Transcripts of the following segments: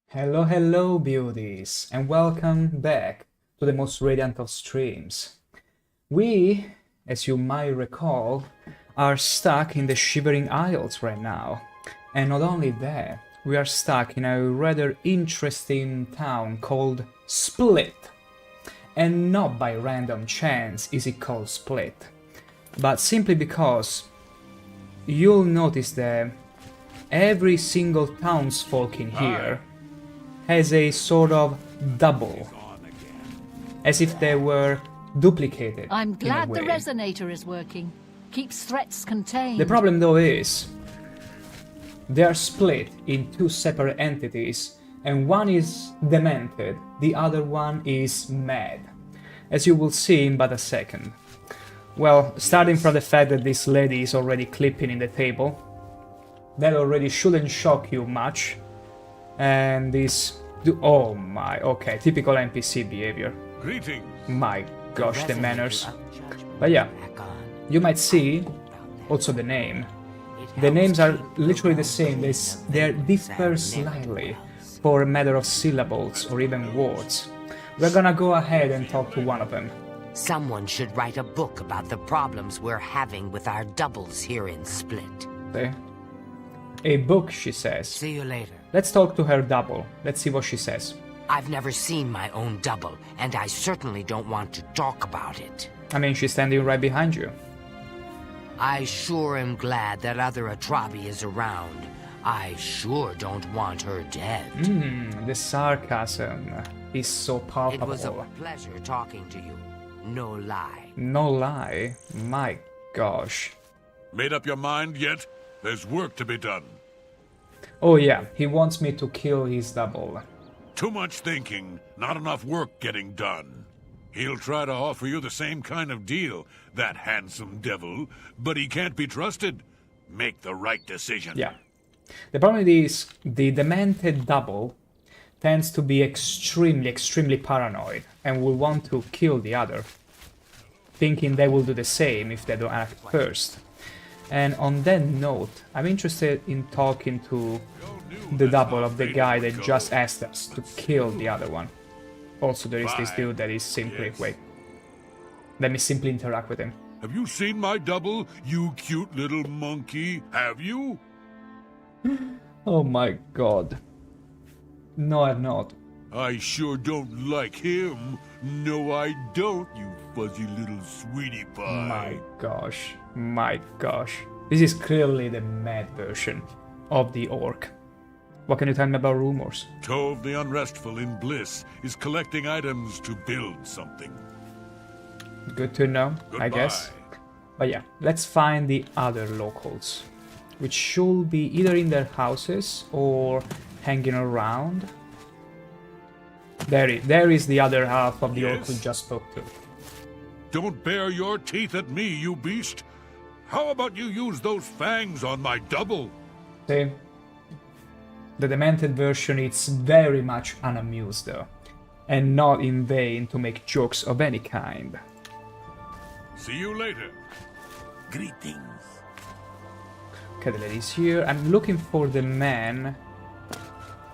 Hello, hello, beauties, and welcome back to the most radiant of streams. We, as you might recall, are stuck in the Shivering Isles right now. And not only that, we are stuck in a rather interesting town called Split. And not by random chance is it called Split, but simply because you'll notice that every single townsfolk in here has a sort of double, as if they were duplicated. I'm in a glad the way. resonator is working. Keeps threats contained. The problem though is, they are split in two separate entities, and one is demented, the other one is mad, as you will see in but a second. Well, starting from the fact that this lady is already clipping in the table, that already shouldn't shock you much. And this... oh my, okay, typical NPC behavior. Greetings. My gosh, the manners. But yeah, you might see also the name. The names are literally the same, they differ slightly for a matter of syllables or even words. We're gonna go ahead and talk to one of them. Someone should write a book about the problems we're having with our doubles here in Split. Okay. A book, she says. See you later. Let's talk to her double. Let's see what she says. I've never seen my own double, and I certainly don't want to talk about it. I mean, she's standing right behind you. I sure am glad that other Atrabi is around. I sure don't want her dead. The sarcasm is so It palpable. was a pleasure talking to you. No lie. No lie. My gosh. Made up your mind yet? There's work to be done. Oh yeah, he wants me to kill his double. Too much thinking, not enough work getting done. He'll try to offer you the same kind of deal, that handsome devil, but he can't be trusted. Make the right decision. Yeah. The problem is, the demented double tends to be extremely paranoid and will want to kill the other, thinking they will do the same if they don't act first. And on that note, I'm interested in talking to the double of the guy that just asked us to kill the other one. Also, there is this dude that is simply... Yes. Wait. Let me simply interact with him. Have you seen my double, you cute little monkey? Have you? Oh my god. No, I've not. I sure don't like him. No, I don't, you fuzzy little sweetie pie. My gosh. My gosh. This is clearly the mad version of the orc. What can you tell me about rumors? Tove the Unrestful in Bliss is collecting items to build something. Good to know, I Goodbye. guess. But yeah, let's find the other locals, which should be either in their houses or hanging around. There is the other half of the orc we Yes? just spoke to. Don't bare your teeth at me, you beast. How about you use those fangs on my double? See? The demented version is very much unamused though, and not in vain to make jokes of any kind. See you later. Greetings. Okay, the lady's here. I'm looking for the man,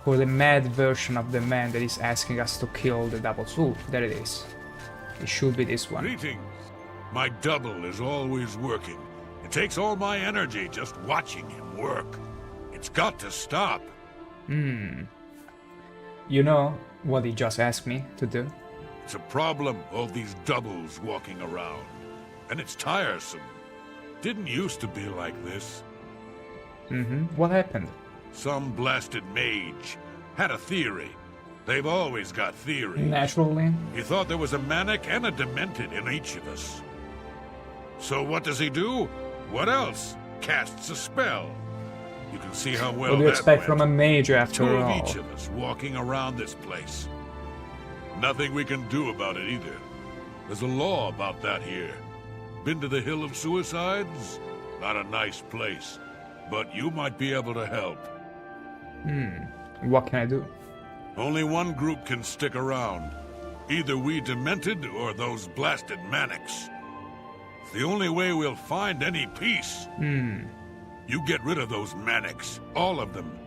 for the mad version of the man that is asking us to kill the doubles. Ooh, there it is. It should be this one. Greetings. My double is always working. It takes all my energy just watching him work. It's got to stop. You know what he just asked me to do? It's a problem, all these doubles walking around. And it's tiresome. Didn't used to be like this. What happened? Some blasted mage had a theory. They've always got theories. Naturally. He thought there was a manic and a demented in each of us. So what does he do? What else? Casts a spell. You can see how well What do you that expect went. from a mage after Two of all? each of us walking around this place. Nothing we can do about it either. There's a law about that here. Been to the Hill of Suicides? Not a nice place. But you might be able to help. What can I do? Only one group can stick around. Either we demented or those blasted manics. It's the only way we'll find any peace. You get rid of those manics, all of them.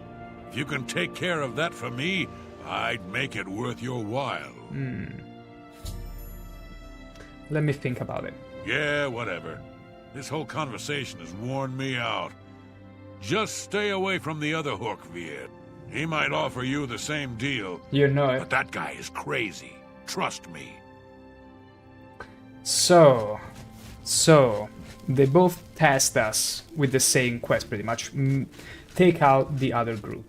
If you can take care of that for me, I'd make it worth your while. Let me think about it. Yeah, whatever. This whole conversation has worn me out. Just stay away from the other hook, Viet. He might offer you the same deal. You know it. But that guy is crazy. Trust me. So, they both tasked us with the same quest, pretty much. Take out the other group.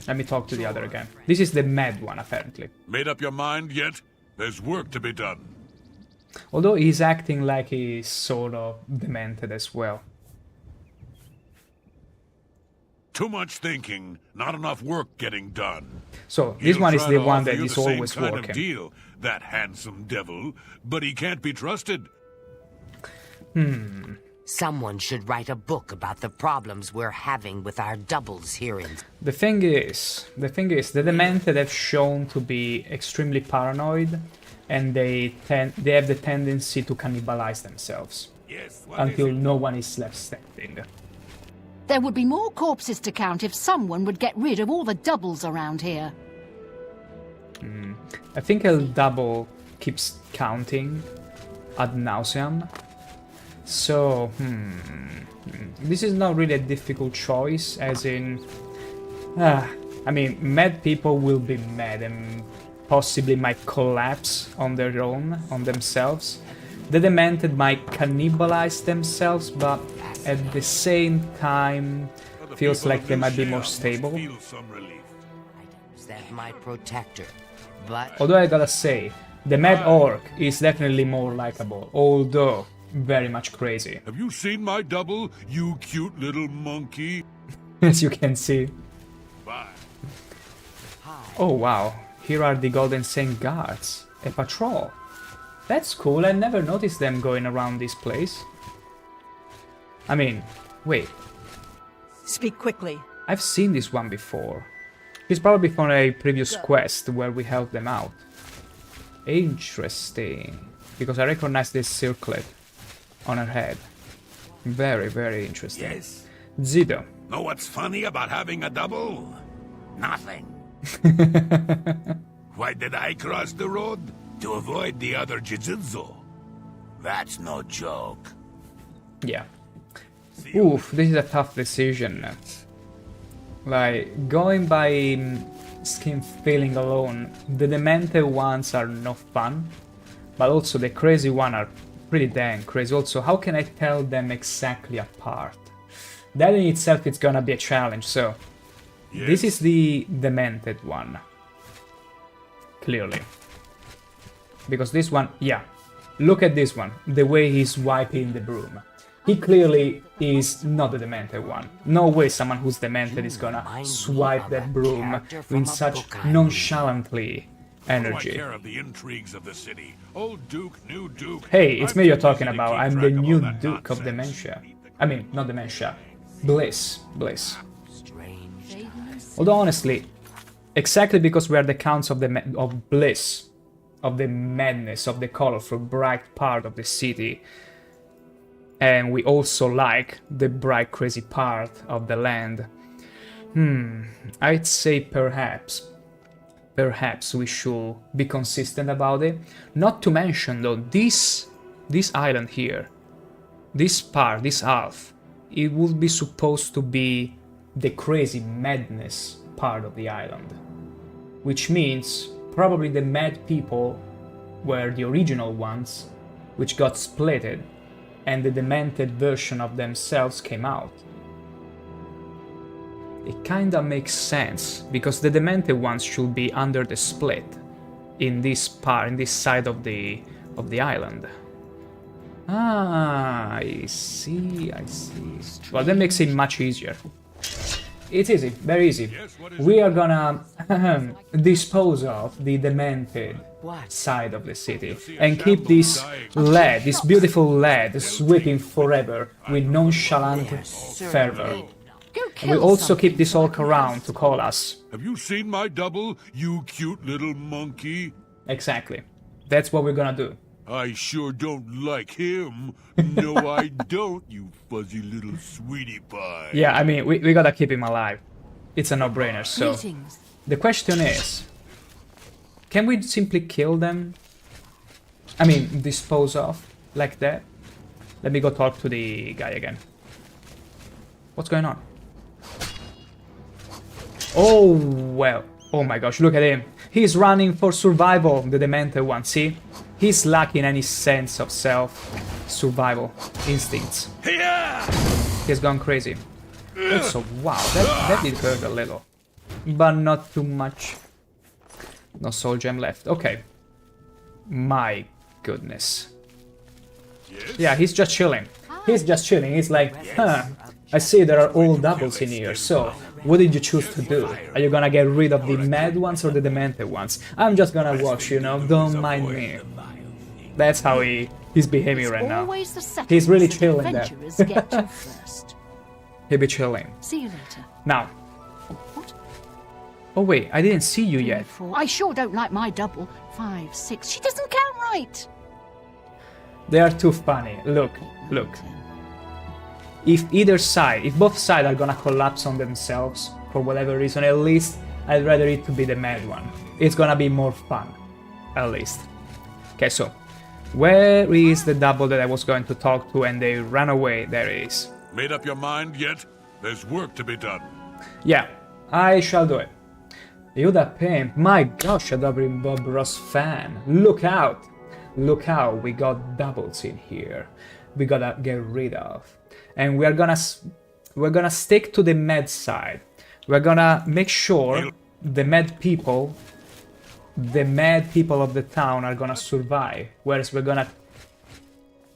Let me talk to the other again. This is the mad one, apparently. Made up your mind yet? There's work to be done. Although he's acting like he's sort of demented as well. Too much thinking, not enough work getting done. So, this He'll one is try the to one offer that you is the same always kind of working. Deal, that handsome devil, but he can't be trusted. Someone should write a book about the problems we're having with our doubles here in... The thing is, the demented have shown to be extremely paranoid, and they have the tendency to cannibalize themselves Yes, what until no one is left standing. There would be more corpses to count if someone would get rid of all the doubles around here. I think El Double keeps counting ad nauseam. So, this is not really a difficult choice, as in... I mean, mad people will be mad and possibly might collapse on their own, on themselves. The demented might cannibalize themselves, but at the same time feels like they might be more stable. Feel some relief. items that might protect her. But Although I gotta say, the mad orc is definitely more likable, although very much crazy, Have you seen my double, you cute little monkey? as you can see. Bye. Oh wow, here are the Golden Saint guards, a patrol. That's cool, I never noticed them going around this place. I mean, wait, Speak quickly. I've seen this one before. He's probably from a previous quest where we helped them out. Interesting, because I recognize this circlet on her head. Very, very interesting. Yes. Zido. Know what's funny about having a double? Nothing. Why did I cross the road? To avoid the other Jijutsu. That's no joke. Yeah. Oof, this is a tough decision. Like, going by skin feeling alone, the demented ones are no fun, but also the crazy ones are pretty dang crazy. Also, how can I tell them exactly apart? That in itself is gonna be a challenge, so... This is the demented one. Clearly. Because this one, yeah. Look at this one, the way he's wiping the broom. He clearly is not the demented one. No way someone who's demented is gonna swipe that broom in such nonchalantly Do I energy. care of the intrigues of the city? Old Duke, new Duke. Hey, it's me I'm you're too talking busy to about. keep I'm track the of all new that Duke of nonsense. Dementia. I mean, not Dementia. Bliss. Bliss. strange. Although honestly, exactly because we are the counts of the of bliss, of the madness, of the colorful, bright part of the city, and we also like the bright, crazy part of the land. I'd say perhaps we should be consistent about it. Not to mention though, this island here, this part, this half, it would be supposed to be the crazy madness part of the island. Which means probably the mad people were the original ones, which got splitted, and the demented version of themselves came out. It kinda makes sense, because the demented ones should be under the split in this part, in this side of the island. Ah, I see. Well, that makes it much easier. It's easy, very easy. We are gonna dispose of the demented side of the city and keep this lad, this beautiful lad, sweeping forever with nonchalant fervor. Go And kill we'll also something. keep this orc around to call us. Have you seen my double, you cute little monkey? Exactly. That's what we're gonna do. I sure don't like him. No, I don't, you fuzzy little sweetie pie. Yeah, I mean, we gotta keep him alive. It's a no-brainer, so... Greetings. The question is... Can we simply kill them? I mean, dispose of, like that? Let me go talk to the guy again. What's going on? Oh, well. Oh my gosh, look at him. He's running for survival, the demented one, see? He's lacking any sense of self-survival instincts. He's gone crazy. Also, wow, that did hurt a little. But not too much. No soul gem left. Okay. My goodness. Yeah, he's just chilling. He's just chilling. He's like, huh, I see there are all doubles in here, so what did you choose to do? Are you gonna get rid of the mad ones or the demented ones? I'm just gonna watch, you know, don't mind me. That's how he's behaving right now. Always the settlements He's really that chilling there. adventurers get to first. He'll be chilling. See you later. Now. What? Oh wait, I didn't see you yet. I sure don't like my double. 5, 6. She doesn't count right. They are too funny. Look, look. If either side, if both sides are gonna collapse on themselves for whatever reason, at least I'd rather it to be the mad one. It's gonna be more fun, at least. Okay, so where is the double that I was going to talk to and they ran away? There it is. Made up your mind yet? There's work to be done. Yeah, I shall do it. You the pimp, my gosh, a W Bob Ross fan. Look out! Look out, we got doubles in here. We gotta get rid of. And we're gonna stick to the med side. We're gonna make sure the mad people of the town are gonna survive, whereas we're gonna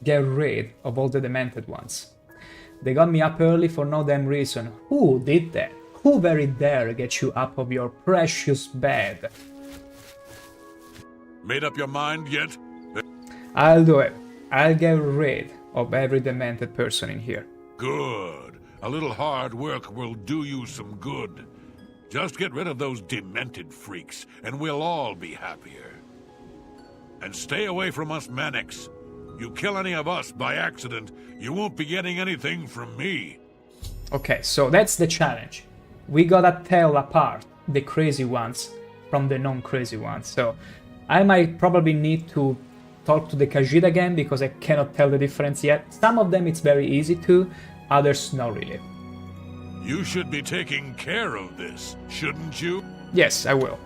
get rid of all the demented ones. They got me up early for no damn reason. Who did that? Who very dare get you up of your precious bed? Made up your mind yet? I'll do it. I'll get rid of every demented person in here. Good. A little hard work will do you some good. Just get rid of those demented freaks, and we'll all be happier. And stay away from us Manics. You kill any of us by accident, you won't be getting anything from me. Okay, so that's the challenge. We gotta tell apart the crazy ones from the non-crazy ones. So I might probably need to talk to the Khajiit again because I cannot tell the difference yet. Some of them it's very easy to, others not really. You should be taking care of this, shouldn't you? Yes, I will.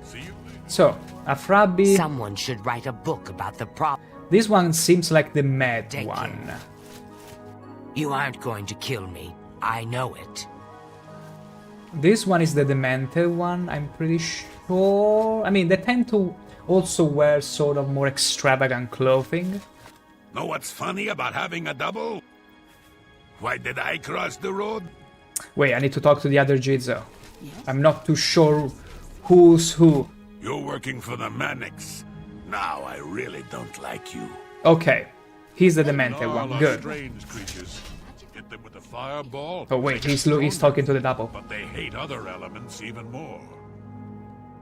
See you later. So, Afrabi... Someone should write a book about the problem. This one seems like the mad Take one. care. You aren't going to kill me. I know it. This one is the demented one, I'm pretty sure. I mean, they tend to also wear sort of more extravagant clothing. Know what's funny about having a double? Why did I cross the road? Wait, I need to talk to the other Jizzo. I'm not too sure who's who. You're working for the Manics. Now I really don't like you. Okay, he's the demented All one, are good. strange creatures. Hit them with a fireball. Oh wait, he's talking to the double. But they hate other elements even more.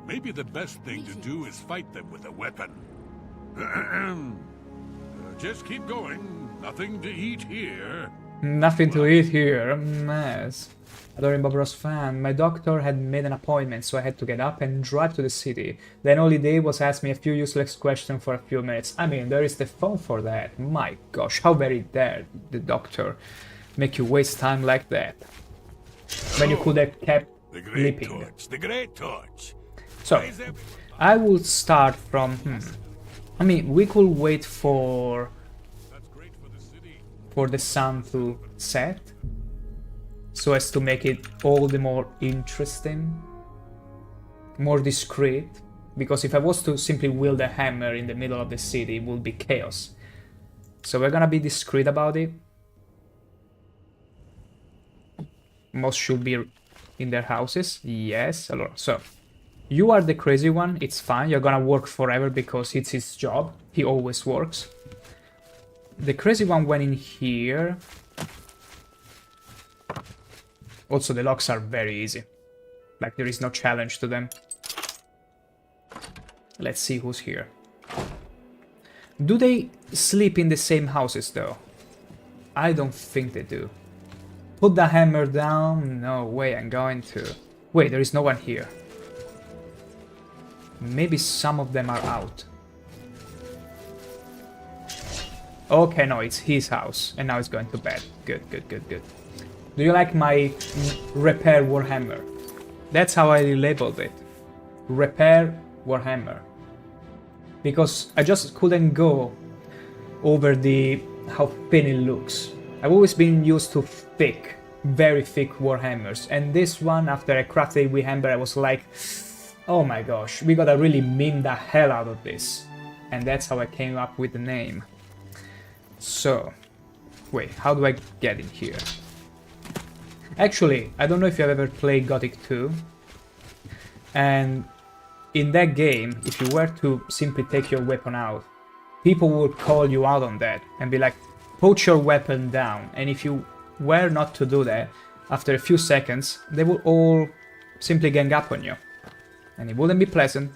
Maybe the best thing to do is fight them with a weapon. Just keep going. Nothing to eat here. Nothing to eat here, mess. Adoring Bob Ross fan, my doctor had made an appointment, so I had to get up and drive to the city. Then all he did was ask me a few useless questions for a few minutes. I mean, there is the phone for that. My gosh, how very dare the doctor make you waste time like that. When you could have kept The Great sleeping. Torch. The Great Torch. So, I will start from... I mean, we could wait for That's great for the city. the sun to set, so as to make it all the more interesting, more discreet, because if I was to simply wield a hammer in the middle of the city, it would be chaos. So we're gonna be discreet about it. Most should be in their houses, yes. Allora, so, you are the crazy one, it's fine, you're gonna work forever because it's his job, he always works. The crazy one went in here. Also, the locks are very easy. Like, there is no challenge to them. Let's see who's here. Do they sleep in the same houses though? I don't think they do. Put the hammer down? No way, I'm going to. Wait, there is no one here. Maybe some of them are out. Okay, no, it's his house. And now it's going to bed. Good, good, good, good. Do you like my repair warhammer? That's how I labeled it. Repair warhammer. Because I just couldn't go over how thin it looks. I've always been used to thick, very thick warhammers. And this one, after I crafted warhammer, I was like, oh my gosh, we gotta really meme the hell out of this. And that's how I came up with the name. So, wait, how do I get in here? Actually, I don't know if you've ever played Gothic 2. And in that game, if you were to simply take your weapon out, people would call you out on that and be like, put your weapon down. And if you were not to do that, after a few seconds, they would all simply gang up on you. And it wouldn't be pleasant.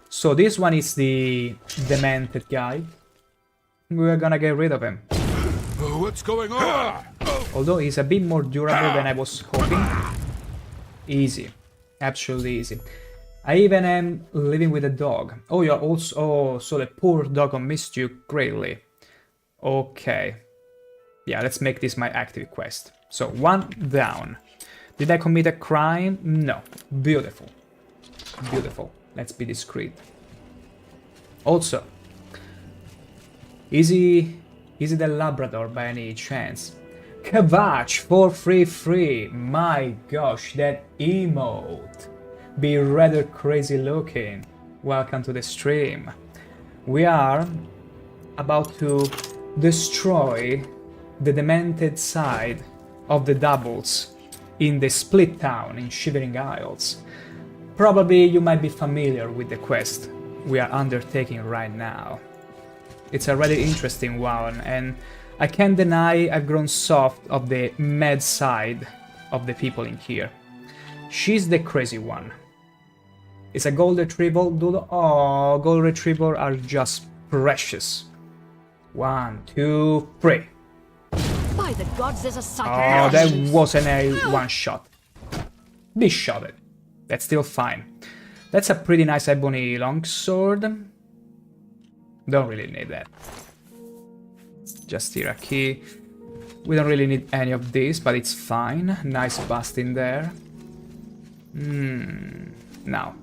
So this one is the demented guy. We're gonna get rid of him. What's going on? Although he's a bit more durable than I was hoping. Easy. Absolutely easy. I even am living with a dog. Oh, you're also... Oh, so the poor dog missed you greatly. Okay. Yeah, let's make this my active quest. So, 1 down. Did I commit a crime? No. Beautiful. Beautiful. Let's be discreet. Also, is he the Labrador by any chance? Kavach 433. My gosh, that emote. Be rather crazy looking. Welcome to the stream. We are about to destroy the demented side of the doubles in the split town in Shivering Isles. Probably you might be familiar with the quest we are undertaking right now. It's a rather interesting one, and I can't deny I've grown soft of the mad side of the people in here. She's the crazy one. It's a gold retrieval doodle. Oh, gold retrieval are just precious. 1, 2, 3. By the gods, there's a sight. Oh, that wasn't a one shot. This shot it. That's still fine. That's a pretty nice ebony longsword. Don't really need that. Just here a key. We don't really need any of this, but it's fine. Nice bust in there. Now,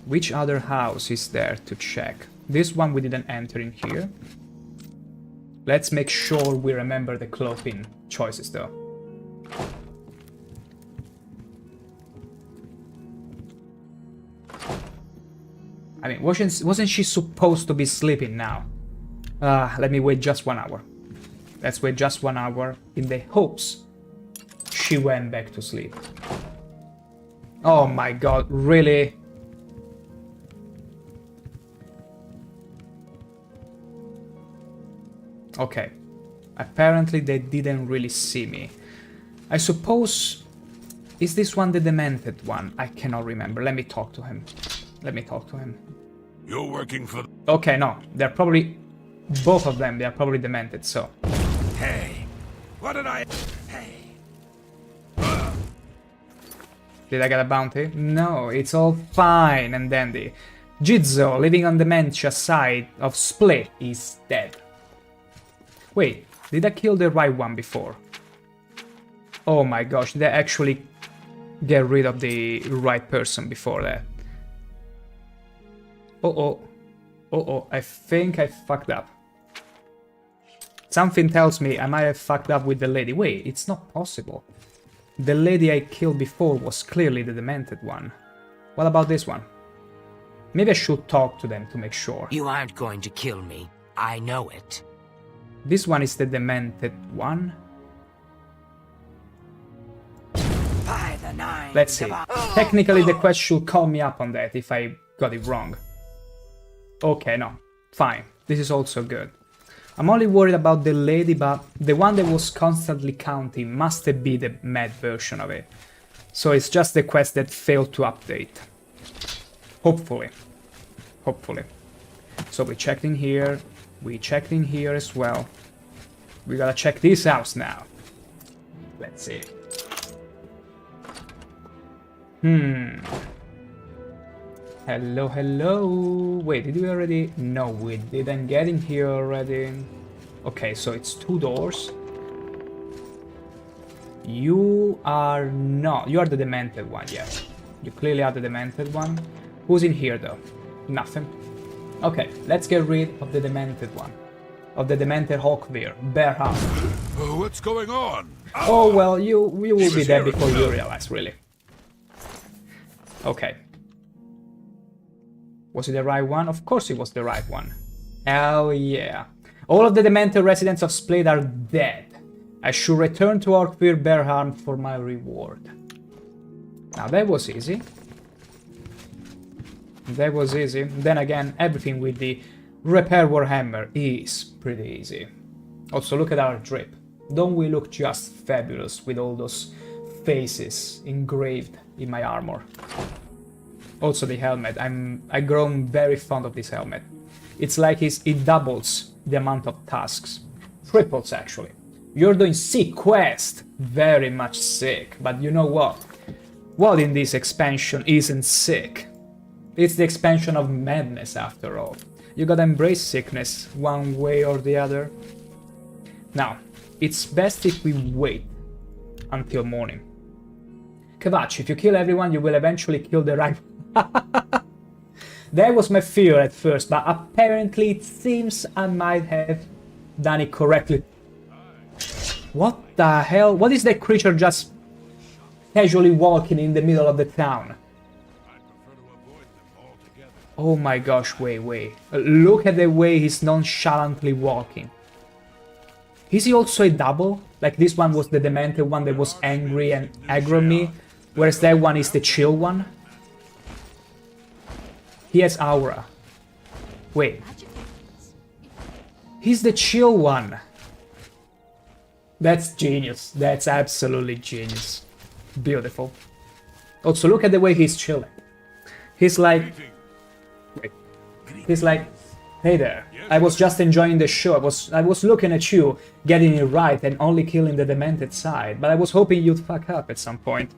which other house is there to check? This one we didn't enter in here. Let's make sure we remember the clothing choices though. I mean, wasn't she supposed to be sleeping now? Let me wait just 1 hour. Let's wait just 1 hour in the hopes she went back to sleep. Oh my god, really? Okay. Apparently they didn't really see me. I suppose... Is this one the demented one? I cannot remember. Let me talk to him. Let me talk to him. You're working for... Okay, no. They're probably... Both of them, they are probably demented, so... Hey, what did I... Hey. Did I get a bounty? No, it's all fine and dandy. Jizzo, living on dementia side of Split, is dead. Wait, did I kill the right one before? Oh my gosh, did I actually get rid of the right person before that? Uh-oh, I think I fucked up. Something tells me I might have fucked up with the lady. Wait, it's not possible. The lady I killed before was clearly the demented one. What about this one? Maybe I should talk to them to make sure. You aren't going to kill me. I know it. This one is the demented one. By the nine. Let's see. Technically the quest should call me up on that if I got it wrong. Okay, no. Fine. This is also good. I'm only worried about the lady, but the one that was constantly counting must be the mad version of it. So it's just the quest that failed to update. Hopefully. Hopefully. So we checked in here. We checked in here as well. We gotta check this house now. Let's see. Hello, hello. Wait, did we already? No, we didn't get in here already. Okay, so it's 2 doors. You are not. You are the demented one, yeah. You clearly are the demented one. Who's in here though? Nothing. Okay, let's get rid of the demented one. Of the demented Hawkbear, Bear Hound. What's going on? Oh well, you will be dead before you realize, really. Okay. Was it the right one? Of course it was the right one. Hell yeah. All of the demented residents of Splade are dead. I should return to Hawkbear Bearharm for my reward. Now that was easy. That was easy. Then again, everything with the Repair Warhammer is pretty easy. Also, look at our drip. Don't we look just fabulous with all those faces engraved in my armor? Also the helmet. I've grown very fond of this helmet. It's like it doubles the amount of tasks. Triples actually. You're doing sick quest. Very much sick. But you know what? What in this expansion isn't sick? It's the expansion of madness after all. You gotta embrace sickness one way or the other. Now, it's best if we wait until morning. Kavach, if you kill everyone, you will eventually kill the right. That was my fear at first, but apparently it seems I might have done it correctly. What the hell? What is that creature just casually walking in the middle of the town? Oh my gosh, wait. Look at the way he's nonchalantly walking. Is he also a double? Like this one was the demented one that was angry and aggro me, whereas that one is the chill one? He has aura. Wait. He's the chill one. That's genius. That's absolutely genius. Beautiful. Also, look at the way he's chilling. He's like... Wait. He's like, hey there, I was just enjoying the show. I was looking at you, getting it right and only killing the demented side, but I was hoping you'd fuck up at some point.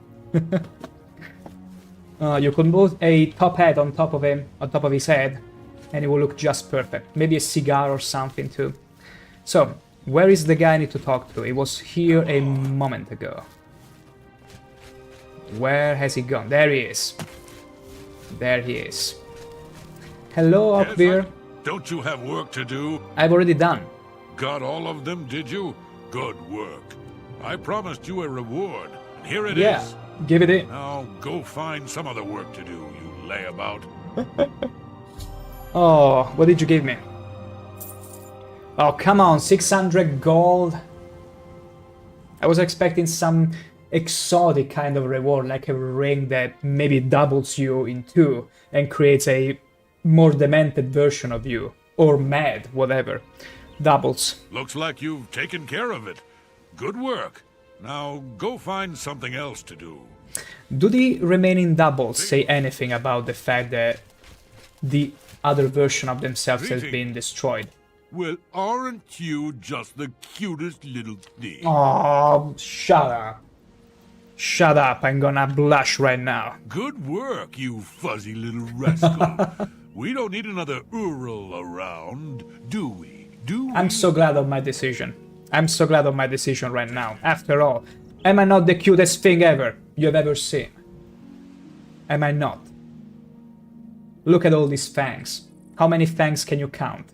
You could put a top hat on top of him, on top of his head, and it will look just perfect. Maybe a cigar or something too. So, where is the guy I need to talk to? He was here a moment ago. Where has he gone? There he is. There he is. Hello, up there. Don't you have work to do? I've already done. Got all of them, did you? Good work. I promised you a reward, and here it is. Yeah, give it in. Now go find some other work to do, you layabout. Oh, what did you give me? Oh, come on, 600 gold. I was expecting some exotic kind of reward, like a ring that maybe doubles you in 2 and creates a more demented version of you. Or mad, whatever. Doubles. Looks like you've taken care of it. Good work. Now go find something else to do. Do the remaining doubles say anything about the fact that the other version of themselves has been destroyed? Well, aren't you just the cutest little thing? Oh, shut up. Shut up, I'm gonna blush right now. Good work, you fuzzy little rascal. We don't need another Ural around, do we? Do we? I'm so glad of my decision. I'm so glad of my decision right now. After all, am I not the cutest thing ever you've ever seen? Am I not? Look at all these fangs. How many fangs can you count?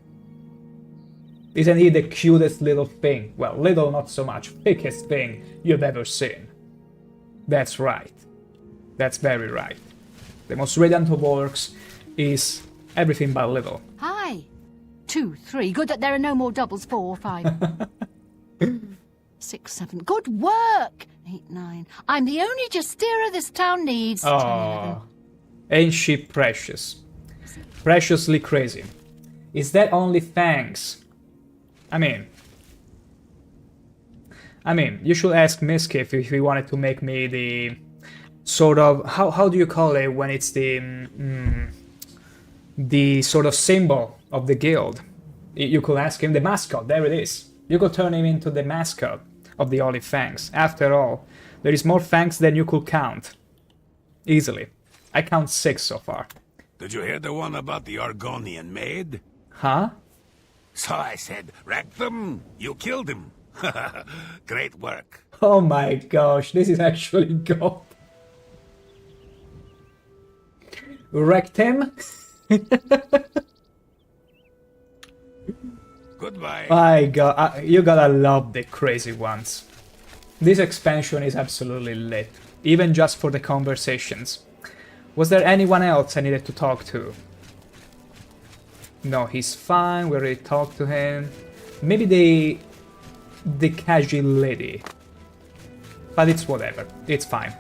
Isn't he the cutest little thing? Well, little not so much, thickest thing you've ever seen. That's right. That's very right. The most radiant of orcs is everything but little. Hi. 2, 3. Good that there are no more doubles. 4, 5. 6, 7. Good work. 8, 9. I'm the only Justira this town needs. 10, 11. Oh, ain't she precious? Preciously crazy. Is that only thanks? I mean, you should ask Miskiff if he wanted to make me the sort of, how do you call it when it's the sort of symbol of the guild. You could ask him, the mascot, there it is. You could turn him into the mascot of the Holy Fangs. After all, there is more fangs than you could count. Easily. I count 6 so far. Did you hear the one about the Argonian maid? Huh? So I said, wreck them, you killed him. Great work. Oh my gosh, this is actually gold. Wrecked him? Goodbye. My god, you gotta love the crazy ones. This expansion is absolutely lit, even just for the conversations. Was there anyone else I needed to talk to? No, he's fine, we already talked to him. Maybe the casual lady. But it's whatever, it's fine.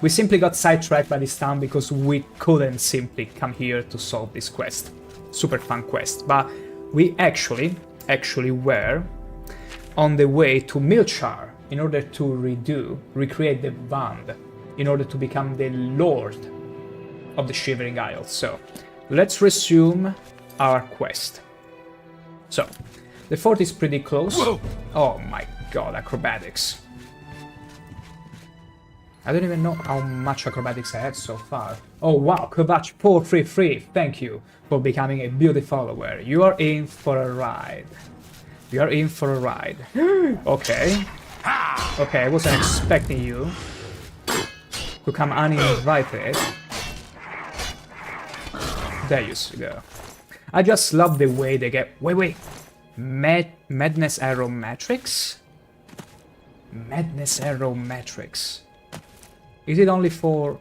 We simply got sidetracked by this town because we couldn't simply come here to solve this quest. Super fun quest, but we actually were on the way to Milchar in order to recreate the Wand, in order to become the Lord of the Shivering Isles. So, let's resume our quest. So, the fort is pretty close. Whoa. Oh my god, acrobatics. I don't even know how much acrobatics I have so far. Oh wow, Kovac 433, thank you for becoming a beauty follower. You are in for a ride. You are in for a ride. Okay. Okay, I wasn't expecting you to come uninvited. There you go. I just love the way they get... Wait. Madness Arrow Matrix? Madness Arrow Matrix. Is it only for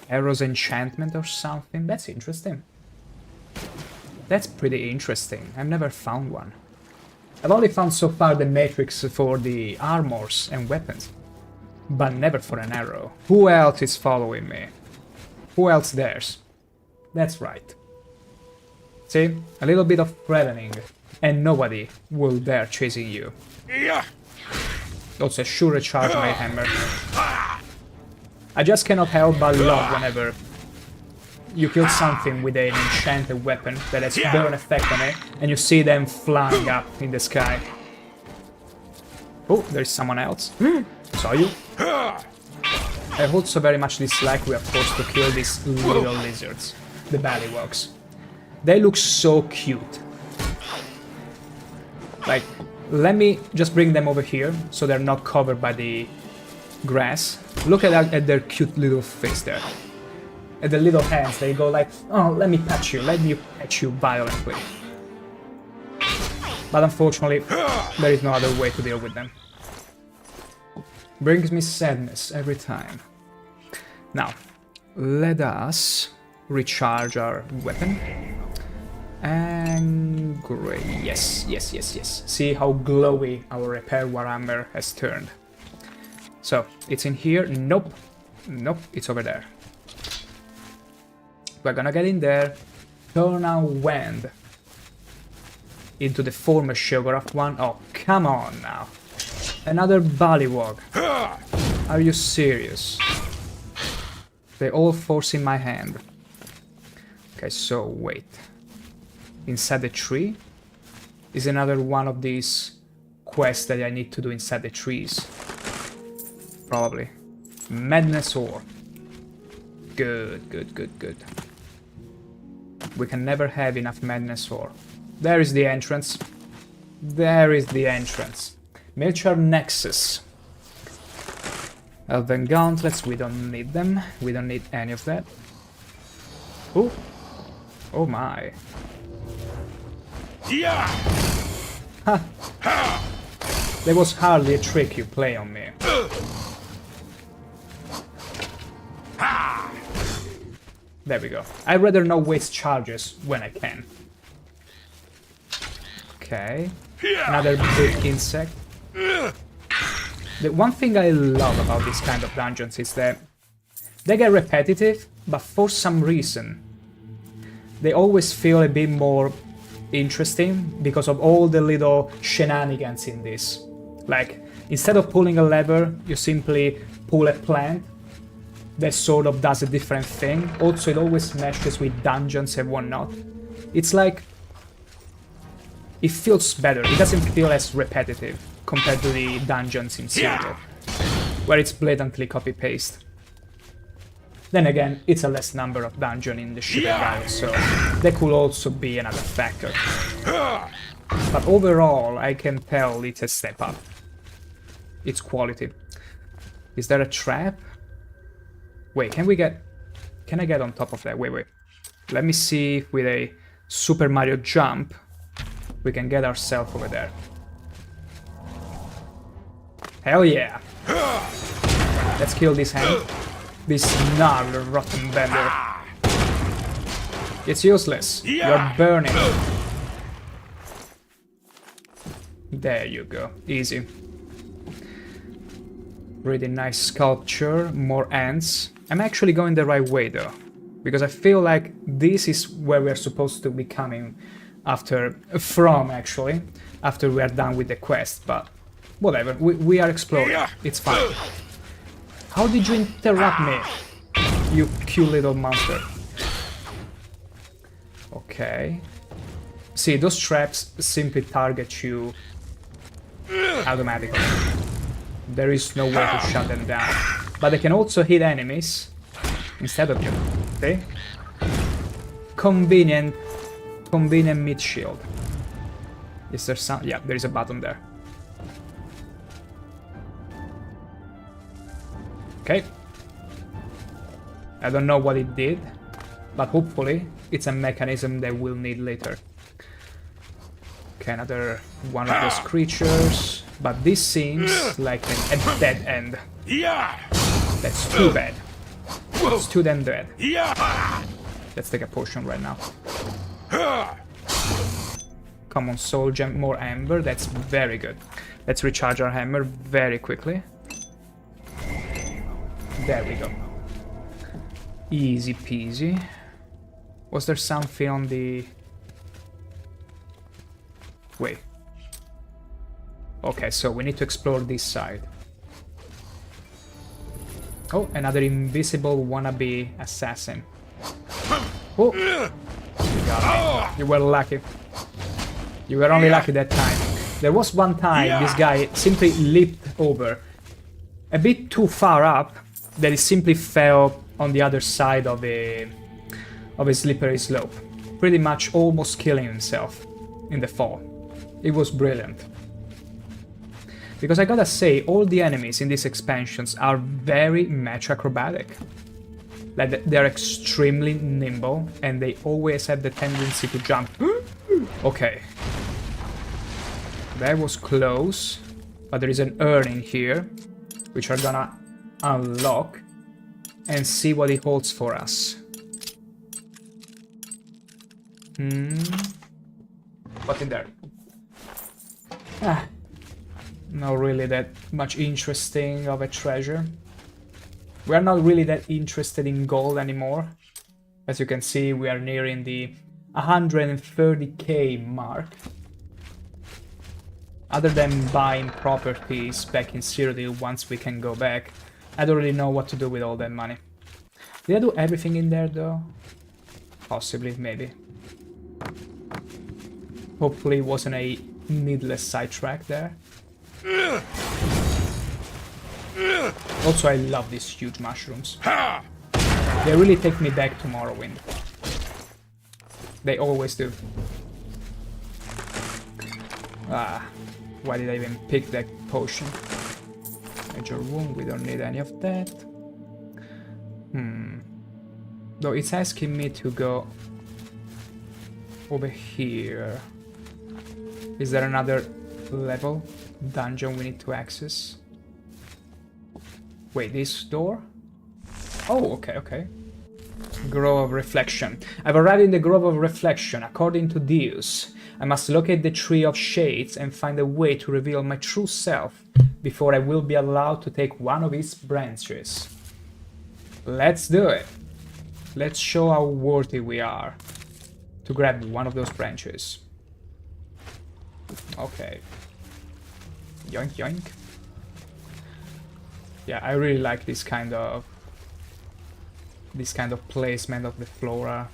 arrows enchantment or something? That's interesting. That's pretty interesting. I've never found one. I've only found so far the matrix for the armors and weapons, but never for an arrow. Who else is following me? Who else dares? That's right. See? A little bit of threatening, and nobody will dare chasing you. Yeah. Also, sure recharge my hammer. I just cannot help but love whenever you kill something with an enchanted weapon that has burn effect on it, and you see them flying up in the sky. Oh, there's someone else. Saw you. I also very much dislike we are forced to kill these little lizards, the ballywogs. They look so cute. Like, let me just bring them over here so they're not covered by the grass. Look at their cute little face there. At the little hands, they go like, oh, let me pet you violently. But unfortunately, there is no other way to deal with them. Brings me sadness every time. Now, let us recharge our weapon. And great, yes. See how glowy our repair warhammer has turned. So, it's in here. Nope, it's over there. We're gonna get in there, turn our wand into the former Sheogorath one. Oh, come on now. Another ballywog. Are you serious? They all force in my hand. Okay, so wait. Inside the tree is another one of these quests that I need to do inside the trees. Probably. Madness Ore. Good. We can never have enough Madness Ore. There is the entrance. Milchar Nexus. Elven Gauntlets, we don't need them. We don't need any of that. Ooh. Oh my. Yeah. There was hardly a trick you play on me. There we go. I'd rather not waste charges when I can. Okay. Another big insect. The one thing I love about this kind of dungeons is that they get repetitive, but for some reason they always feel a bit more interesting because of all the little shenanigans in this. Like, instead of pulling a lever, you simply pull a plant that sort of does a different thing. Also, it always meshes with dungeons and whatnot. It's like it feels better. It doesn't feel as repetitive compared to the dungeons in Cyrodiil, where it's blatantly copy-paste. Then again, it's a less number of dungeons in the Shivering Isles, so that could also be another factor. But overall, I can tell it's a step up. It's quality. Is there a trap? Wait, can I get on top of that? Wait. Let me see if with a Super Mario jump, we can get ourselves over there. Hell yeah! Let's kill this hand. This gnarled rotten bender. It's useless. You're burning. There you go. Easy. Really nice sculpture. More ants. I'm actually going the right way though, because I feel like this is where we're supposed to be coming after we are done with the quest, but whatever, we are exploring, it's fine. How did you interrupt me, you cute little monster? Okay. See, those traps simply target you automatically. There is no way to shut them down. But they can also hit enemies instead of you. See? Convenient mid shield. Is there some? Yeah, there is a button there. Okay. I don't know what it did, but hopefully it's a mechanism that we'll need later. Okay, another one of those creatures, but this seems like a dead end. That's too bad. It's too damn dead. Let's take a potion right now. Come on, soul gem, more amber, that's very good. Let's recharge our hammer very quickly. There we go. Easy peasy. Was there something on the... Wait. Okay, so we need to explore this side. Oh, another invisible wannabe assassin. Oh! You got me. You were lucky. You were only lucky that time. There was one time this guy simply leaped over a bit too far up that he simply fell on the other side of a slippery slope. Pretty much almost killing himself in the fall. It was brilliant. Because I gotta say, all the enemies in these expansions are very match acrobatic. Like, they're extremely nimble, and they always have the tendency to jump. Okay. That was close, but there is an urn in here, which we're gonna unlock, and see what it holds for us. What's in there? Not really that much interesting of a treasure. We are not really that interested in gold anymore. As you can see, we are nearing the 130k mark. Other than buying properties back in Cyrodiil once we can go back, I don't really know what to do with all that money. Did I do everything in there though? Possibly, maybe. Hopefully it wasn't a needless sidetrack there. Also, I love these huge mushrooms. They really take me back to Morrowind. They always do. Why did I even pick that potion? Major wound, we don't need any of that. Though it's asking me to go over here. Is there another level dungeon we need to access? Wait, this door? Oh, okay. Grove of Reflection. I've arrived in the Grove of Reflection. According to Deus, I must locate the Tree of Shades and find a way to reveal my true self before I will be allowed to take one of its branches. Let's do it. Let's show how worthy we are to grab one of those branches. Okay. Yoink, yoink. Yeah, I really like this kind of placement of the flora.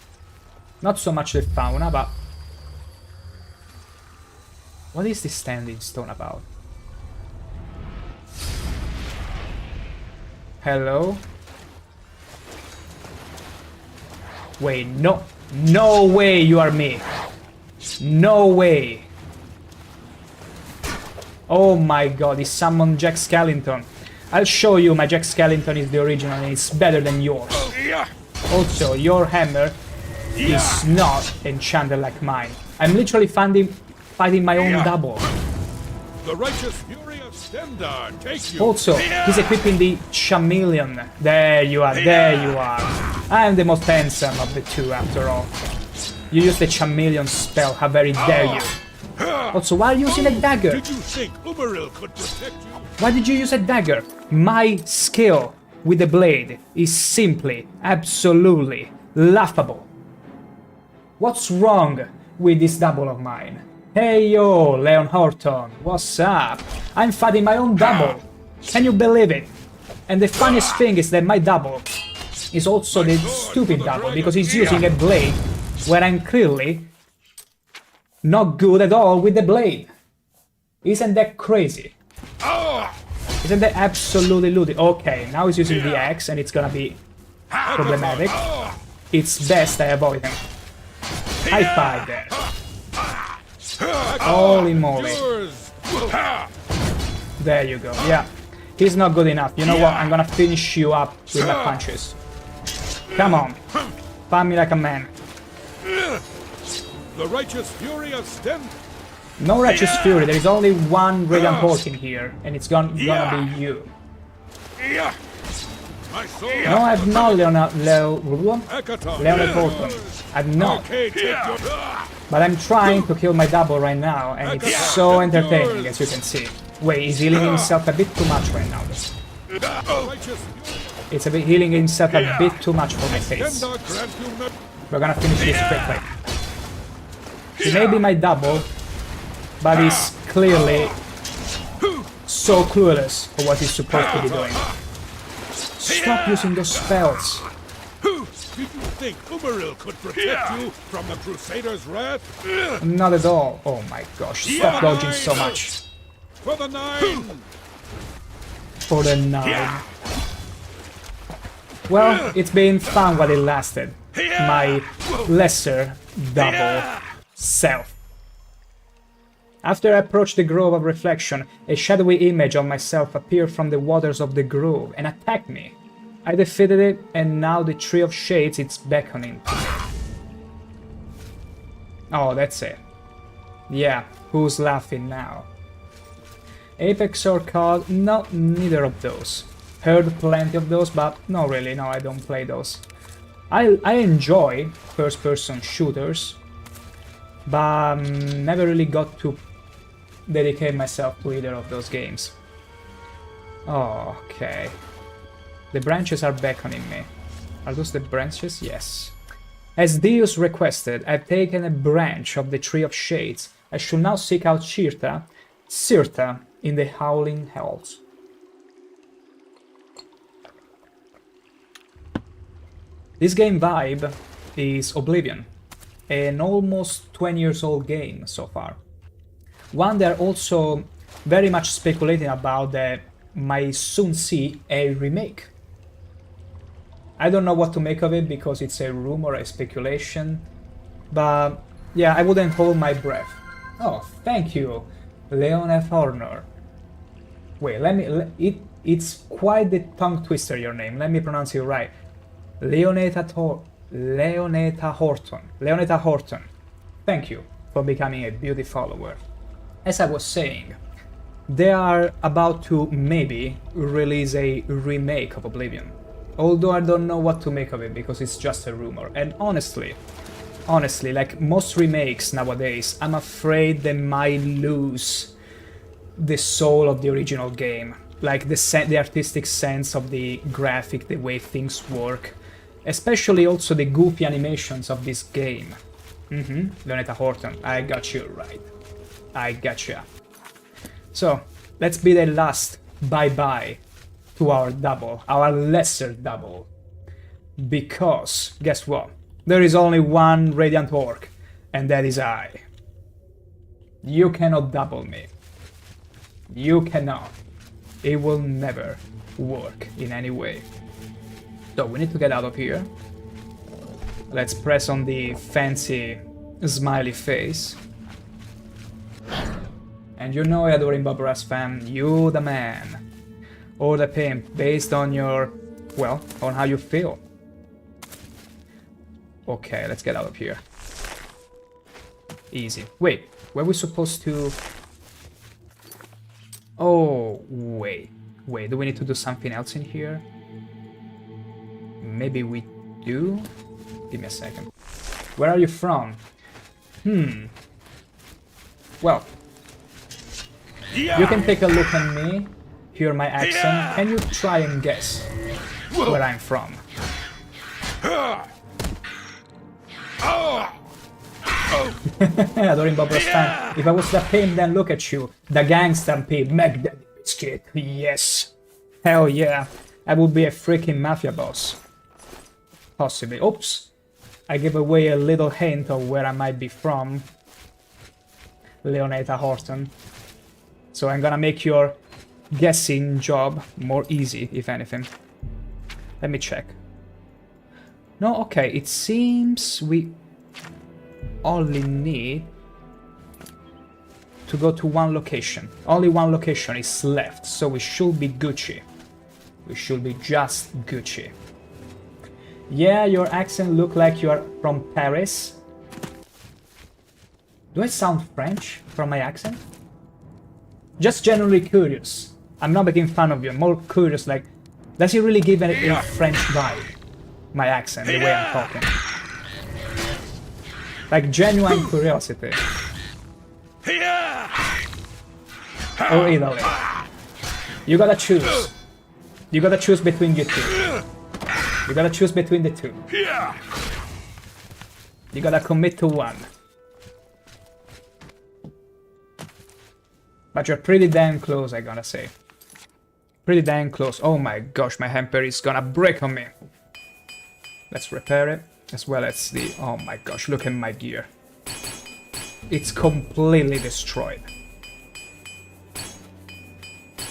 Not so much the fauna, but What is this standing stone about? Hello? Wait, no. No way you are me. No way. Oh my god, he summoned Jack Skellington. I'll show you my Jack Skellington is the original and it's better than yours. Also, your hammer is not enchanted like mine. I'm literally fighting my own double. The righteous fury of Stendar, take you! Also, he's equipping the chameleon. There you are, there you are. I am the most handsome of the two, after all. You use the chameleon spell, how very dare you. Also, why are you using a dagger? Did you think Umaril could protect you? Why did you use a dagger? My skill with the blade is simply, absolutely laughable. What's wrong with this double of mine? Hey yo, Leon Horton, what's up? I'm fighting my own double. Can you believe it? And the funniest thing is that my double is also the stupid double because he's using a blade where I'm clearly not good at all with the blade. Isn't that crazy? Isn't that absolutely ludicrous? Okay, now he's using the axe and it's gonna be problematic. It's best I avoid him. High five there. Holy moly. There you go, yeah. He's not good enough. You know what? I'm gonna finish you up with my punches. Come on. Fight me like a man. The righteous fury of Sten. No righteous fury, there is only one Radiant Hork in here, and it's gonna be you. My soul. No, I've not Leonard Horton. I've not. But I'm trying to kill my double right now, and it's so entertaining, as you can see. Wait, he's healing himself a bit too much right now. It's a bit healing himself a bit too much for my taste. We're gonna finish this quickly. He may be my double, but he's clearly so clueless for what he's supposed to be doing. Stop using those spells. Did you think Umaril could protect you from the Crusader's wrath? Not at all. Oh my gosh, stop dodging so much. For the 9! For the 9. Well, it's been fun while it lasted. My lesser double self. After I approached the Grove of Reflection, a shadowy image of myself appeared from the waters of the grove and attacked me. I defeated it, and now the Tree of Shades is beckoning to me. Oh, that's it. Yeah, who's laughing now? Apex or COD? No, neither of those. Heard plenty of those, but not really, no, I don't play those. I enjoy first-person shooters, but never really got to dedicate myself to either of those games. Oh, okay. The branches are beckoning me. Are those the branches? Yes. As Deus requested, I've taken a branch of the Tree of Shades. I should now seek out Cirta in the Howling Hells. This game vibe is Oblivion, an almost 20 years old game so far. One they're also very much speculating about that might soon see a remake. I don't know what to make of it because it's a rumor, a speculation, but yeah, I wouldn't hold my breath. Oh, thank you, Leon F. Horner. Wait, it's quite the tongue twister, your name. Let me pronounce it right. Leoneta Horton. Thank you for becoming a beauty follower. As I was saying, they are about to maybe release a remake of Oblivion. Although I don't know what to make of it because it's just a rumor. And honestly, like most remakes nowadays, I'm afraid they might lose the soul of the original game. Like the artistic sense of the graphic, the way things work. Especially also the goofy animations of this game. Leoneta Horton, I got you right. I gotcha. So, let's bid a last bye-bye to our double, our lesser double. Because, guess what? There is only one Radiant Orc, and that is I. You cannot double me. You cannot. It will never work in any way. So we need to get out of here. Let's press on the fancy smiley face. And you know, Adoring Bob Ross fan, you the man. Or the pimp, based on your... well, on how you feel. Okay, let's get out of here. Easy. Wait, were we supposed to... oh, wait. Wait, do we need to do something else in here? Maybe we do? Give me a second. Where are you from? Well, you can take a look at me, hear my accent. Can you try and guess where I'm from? Adoring Bob Ross fan. If I was the pimp, then look at you. The gangster pimp, Meg the biscuit. Yes. Hell yeah. I would be a freaking mafia boss. Possibly. Oops. I gave away a little hint of where I might be from. Leoneta Horton. So I'm gonna make your guessing job more easy, if anything. Let me check. No, okay, it seems we only need to go to one location. Only one location is left, so we should be Gucci. We should be just Gucci. Yeah, your accent looks like you are from Paris. Do I sound French from my accent? Just generally curious. I'm not making fun of you, I'm more curious, like, does it really give a French vibe? My accent, the way I'm talking. Like genuine curiosity. Or Italy. You gotta choose. You gotta choose between you two. You gotta choose between the two. You gotta commit to one. But you're pretty damn close, I gotta say. Pretty damn close. Oh my gosh, my hamper is gonna break on me. Let's repair it. As well as the... oh my gosh, look at my gear. It's completely destroyed.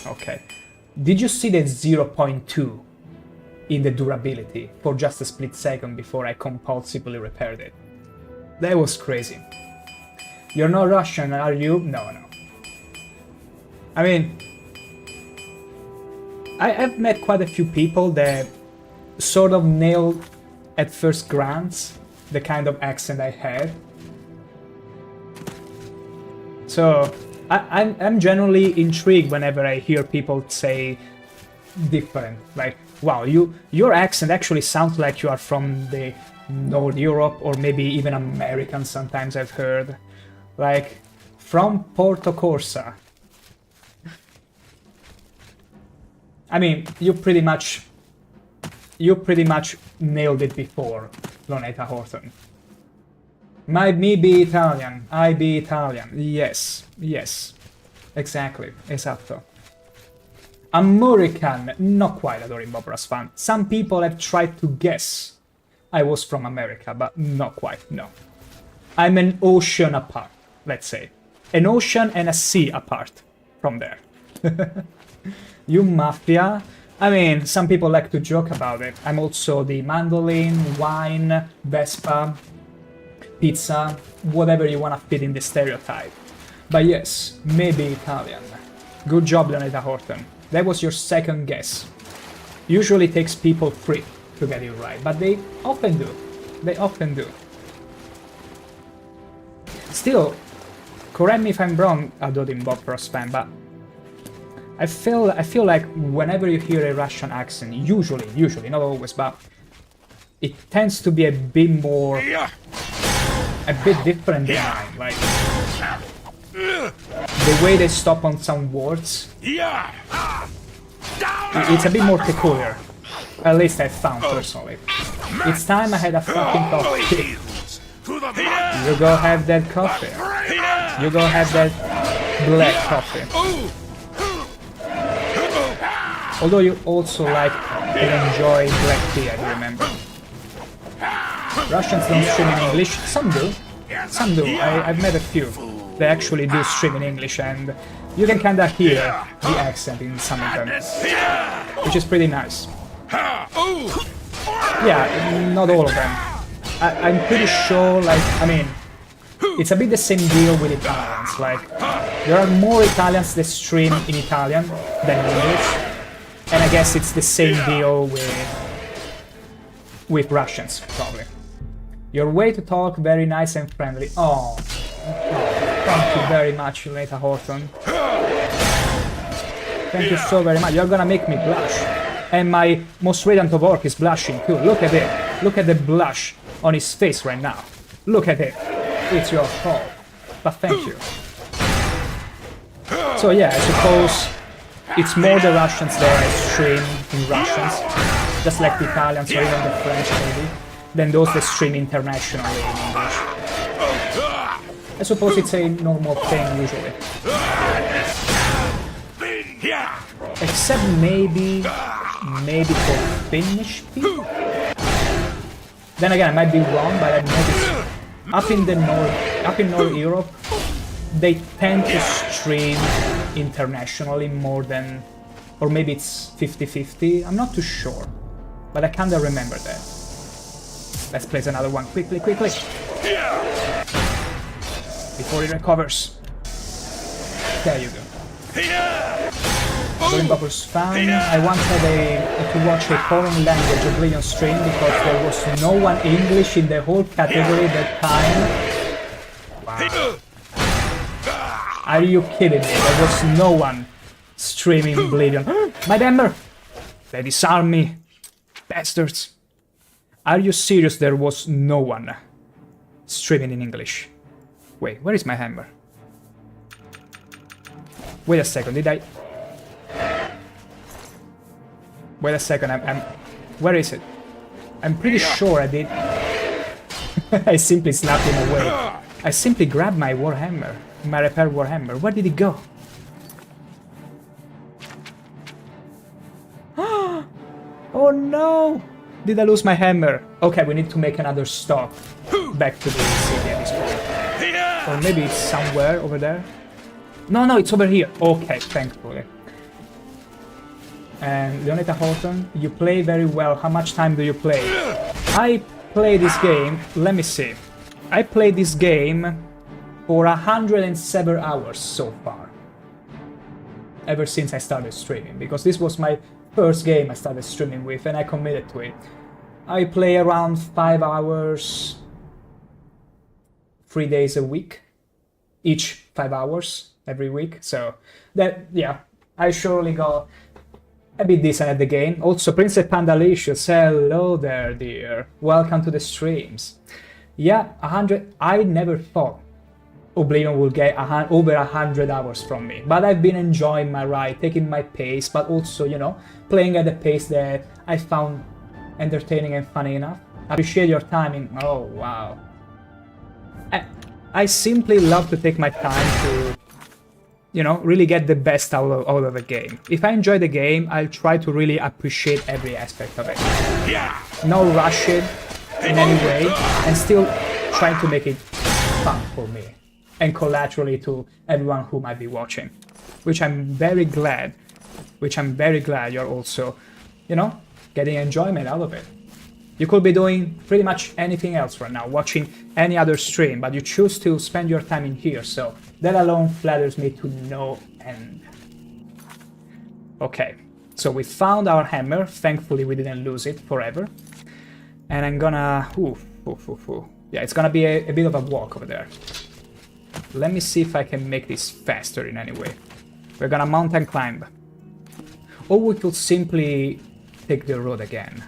Okay. Did you see that 0.2 in the durability for just a split second before I compulsively repaired it? That was crazy. You're not Russian, are you? No, no. I mean... I've met quite a few people that sort of nailed at first glance the kind of accent I had. So I'm generally intrigued whenever I hear people say different. Like, wow, your accent actually sounds like you are from the North Europe or maybe even American sometimes I've heard. Like, from Porto Corsa. I mean, you pretty much nailed it before, Leoneta Horton. Me be Italian, I be Italian. Yes, yes. Exactly, esatto. American, not quite Adoring Bob Ross fan. Some people have tried to guess I was from America, but not quite, no. I'm an ocean apart, let's say. An ocean and a sea apart from there. You mafia? I mean, some people like to joke about it. I'm also the mandolin, wine, Vespa, pizza, whatever you wanna fit in the stereotype. But yes, maybe Italian. Good job, Leoneta Horton. That was your second guess. Usually takes people 3 to get it right, but they often do. They often do. Still, correct me if I'm wrong, Adoring Bob Ross fan, but I feel like whenever you hear a Russian accent, usually, not always, but it tends to be a bit more, a bit different than mine. Like the way they stop on some words, it's a bit more peculiar. At least I found personally. It's time I had a fucking coffee. You go have that coffee. You go have that black coffee. Although you also like and enjoy black tea, I do remember. Russians don't stream in English. Some do. Some do. I've met a few. they actually do stream in English, and you can kinda hear the accent in some of them, which is pretty nice. Yeah, not all of them. I'm pretty sure, like, I mean, it's a bit the same deal with Italians. Like, there are more Italians that stream in Italian than in English, and I guess it's the same deal with Russians, probably. Your way to talk, very nice and friendly. Oh, thank you very much, Leta Horton. Thank you so very much. You're gonna make me blush. And my most radiant of orc is blushing too. Look at it. Look at the blush on his face right now. Look at it. It's your fault. But thank you. So yeah, I suppose it's more the Russians that stream in Russians, just like the Italians or even the French maybe, than those that stream internationally in English. I suppose it's a normal thing usually. Except maybe for Finnish people? Then again, I might be wrong, but I've noticed up in North Europe, they tend to stream internationally more than, or maybe it's 50-50, I'm not too sure, but I kinda remember that. Let's place another one quickly. Before he recovers. There you go. Bubbles found. I once had to watch a foreign language Oblivion stream because there was no one English in the whole category at that time. Wow. Are you kidding me? There was no one streaming Oblivion. My Denver! They disarm me. Bastards. Are you serious? There was no one streaming in English. Wait, where is my hammer? Wait a second, did I... Wait a second, I'm... Where is it? I'm pretty sure I did... I simply slapped him away. I simply grabbed my warhammer, my repair warhammer. Where did it go? Oh no! Did I lose my hammer? Okay, we need to make another stop back to the city at this point. Or maybe it's somewhere over there. No, it's over here. Okay, thankfully. And Leoneta Horton, you play very well. How much time do you play? I play this game, let me see. I played this game for 107 hours so far. Ever since I started streaming, because this was my first game I started streaming with and I committed to it. I play around 5 hours, 3 days a week. Each 5 hours every week. So that, yeah, I surely got a bit decent at the game. Also, Princess Pandalicious, hello there, dear. Welcome to the streams. Yeah, 100. I never thought Oblivion will get over 100 hours from me, but I've been enjoying my ride, taking my pace, but also, you know, playing at the pace that I found entertaining and funny enough. Appreciate your timing. Oh wow. I simply love to take my time to, you know, really get the best out of a game. If I enjoy the game, I'll try to really appreciate every aspect of it. Not rush it in any way, and still trying to make it fun for me. And collaterally to everyone who might be watching. Which I'm very glad you're also, you know, getting enjoyment out of it. You could be doing pretty much anything else right now, watching any other stream, but you choose to spend your time in here, so that alone flatters me to no end. Okay, so we found our hammer, thankfully we didn't lose it forever. And I'm gonna... Yeah, it's gonna be a bit of a walk over there. Let me see if I can make this faster in any way. We're gonna mountain climb. Or we could simply take the road again.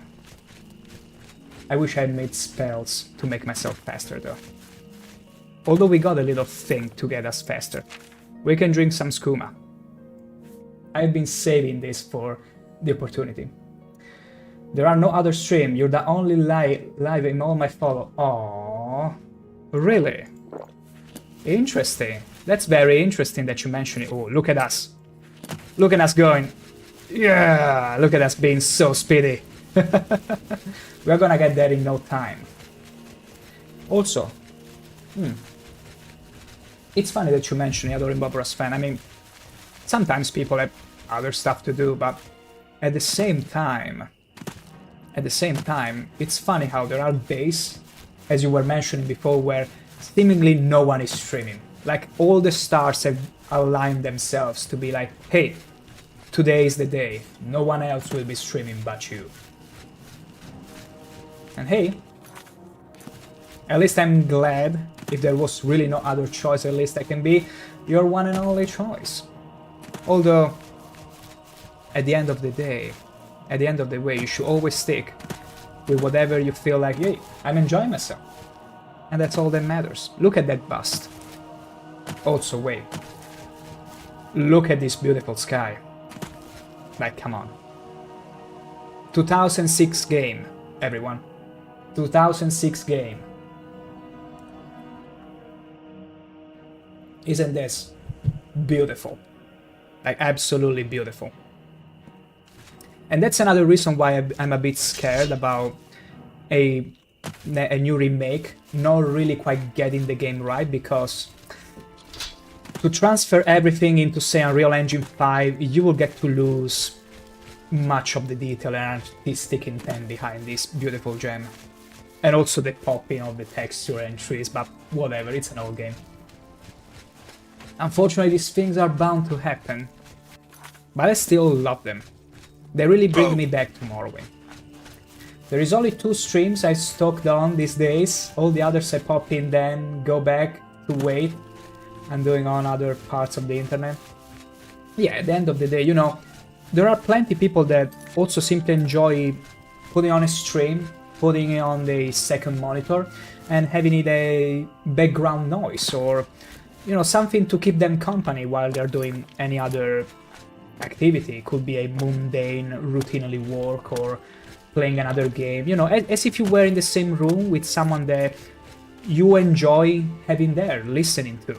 I wish I had made spells to make myself faster though. Although we got a little thing to get us faster. We can drink some skooma. I've been saving this for the opportunity. There are no other stream, you're the only live in all my follow. Aww. Really? Interesting. That's very interesting that you mention it. Oh, look at us. Look at us going. Yeah, look at us being so speedy. We're gonna get there in no time. Also, It's funny that you mentioned Adoring Bobras fan. I mean, sometimes people have other stuff to do, but at the same time, it's funny how there are days, as you were mentioning before, where seemingly no one is streaming. Like, all the stars have aligned themselves to be like, hey, today is the day. No one else will be streaming but you. And hey, at least I'm glad, if there was really no other choice, at least I can be your one and only choice. Although, at the end of the day, you should always stick with whatever you feel like, hey, I'm enjoying myself. And that's all that matters. Look at that bust. Also, wait. Look at this beautiful sky. Like, come on. 2006 game, everyone. 2006 game. Isn't this beautiful? Like, absolutely beautiful. And that's another reason why I'm a bit scared about a new remake not really quite getting the game right, because to transfer everything into, say, Unreal Engine 5, you will get to lose much of the detail and artistic intent behind this beautiful gem. And also the popping of the texture and trees, but whatever, it's an old game. Unfortunately, these things are bound to happen, but I still love them. They really bring me back to Morrowind. There is only 2 streams I stocked on these days. All the others I pop in, then go back to wait. I'm doing on other parts of the internet. Yeah, at the end of the day, you know, there are plenty of people that also seem to enjoy putting on a stream, putting it on the second monitor, and having it a background noise, or, you know, something to keep them company while they're doing any other activity. It could be a mundane, routinely work, or playing another game, you know, as if you were in the same room with someone that you enjoy having there, listening to.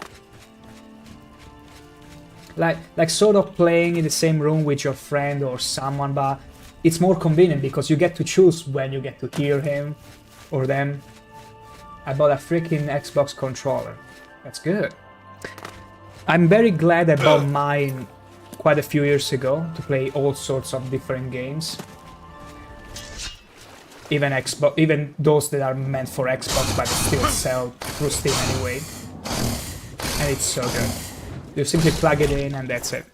Like sort of playing in the same room with your friend or someone, but it's more convenient because you get to choose when you get to hear him or them. I bought a freaking Xbox controller. That's good. I'm very glad I bought mine quite a few years ago to play all sorts of different games. Even those that are meant for Xbox but still sell through Steam anyway. And it's so good. You simply plug it in and that's it.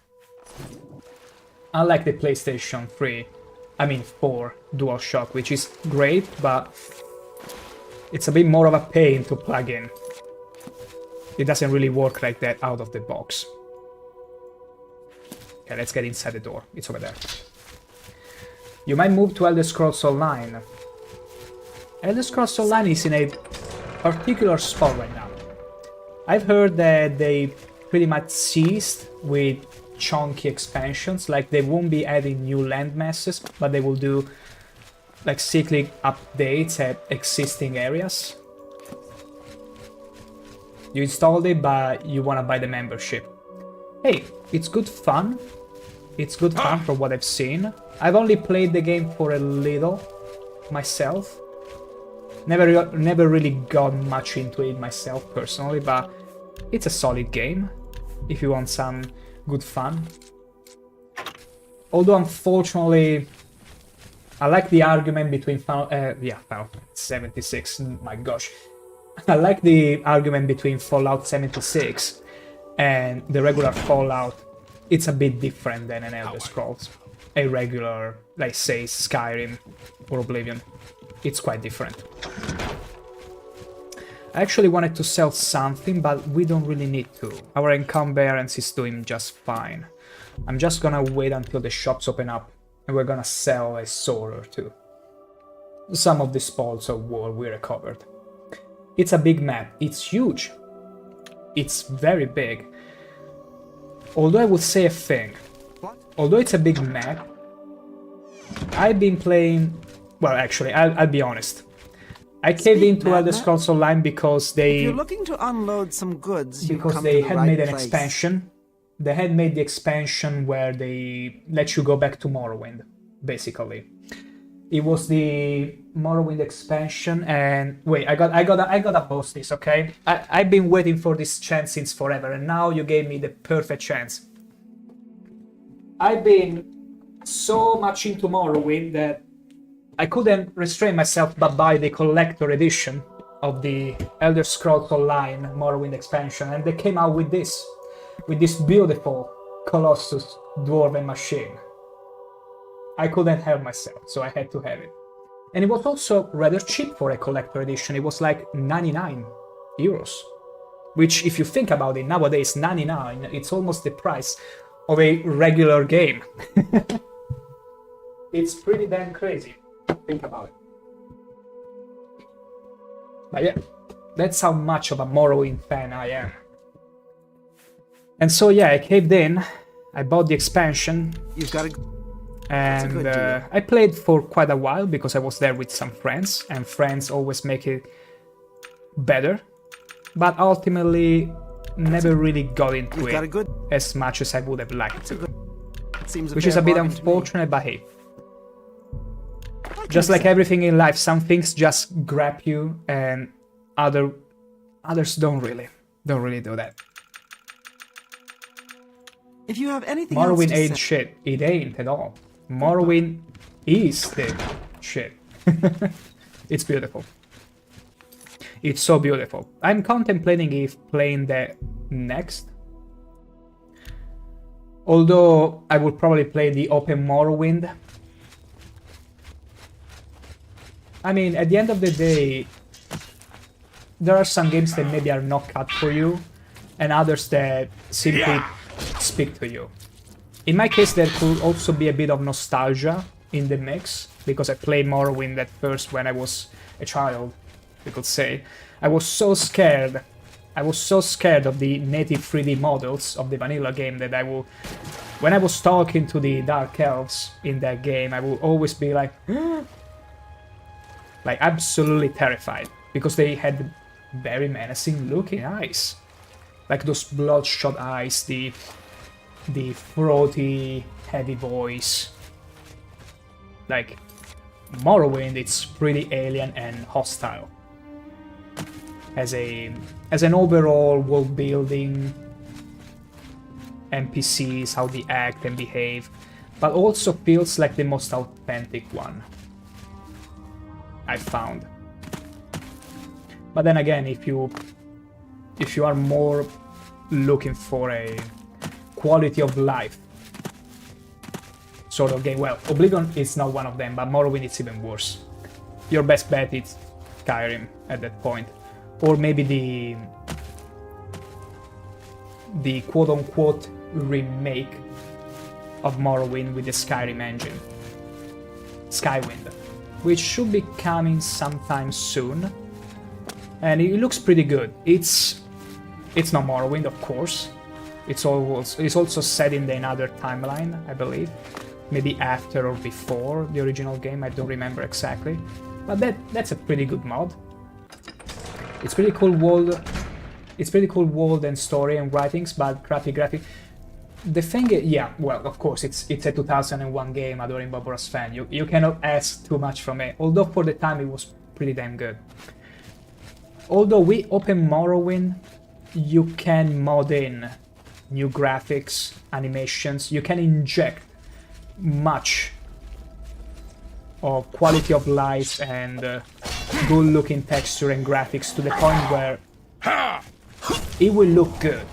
Unlike the PlayStation 4 DualShock, which is great, but it's a bit more of a pain to plug in. It doesn't really work like that out of the box. Okay, let's get inside the door. It's over there. You might move to Elder Scrolls Online. Elder Scrolls Online is in a particular spot right now. I've heard that they pretty much ceased with chunky expansions, like they won't be adding new land masses, but they will do like cyclic updates at existing areas. You installed it, but you want to buy the membership. Hey, it's good fun. It's good fun from what I've seen. I've only played the game for a little myself. Never really got much into it myself personally, but it's a solid game if you want some good fun. Although unfortunately, I like the argument between Final 76. My gosh, I like the argument between Fallout 76 and the regular Fallout. It's a bit different than an Elder Scrolls, a regular, like say Skyrim or Oblivion. It's quite different. I actually wanted to sell something, but we don't really need to. Our encumbrance is doing just fine. I'm just gonna wait until the shops open up, and we're gonna sell a sword or two. Some of the spoils of war we recovered. It's a big map. It's huge. It's very big. Although I would say a thing. Although it's a big map, I've been playing... Well, actually, I'll be honest. I caved into Elder Scrolls Online because they... If you're looking to unload some goods, because they had made an expansion. They had made the expansion where they let you go back to Morrowind, basically. It was the Morrowind expansion, and wait, I gotta post this, okay? I've been waiting for this chance since forever, and now you gave me the perfect chance. I've been so much into Morrowind that I couldn't restrain myself but buy the collector edition of the Elder Scrolls Online Morrowind expansion, and they came out with this beautiful Colossus Dwarven machine. I couldn't help myself, so I had to have it. And it was also rather cheap for a collector edition. It was like 99 euros. Which, if you think about it, nowadays 99, it's almost the price of a regular game. It's pretty damn crazy. Think about it. But yeah, that's how much of a Morrowind fan I am. And so yeah, I caved in, I bought the expansion. You've got to... And I played for quite a while because I was there with some friends, and friends always make it better. But ultimately, never really got into it as much as I would have liked to. Which is a bit unfortunate, but hey. Just like everything in life, some things just grab you, and others don't really do that. If you have anything Morrowind else to ain't say... shit. It ain't at all. Morrowind is the shit. It's beautiful. It's so beautiful. I'm contemplating if playing the next. Although I would probably play the open Morrowind. I mean, at the end of the day, there are some games that maybe are not cut for you, and others that simply speak to you. In my case, there could also be a bit of nostalgia in the mix, because I played Morrowind at first when I was a child, you could say. I was so scared of the native 3D models of the vanilla game that when I was talking to the Dark Elves in that game, I would always be like, like absolutely terrified, because they had very menacing looking eyes. Like those bloodshot eyes, the throaty, heavy voice. Like, Morrowind, it's pretty alien and hostile. As an overall world building, NPCs, how they act and behave, but also feels like the most authentic one I've found. But then again, if you are more looking for a quality of life sort of game, well, Oblivion is not one of them, but Morrowind is even worse. Your best bet is Skyrim at that point, or maybe the quote-unquote remake of Morrowind with the Skyrim engine, Skywind, which should be coming sometime soon, and it looks pretty good. It's not Morrowind, of course. It's also set in another timeline, I believe. Maybe after or before the original game, I don't remember exactly. But that's a pretty good mod. It's pretty cool world. It's pretty cool world and story and writings, but crappy graphic. The thing is, yeah, well, of course, it's a 2001 game, Adoring Bobora's fan. You cannot ask too much from it, although for the time it was pretty damn good. Although we open Morrowind, you can mod in new graphics, animations, you can inject much of quality of life and good looking texture and graphics to the point where it will look good.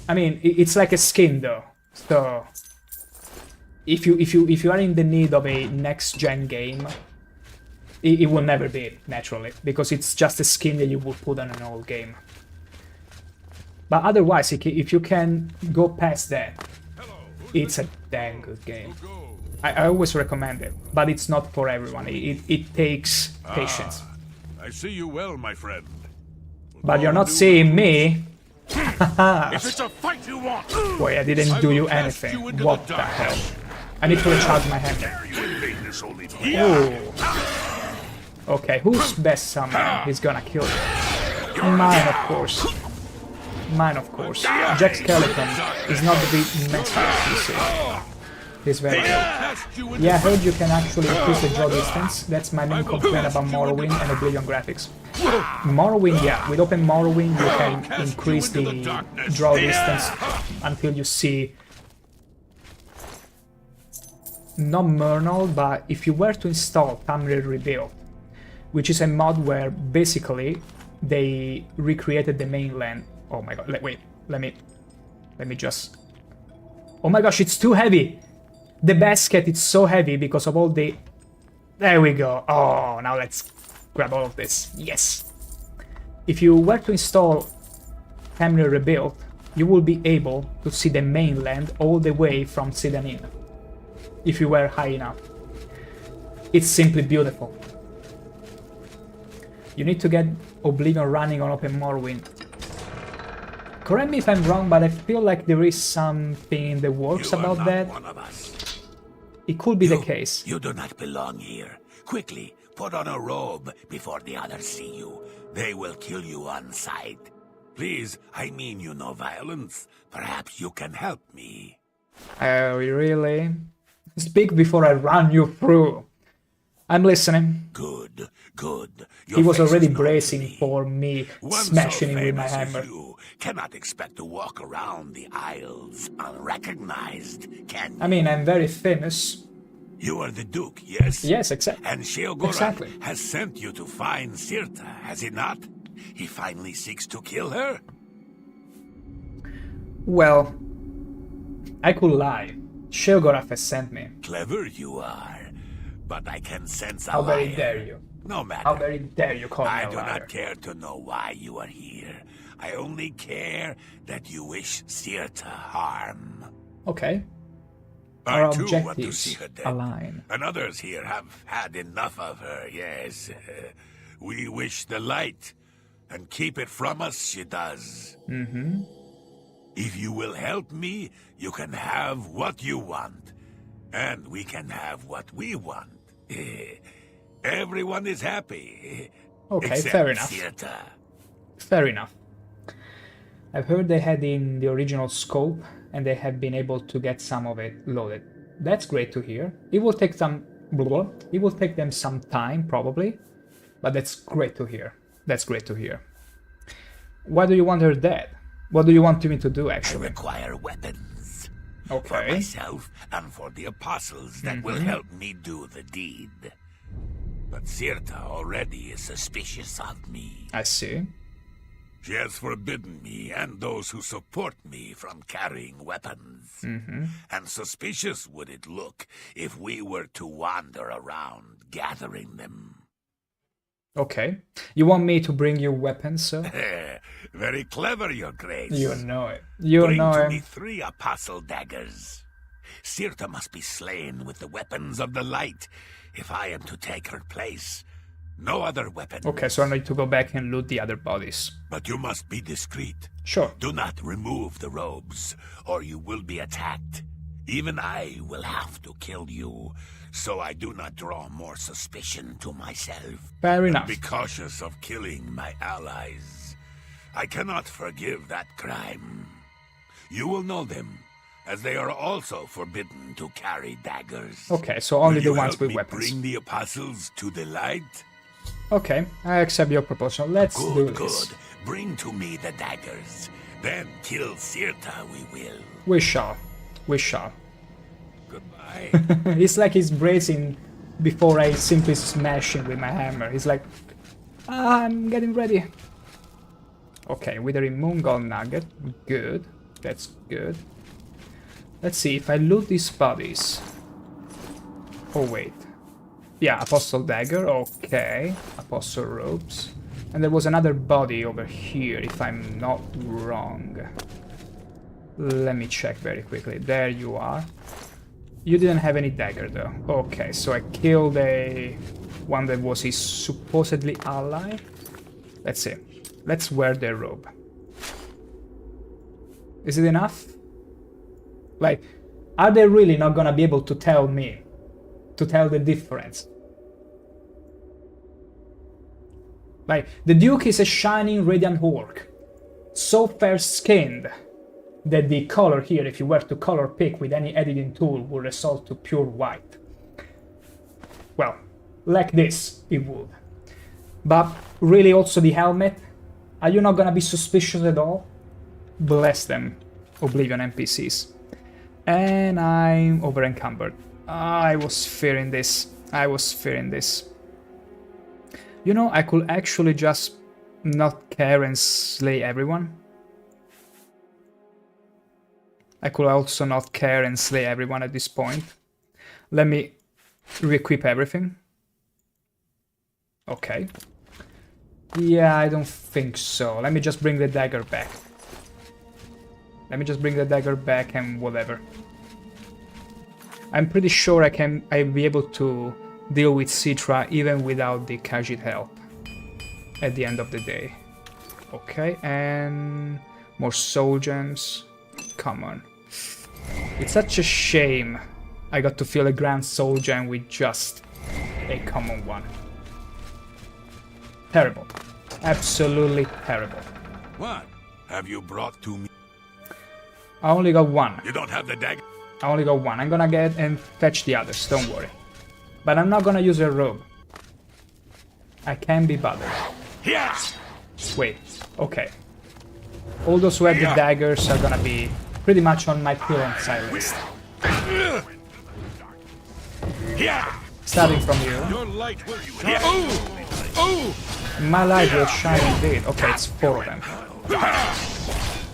I mean, it's like a skin though, so if you are in the need of a next gen game, it will never be, naturally, because it's just a skin that you would put on an old game. But otherwise, if you can go past that, it's a damn good game. I always recommend it, but it's not for everyone. It takes patience. I see you well, my friend. But you're not seeing me. If it's a fight you want, boy, I didn't do you anything. What the hell? I need to recharge my hand. Oh. Okay, who's best summon? He's gonna kill you. Mine, of course. Mine, of course. Jack Skeleton is not the big mess, you see. He's very good. Cast you into Yeah, I heard you can actually increase the draw distance. That's my main complaint about Morrowind and Oblivion graphics. Morrowind, yeah, with open Morrowind you can increase the draw distance until you see not Murnal, but if you were to install Tamriel Rebuild, which is a mod where basically they recreated the mainland. Oh my god, wait, let me just... Oh my gosh, it's too heavy! The basket is so heavy because of all the... There we go. Oh, now let's grab all of this. Yes! If you were to install Tamriel Rebuild, you will be able to see the mainland all the way from Sedanin, if you were high enough. It's simply beautiful. You need to get Oblivion running on Open Morrowind. Correct me if I'm wrong, but I feel like there is something in the works about that. One of us. It could be the case. You do not belong here. Quickly, put on a robe before the others see you. They will kill you on sight. Please, I mean you no violence. Perhaps you can help me. Really? Speak before I run you through. I'm listening. Good, good. He was Your face already is known to bracing me. for me One smashing so him with my famous as hammer. you cannot expect to walk around the Isles unrecognized, can you? I mean, I'm very famous. You are the Duke, yes? Yes, exactly. And Sheogorath Exactly. has sent you to find Sirta, has he not? He finally seeks to kill her? Well, I could lie. Sheogorath has sent me. Clever you are, but I can sense a How very liar. dare you? No matter. How very dare you call me I a do liar? not care to know why you are here. I only care that you wish Sirta harm. Okay. I Our too want to see objectives her dead. align. And others here have had enough of her, yes. We wish the light, and keep it from us, she does. Mm-hmm. If you will help me, you can have what you want. And we can have what we want. Everyone is happy. Okay, except fair enough. Sirta. Fair enough. I've heard they had in the original scope and they have been able to get some of it loaded. That's great to hear. It will take it will take them some time probably, but that's great to hear. That's great to hear. Why do you want her dead? What do you want me to do I actually? require weapons. For Okay. myself and for the apostles that will help me do the deed. But Sirta already is suspicious of me. I see. She has forbidden me and those who support me from carrying weapons. And suspicious would it look if we were to wander around gathering them. Okay. You want me to bring you weapons, sir? Very clever, Your Grace. You know it. You Bring know to it. me 3 apostle daggers. Sirta must be slain with the weapons of the light if I am to take her place. No other weapon. Okay, so I need to go back and loot the other bodies. But you must be discreet. Sure. Do not remove the robes, or you will be attacked. Even I will have to kill you, so I do not draw more suspicion to myself. Fair enough. Be cautious of killing my allies. I cannot forgive that crime. You will know them, as they are also forbidden to carry daggers. Okay, so only Will the you ones help with me weapons. bring the apostles to the light? Okay, I accept your proposal. Let's do Good, this. good. Bring to me the daggers. Then kill Sirta, we will. We shall. We shall. Goodbye. It's like he's bracing before I simply smash him with my hammer. He's like, I'm getting ready. Okay, withering moon gold nugget. Good. That's good. Let's see if I loot these bodies. Oh wait. Yeah, apostle dagger. Okay. Apostle robes. And there was another body over here, if I'm not wrong. Let me check very quickly. There you are. You didn't have any dagger though. Okay, so I killed a one that was his supposedly ally. Let's see. Let's wear their robe. Is it enough? Like, are they really not gonna be able to tell me? To tell the difference? Like, the Duke is a shining radiant orc. So fair-skinned. that the color here, if you were to color pick with any editing tool, would result to pure white. Well, like this, it would. But really also the helmet, are you not gonna be suspicious at all? Bless them, Oblivion NPCs. And I'm over encumbered. I was fearing this. I was fearing this. You know, I could actually just not care and slay everyone. I could also not care and slay everyone at this point. Let me re-equip everything. Okay. Yeah, I don't think so. Let me just bring the dagger back. Let me just bring the dagger back and whatever. I'm pretty sure I'll be able to deal with Citra even without the Khajiit help at the end of the day. Okay, and more soul gems. Come on. It's such a shame I got to fill a grand soul gem with just a common one. Terrible. Absolutely terrible. What have you brought to me? I only got one. You don't have the dagger? I only got one. I'm gonna get and fetch the others, don't worry. But I'm not gonna use a robe. I can't be bothered. Yeah. Wait, okay. All those who have the daggers are gonna be pretty much on my kill and side list. Yeah. Starting from you. Your light will shine. Oh! My light will shine indeed. Okay, it's 4 of them.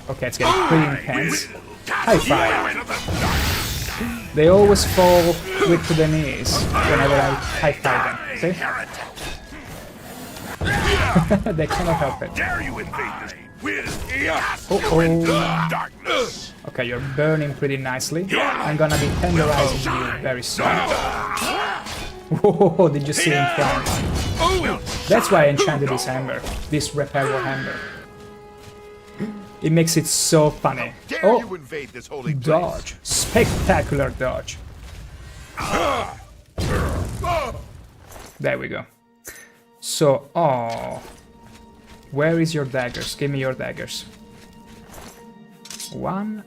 Okay, it's getting pretty intense. High five. They always fall with to the knees whenever I high five them. See? They cannot help it. Dare you invade this Darkness. Okay, you're burning pretty nicely. I'm gonna be tenderizing you very soon. Whoa, did you see in front? That's why I enchanted this hammer, this repairable hammer. It makes it so funny. Oh, dodge. Spectacular dodge. There we go. So, oh. Where is your daggers? Give me your daggers. 1,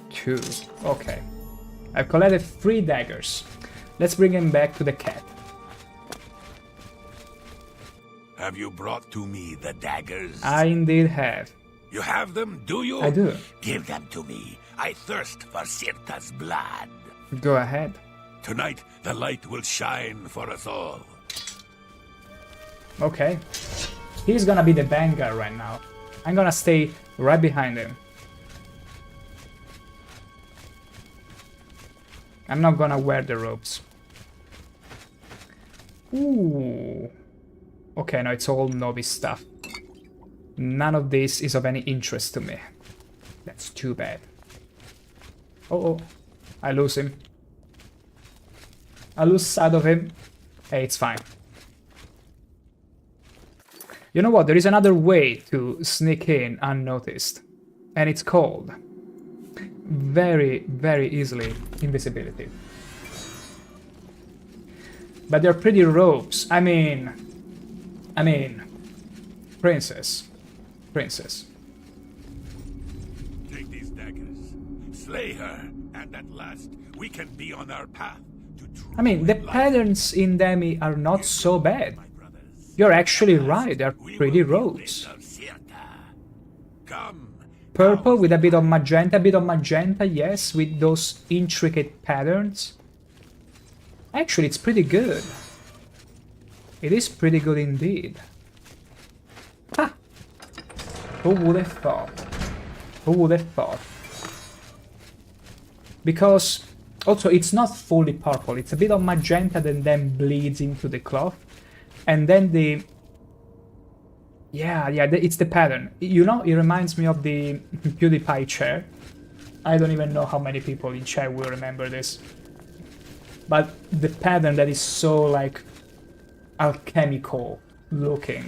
2. Okay. I've collected 3 daggers. Let's bring him back to the cat. Have you brought to me the daggers? I indeed have. You have them, do you? I do. Give them to me. I thirst for Sirta's blood. Go ahead. Tonight, the light will shine for us all. Okay. He's gonna be the vanguard right now. I'm gonna stay right behind him. I'm not gonna wear the robes. Ooh. Okay, no, it's all novice stuff. None of this is of any interest to me. That's too bad. Oh, I lose him. I lose sight of him. Hey, it's fine. You know what? There is another way to sneak in unnoticed. And it's called very, very easily invisibility. But they're pretty robes. I mean, princess. Take these daggers, slay her, and at last we can be on our path to true I mean, the life. patterns in them are not so bad. You're actually right, they're pretty robes. Come, Purple with a bit of magenta, yes, with those intricate patterns. Actually, it's pretty good. It is pretty good indeed. Ha! Who would have thought? Who would have thought? Because also it's not fully purple, it's a bit of magenta that then bleeds into the cloth. And then the... Yeah, it's the pattern. You know, it reminds me of the PewDiePie chair. I don't even know how many people in chat will remember this. But the pattern that is so, like, alchemical looking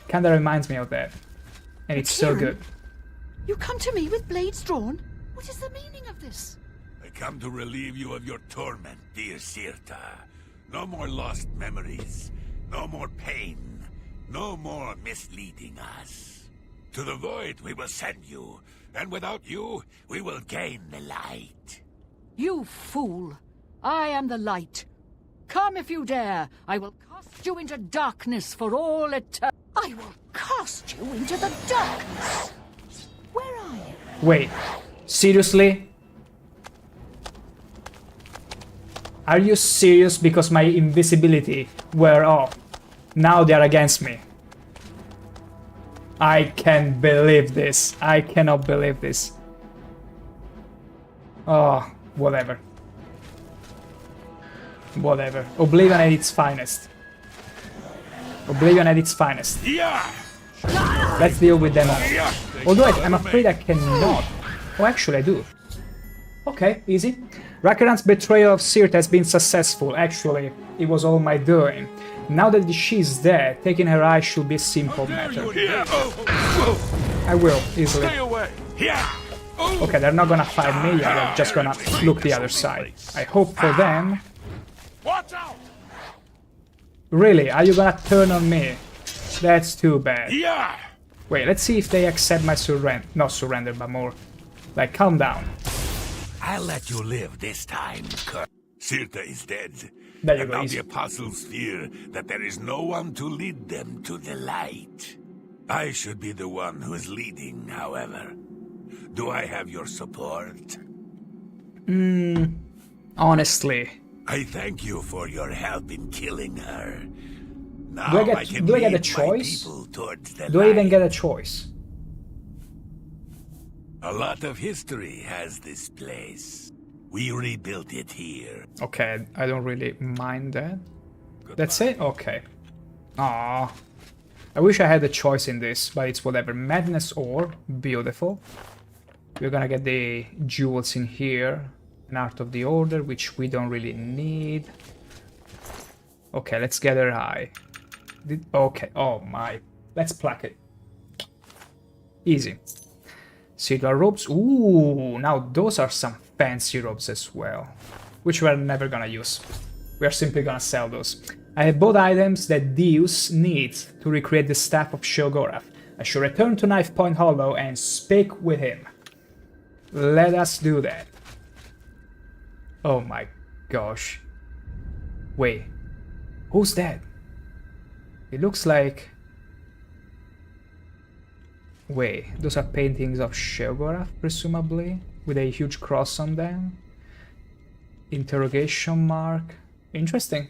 kinda reminds me of that. And it's so good. You come to me with blades drawn? What is the meaning of this? I come to relieve you of your torment, dear Sirta. No more lost memories. No more pain. No more misleading us. To the void we will send you, and without you, we will gain the light. You fool! I am the light. Come if you dare. I will cast you into darkness for all eternity. I will cast you into the darkness. Where are you? Wait, seriously? Are you serious? Because my invisibility were off. Now they are against me. I can't believe this. I cannot believe this. Oh, whatever. Whatever. Oblivion at its finest. Oblivion at its finest. Yeah! Let's deal with them all. Although I'm afraid I cannot. Oh, actually I do. Okay, easy. Rakarant's betrayal of Sirte has been successful. Actually, it was all my doing. Now that she's dead, taking her eye should be a simple matter. I will, easily. Stay away. Okay, they're not gonna fight me, they're just gonna look the other side. I hope for them. Watch out! Really, are you gonna turn on me? That's too bad. Yeah! Wait, let's see if they accept my surrender. Not surrender, but more. Like, calm down. I'll let you live this time, Kurt. Sirte is dead. There you And go, now easy. the apostles fear that there is no one to lead them to the light. I should be the one who is leading, however. Do I have your support? Honestly. I thank you for your help in killing her. Now Do I can get a lead my choice? people towards the Do I even light. get a choice? A lot of history has this place. We rebuilt it here. Okay, I don't really mind that. That's it? Okay. Ah, I wish I had a choice in this, but it's whatever. Madness ore, beautiful. We're gonna get the jewels in here. An Art of the Order, which we don't really need. Okay, let's get her eye. Okay, oh my. Let's pluck it. Easy. Silver robes. Ooh, now those are some fancy robes as well. Which we're never gonna use. We're simply gonna sell those. I have both items that Deus needs to recreate the staff of Sheogorath. I shall return to Knife Point Hollow and speak with him. Let us do that. Oh my gosh. Wait. Who's that? It looks like... Wait, those are paintings of Sheogorath, presumably? With a huge cross on them? Interrogation mark? Interesting.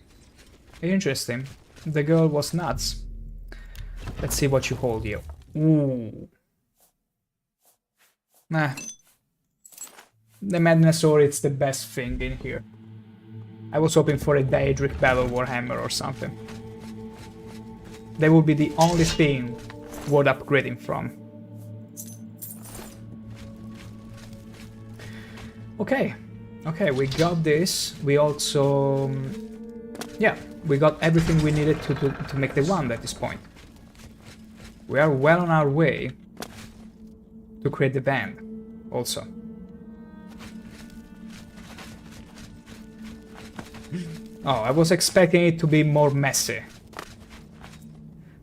Interesting. The girl was nuts. Let's see what you hold here. Ooh. Nah. The Madness Ore, it's the best thing in here. I was hoping for a Daedric Battle Warhammer or something. That would be the only thing worth upgrading from. Okay. Okay, we got this. We also... yeah, we got everything we needed to make the wand at this point. We are well on our way to create the band, also. Oh, I was expecting it to be more messy.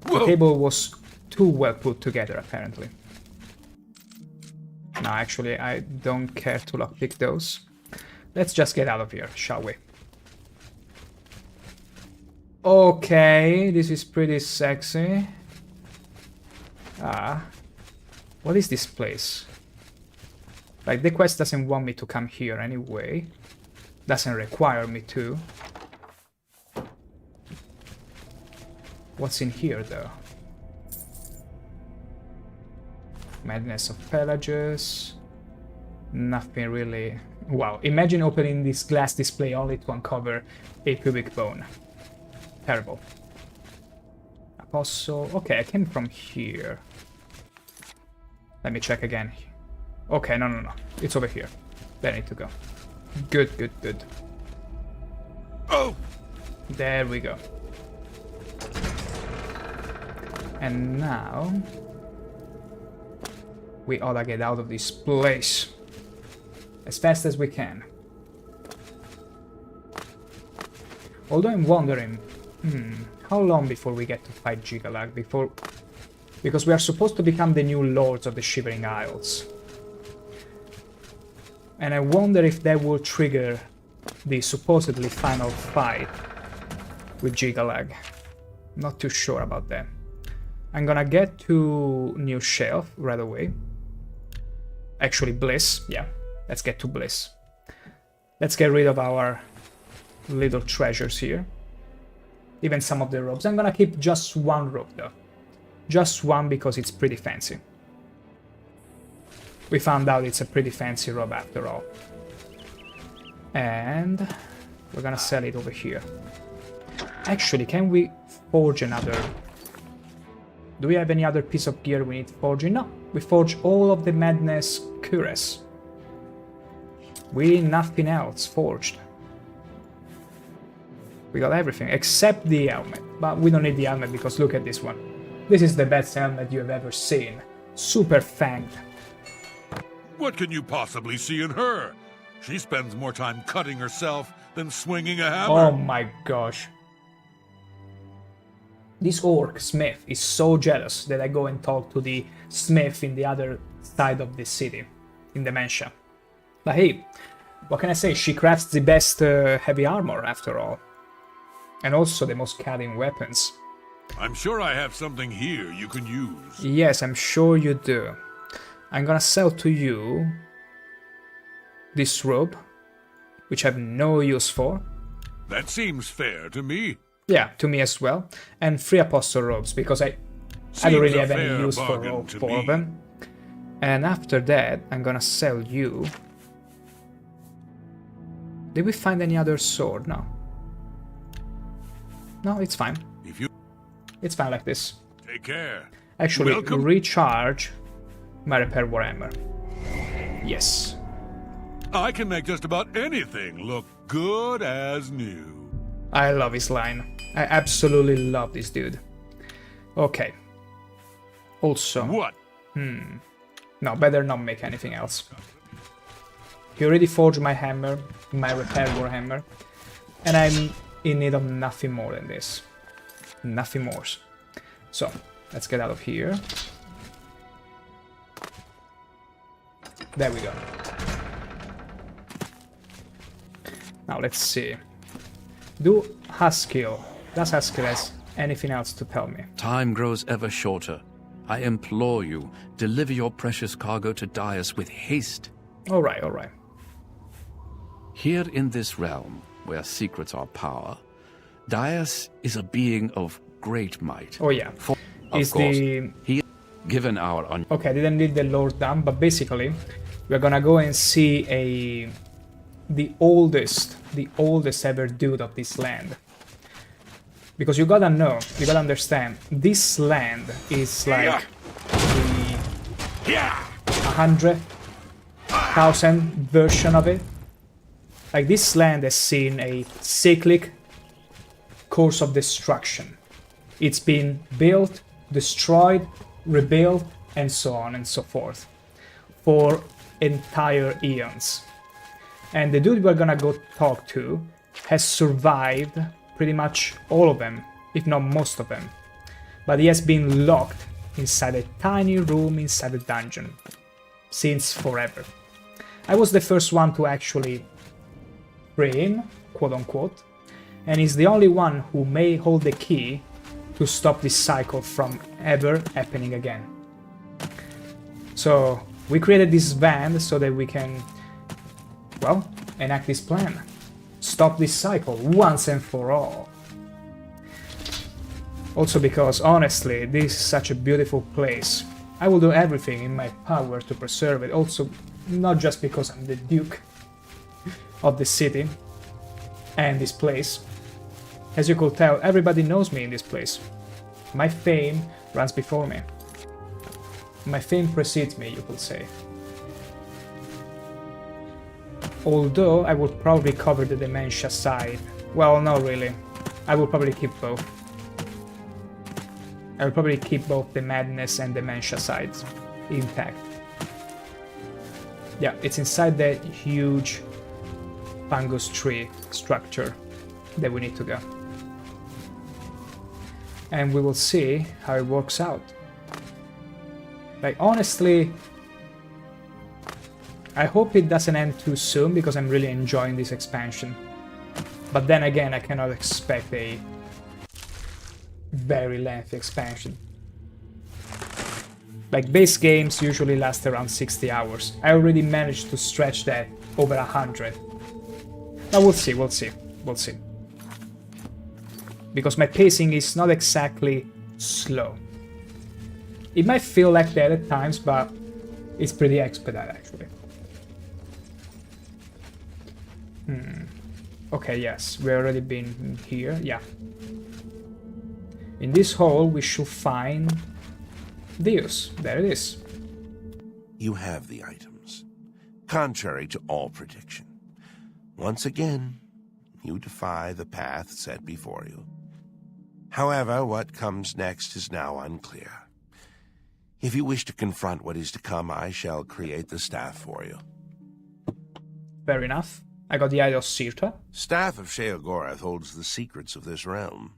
The table was too well put together, apparently. No, actually, I don't care to lockpick those. Let's just get out of here, shall we? Okay, this is pretty sexy. What is this place? Like, the quest doesn't want me to come here anyway. Doesn't require me to. What's in here, though? Madness of Pelagius. Nothing really... Wow, imagine opening this glass display only to uncover a pubic bone. Terrible. Apostle... Okay, I came from here. Let me check again. Okay, no. It's over here. There I need to go. Good, good, good. Oh! There we go. And now... we oughta get out of this place. As fast as we can. Although I'm wondering... how long before we get to fight Jyggalag? Before... Because we are supposed to become the new lords of the Shivering Isles. And I wonder if that will trigger the supposedly final fight with Jyggalag. Not too sure about that. I'm gonna get to New Shelf right away. Actually, Bliss. Yeah, let's get to Bliss. Let's get rid of our little treasures here. Even some of the robes. I'm gonna keep just one robe though. Just one because it's pretty fancy. We found out it's a pretty fancy robe after all. And we're gonna sell it over here. Actually, can we forge another? Do we have any other piece of gear we need forging? No, we forge all of the Madness cuirass. We need nothing else forged. We got everything except the helmet, but we don't need the helmet because look at this one. This is the best helmet you have ever seen. Super fanged. What can you possibly see in her? She spends more time cutting herself than swinging a hammer. Oh my gosh. This orc smith is so jealous that I go and talk to the smith in the other side of the city, in Dementia. But hey, what can I say? She crafts the best heavy armor after all. And also the most cutting weapons. I'm sure I have something here you can use. Yes, I'm sure you do. I'm gonna sell to you this robe, which I have no use for. That seems fair to me. Yeah, to me as well. And 3 apostle robes, because I don't really have any use for all 4 of them. And after that, I'm gonna sell you... Did we find any other sword? No. No, it's fine. It's fine like this. Take care. Actually, recharge my repair warhammer. Yes. I can make just about anything look good as new. I love his line. I absolutely love this dude. Okay. Also... What? No, better not make anything else. He already forged my hammer, my repair warhammer. And I'm in need of nothing more than this. Nothing more. So, let's get out of here. There we go. Now let's see. Does Haskill has anything else to tell me? Time grows ever shorter. I implore you, deliver your precious cargo to Daius with haste. Alright, alright. Here in this realm, where secrets are power, Daius is a being of great might. Oh yeah. Of course, he given our... Okay, I didn't read the lore down, but basically, we're gonna go and see the oldest ever dude of this land. Because you gotta know, you gotta understand, this land is like the 100,000 version of it. Like this land has seen a cyclic course of destruction. It's been built, destroyed, rebuilt, and so on and so forth for entire eons. And the dude we're gonna go talk to has survived pretty much all of them, if not most of them. But he has been locked inside a tiny room inside a dungeon since forever. I was the first one to actually free him, quote unquote, and he's the only one who may hold the key to stop this cycle from ever happening again. So we created this van so that we can, well, enact this plan. Stop this cycle once and for all. Also because, honestly, this is such a beautiful place. I will do everything in my power to preserve it. Also, not just because I'm the Duke of the city and this place. As you could tell, everybody knows me in this place. My fame runs before me. My fame precedes me, you could say. Although I would probably cover the dementia side. Well, not really. I will probably keep both. I will probably keep both the madness and dementia sides intact. Yeah, it's inside that huge fungus tree structure that we need to go. And we will see how it works out. Like, honestly, I hope it doesn't end too soon because I'm really enjoying this expansion. But then again, I cannot expect a very lengthy expansion. Like, base games usually last around 60 hours. I already managed to stretch that over 100. But we'll see, we'll see, we'll see. Because my pacing is not exactly slow. It might feel like that at times, but it's pretty expedite actually. Okay, yes, we've already been here, yeah. In this hall we should find Deus. There it is. You have the items, contrary to all prediction. Once again, you defy the path set before you. However, what comes next is now unclear. If you wish to confront what is to come, I shall create the staff for you. Fair enough. I got the Eye of Sirta. Staff of Sheogorath holds the secrets of this realm.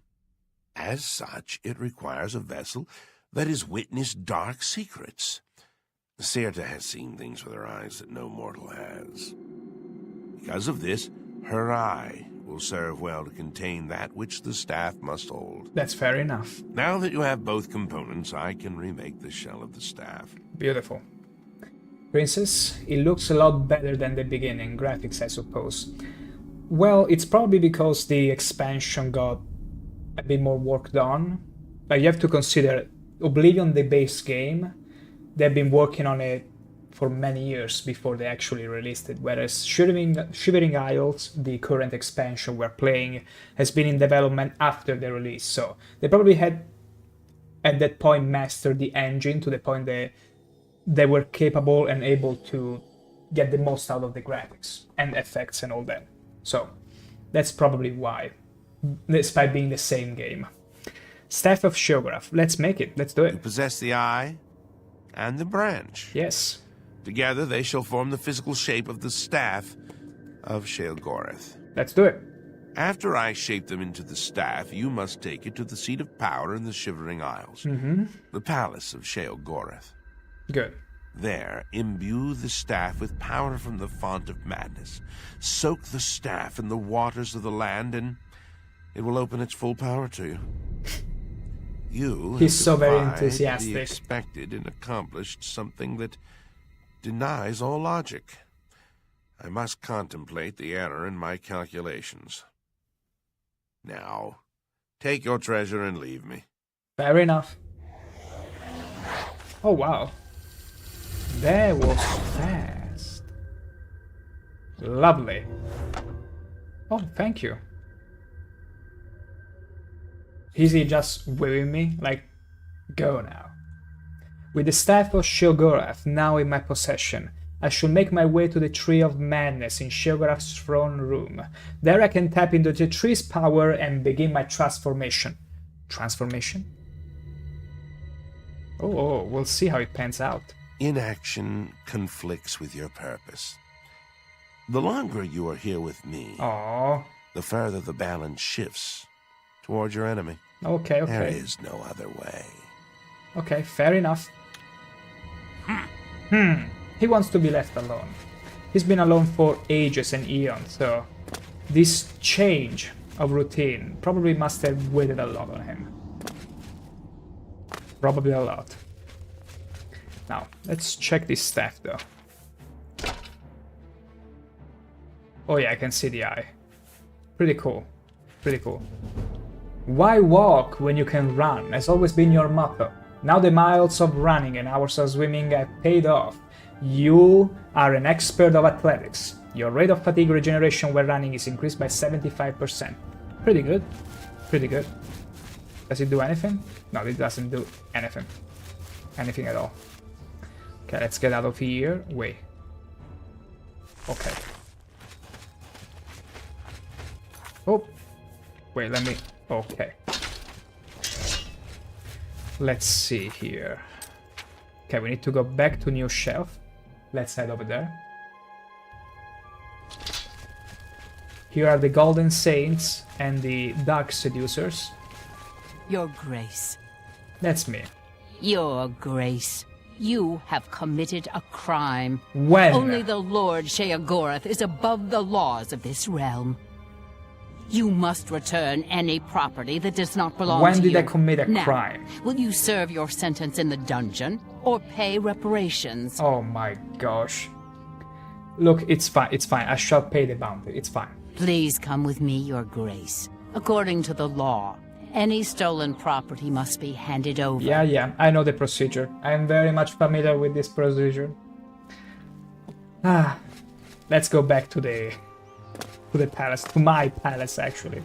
As such, it requires a vessel that has witnessed dark secrets. Sirta has seen things with her eyes that no mortal has. Because of this, her eye will serve well to contain that which the staff must hold. That's fair enough. Now that you have both components, I can remake the shell of the staff. Beautiful. Princess, it looks a lot better than the beginning graphics, I suppose. Well, it's probably because the expansion got a bit more work done. But you have to consider Oblivion, the base game, they've been working on it for many years before they actually released it, whereas Shivering Isles, the current expansion we're playing, has been in development after the release, so they probably had at that point mastered the engine to the point that they were capable and able to get the most out of the graphics and effects and all that. So that's probably why, despite being the same game. Staff of Sheogorath, let's make it, let's do You it. possess the eye and the branch. Yes. Together they shall form the physical shape of the staff of Sheogorath. Let's do it. After I shape them into the staff, you must take it to the seat of power in the Shivering Isles, the palace of Sheogorath. Good. There, imbue the staff with power from the font of madness. Soak the staff in the waters of the land, and it will open its full power to you. You He's so very defied enthusiastic. the expected and accomplished something that denies all logic. I must contemplate the error in my calculations. Now, take your treasure and leave me. Fair enough. Oh wow. That was fast. Lovely. Oh, thank you. Is he just waving me? Like, go now. With the staff of Sheogorath now in my possession, I shall make my way to the Tree of Madness in Sheogorath's throne room. There I can tap into the tree's power and begin my transformation. Transformation? Oh, we'll see how it pans out. Inaction conflicts with your purpose. The longer you are here with me, Oh, the further the balance shifts toward your enemy. okay, There okay. is no other way. Okay, fair enough. He wants to be left alone. He's been alone for ages and eons, so this change of routine probably must have weighted a lot on him. Probably a lot. Now, let's check this staff though. Oh yeah, I can see the eye. Pretty cool. Pretty cool. Why walk when you can run has always been your motto. Now the miles of running and hours of swimming have paid off. You are an expert of athletics. Your rate of fatigue regeneration when running is increased by 75%. Pretty good. Pretty good. Does it do anything? No, it doesn't do anything. Anything at all. Okay, let's get out of here. Wait. Okay. Oh. Wait, let me... Okay. Let's see here. Okay, we need to go back to new shelf. Let's head over there. Here are the Golden Saints and the Dark Seducers. Your Grace. That's me. Your Grace, You have committed a crime. When? Only the Lord Sheogorath is above the laws of this realm. You must return any property that does not belong to you. When did I commit a now, crime? Will you serve your sentence in the dungeon or pay reparations? Oh my gosh. Look, it's fine, it's fine. I shall pay the bounty, it's fine. Please come with me, Your Grace. According to the law, any stolen property must be handed over. Yeah, I know the procedure. I am very much familiar with this procedure. Let's go back to the palace, to my palace actually.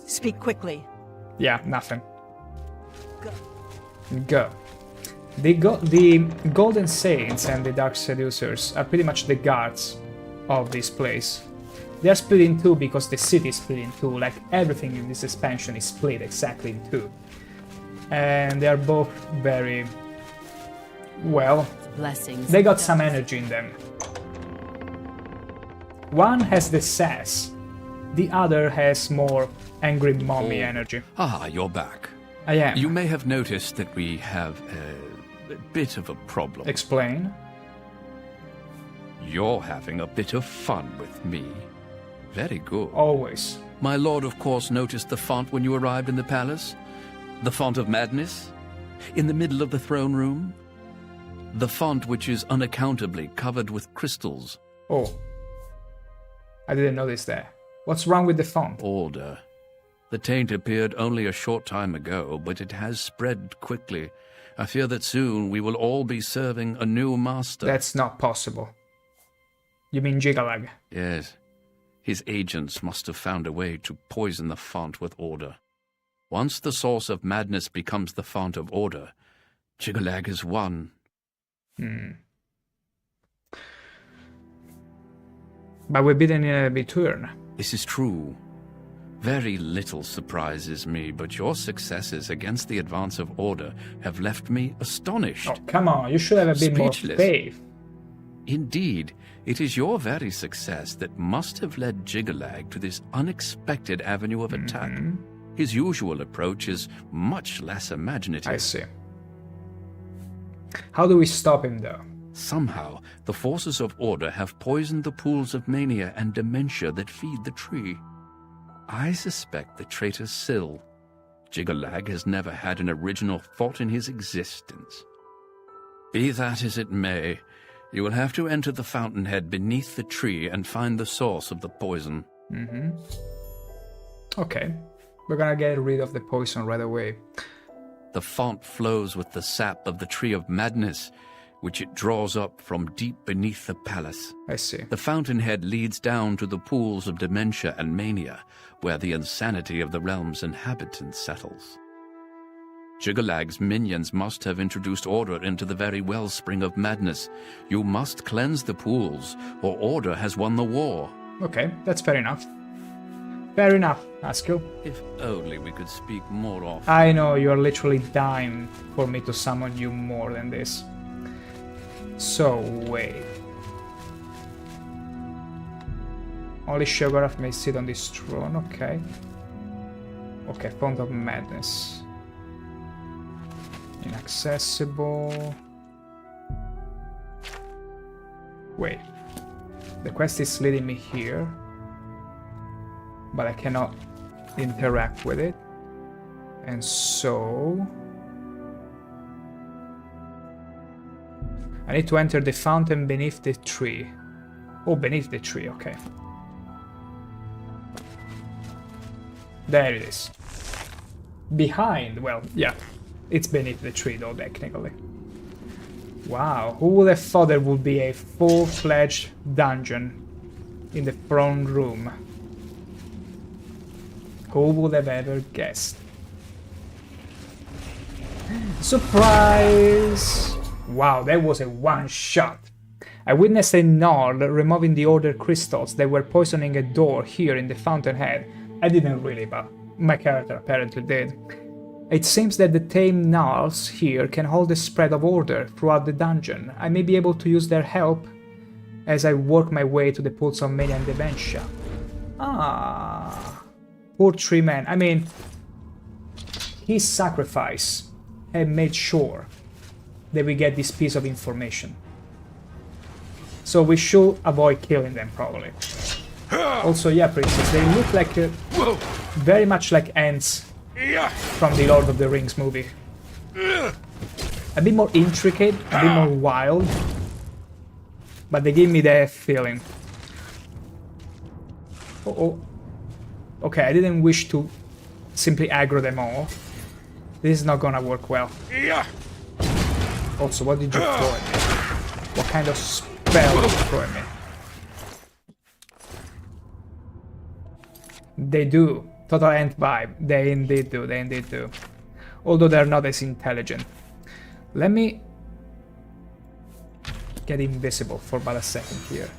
Speak quickly. Yeah, nothing. Go. The Golden Saints and the Dark Seducers are pretty much the guards of this place. They are split in two because the city is split in two, like everything in this expansion is split exactly in two. And they are both very... well, Blessings. they got some energy in them. One has the sass, the other has more angry mommy energy. Ah, you're back. I am. You may have noticed that we have a bit of a problem. Explain. You're having a bit of fun with me. Very good. Always. My lord, of course, noticed the font when you arrived in the palace. The font of madness, in the middle of the throne room. The font which is unaccountably covered with crystals. Oh. I didn't notice that. What's wrong with the font? Order. The taint appeared only a short time ago, but it has spread quickly. I fear that soon we will all be serving a new master. That's not possible. You mean Jyggalag? Yes. His agents must have found a way to poison the font with order. Once the source of madness becomes the font of order, Jyggalag is won. But we're beaten in a return. This is true. Very little surprises me, but your successes against the advance of order have left me astonished. Oh, come on, you should have a bit more Speechless. faith. Indeed, it is your very success that must have led Jyggalag to this unexpected avenue of attack. His usual approach is much less imaginative. I see. How do we stop him, though? Somehow, the forces of order have poisoned the pools of mania and dementia that feed the tree. I suspect the traitor Syl. Jyggalag has never had an original thought in his existence. Be that as it may, you will have to enter the fountainhead beneath the tree and find the source of the poison. Okay. We're gonna get rid of the poison right away. The font flows with the sap of the tree of madness, which it draws up from deep beneath the palace. I see. The fountainhead leads down to the pools of dementia and mania, where the insanity of the realm's inhabitants settles. Jyggalag's minions must have introduced order into the very wellspring of madness. You must cleanse the pools, or order has won the war. Okay, that's fair enough. Fair enough, Askill. If only we could speak more often. I know you're literally dying for me to summon you more than this. So, wait. Only Sheogorath may sit on this throne, okay. Okay, Font of Madness. Inaccessible. Wait. The quest is leading me here. But I cannot interact with it. And so... I need to enter the fountain beneath the tree. Oh, beneath the tree, okay. There it is. Behind, well, yeah. It's beneath the tree though, technically. Wow, who would have thought there would be a full-fledged dungeon in the throne room? Who would have ever guessed? Surprise! Wow, that was a one-shot. I witnessed a Gnarl removing the order crystals that were poisoning a door here in the fountainhead. I didn't really, but my character apparently did. It seems that the tame Gnarls here can hold the spread of order throughout the dungeon. I may be able to use their help as I work my way to the pools of mania and dementia. Ah, poor tree man. I mean, his sacrifice have made sure that we get this piece of information. So we should avoid killing them, probably. Also, yeah, princess, they look like very much like ants from the Lord of the Rings movie. A bit more intricate, a bit more wild, but they give me that feeling. Oh. Okay, I didn't wish to simply aggro them all. This is not gonna work well. Also, what did you throw at me? What kind of spell did you throw at me? They do. Total ant vibe. They indeed do. They indeed do. Although they're not as intelligent. Let me get invisible for about a second here.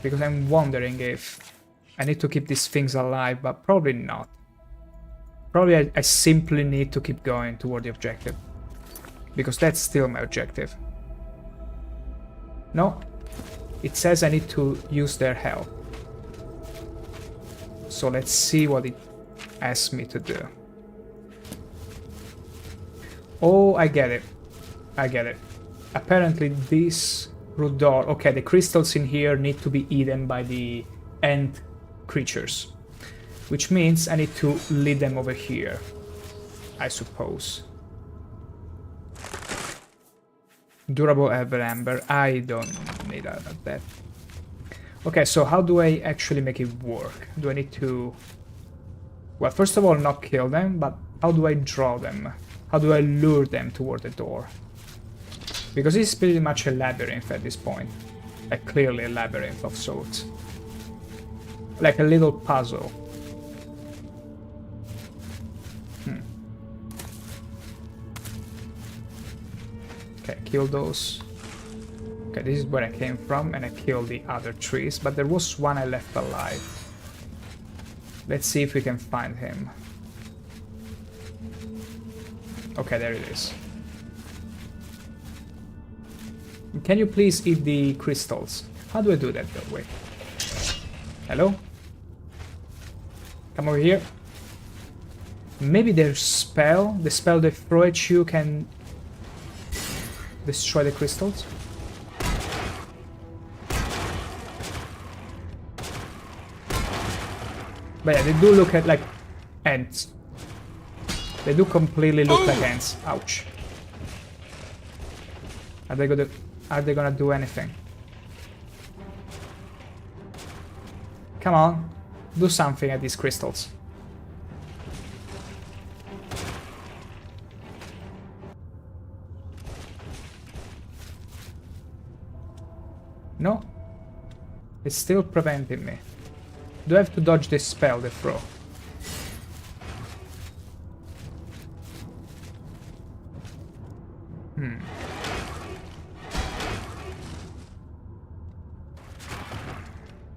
Because I'm wondering if I need to keep these things alive, but probably not. Probably I simply need to keep going toward the objective. Because that's still my objective. No. It says I need to use their health. So let's see what it asks me to do. Oh, I get it. I get it. Apparently this root door... Okay, the crystals in here need to be eaten by the ant creatures. Which means I need to lead them over here, I suppose. Durable ever amber. I don't need that. Okay, so how do I actually make it work? Do I need to... Well, first of all, not kill them, but how do I draw them? How do I lure them toward the door? Because it's pretty much a labyrinth at this point. Like, clearly a labyrinth of sorts. Like a little puzzle. Okay, kill those. Okay, this is where I came from, and I killed the other trees, but there was one I left alive. Let's see if we can find him. Okay, there it is. Can you please eat the crystals? How do I do that, by the way? Hello? Come over here. Maybe their spell, the spell they throw at you, can destroy the crystals? But yeah, they do look at like ants. They do completely look like ants. Ouch. Are they gonna do anything? Come on, do something at these crystals. No, it's still preventing me. Do I have to dodge this spell they throw?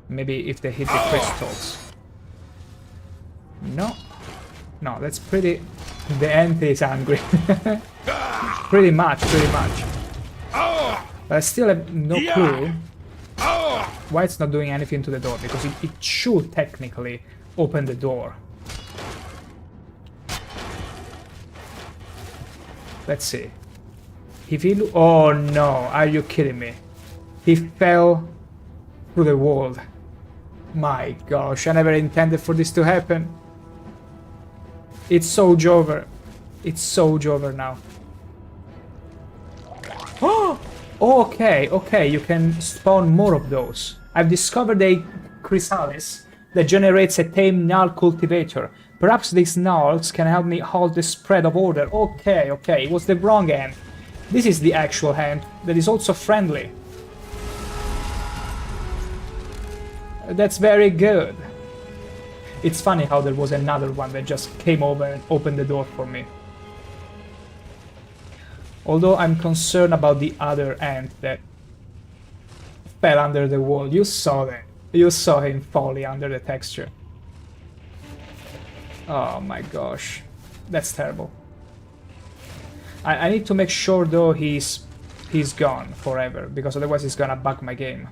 Maybe if they hit the crystals. No. No, that's pretty... The ant is angry. Pretty much. But I still have no clue why it's not doing anything to the door, because it should technically open the door. Let's see. If he... Oh no, are you kidding me? He fell through the wall. My gosh, I never intended for this to happen. It's so Jover. It's so Jover now. Oh! Okay, you can spawn more of those. I've discovered a chrysalis that generates a tame null cultivator. Perhaps these nulls can help me halt the spread of order. Okay, it was the wrong hand. This is the actual hand that is also friendly. That's very good. It's funny how there was another one that just came over and opened the door for me. Although I'm concerned about the other ant that fell under the wall. You saw that. You saw him falling under the texture. Oh my gosh. That's terrible. I need to make sure though he's gone forever, because otherwise he's gonna bug my game.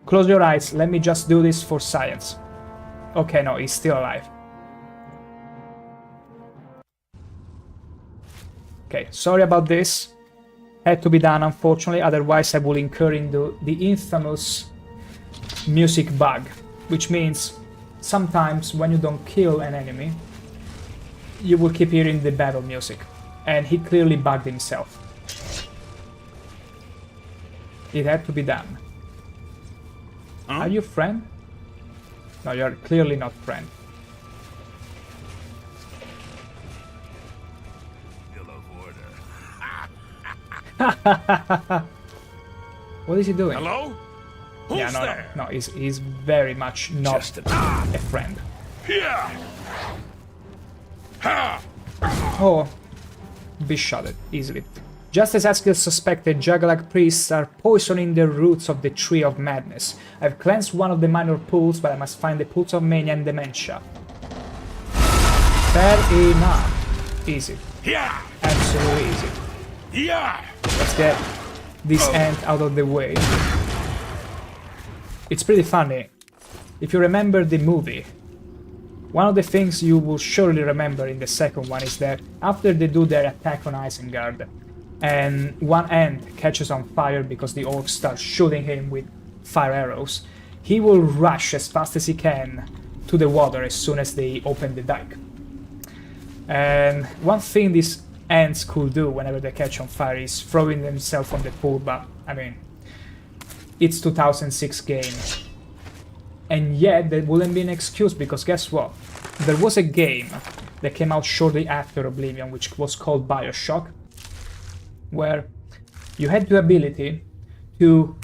Close your eyes, let me just do this for science. Okay, no, he's still alive. Okay, sorry about this. Had to be done, unfortunately, otherwise I will incur into the infamous music bug, which means sometimes when you don't kill an enemy, you will keep hearing the battle music, and he clearly bugged himself. It had to be done. Huh? Are you friend? No, you're clearly not friend. What is he doing? Hello? Who's yeah, there? No, he's very much not a friend. Yeah. Ha! Oh, be shotted easily. Just as Askill suspected, Jyggalag priests are poisoning the roots of the Tree of Madness. I've cleansed one of the minor pools, but I must find the pools of mania and dementia. Fair enough. Easy. Yeah. Absolutely easy. Yeah. Let's get this ant out of the way. It's pretty funny. If you remember the movie, one of the things you will surely remember in the second one is that after they do their attack on Isengard, and one ant catches on fire because the orcs start shooting him with fire arrows, he will rush as fast as he can to the water as soon as they open the dike. And one thing these ants could do whenever they catch on fire is throwing themselves on the pool, but I mean, it's 2006 game. And yet that wouldn't be an excuse, because guess what? There was a game that came out shortly after Oblivion, which was called Bioshock, where you had the ability to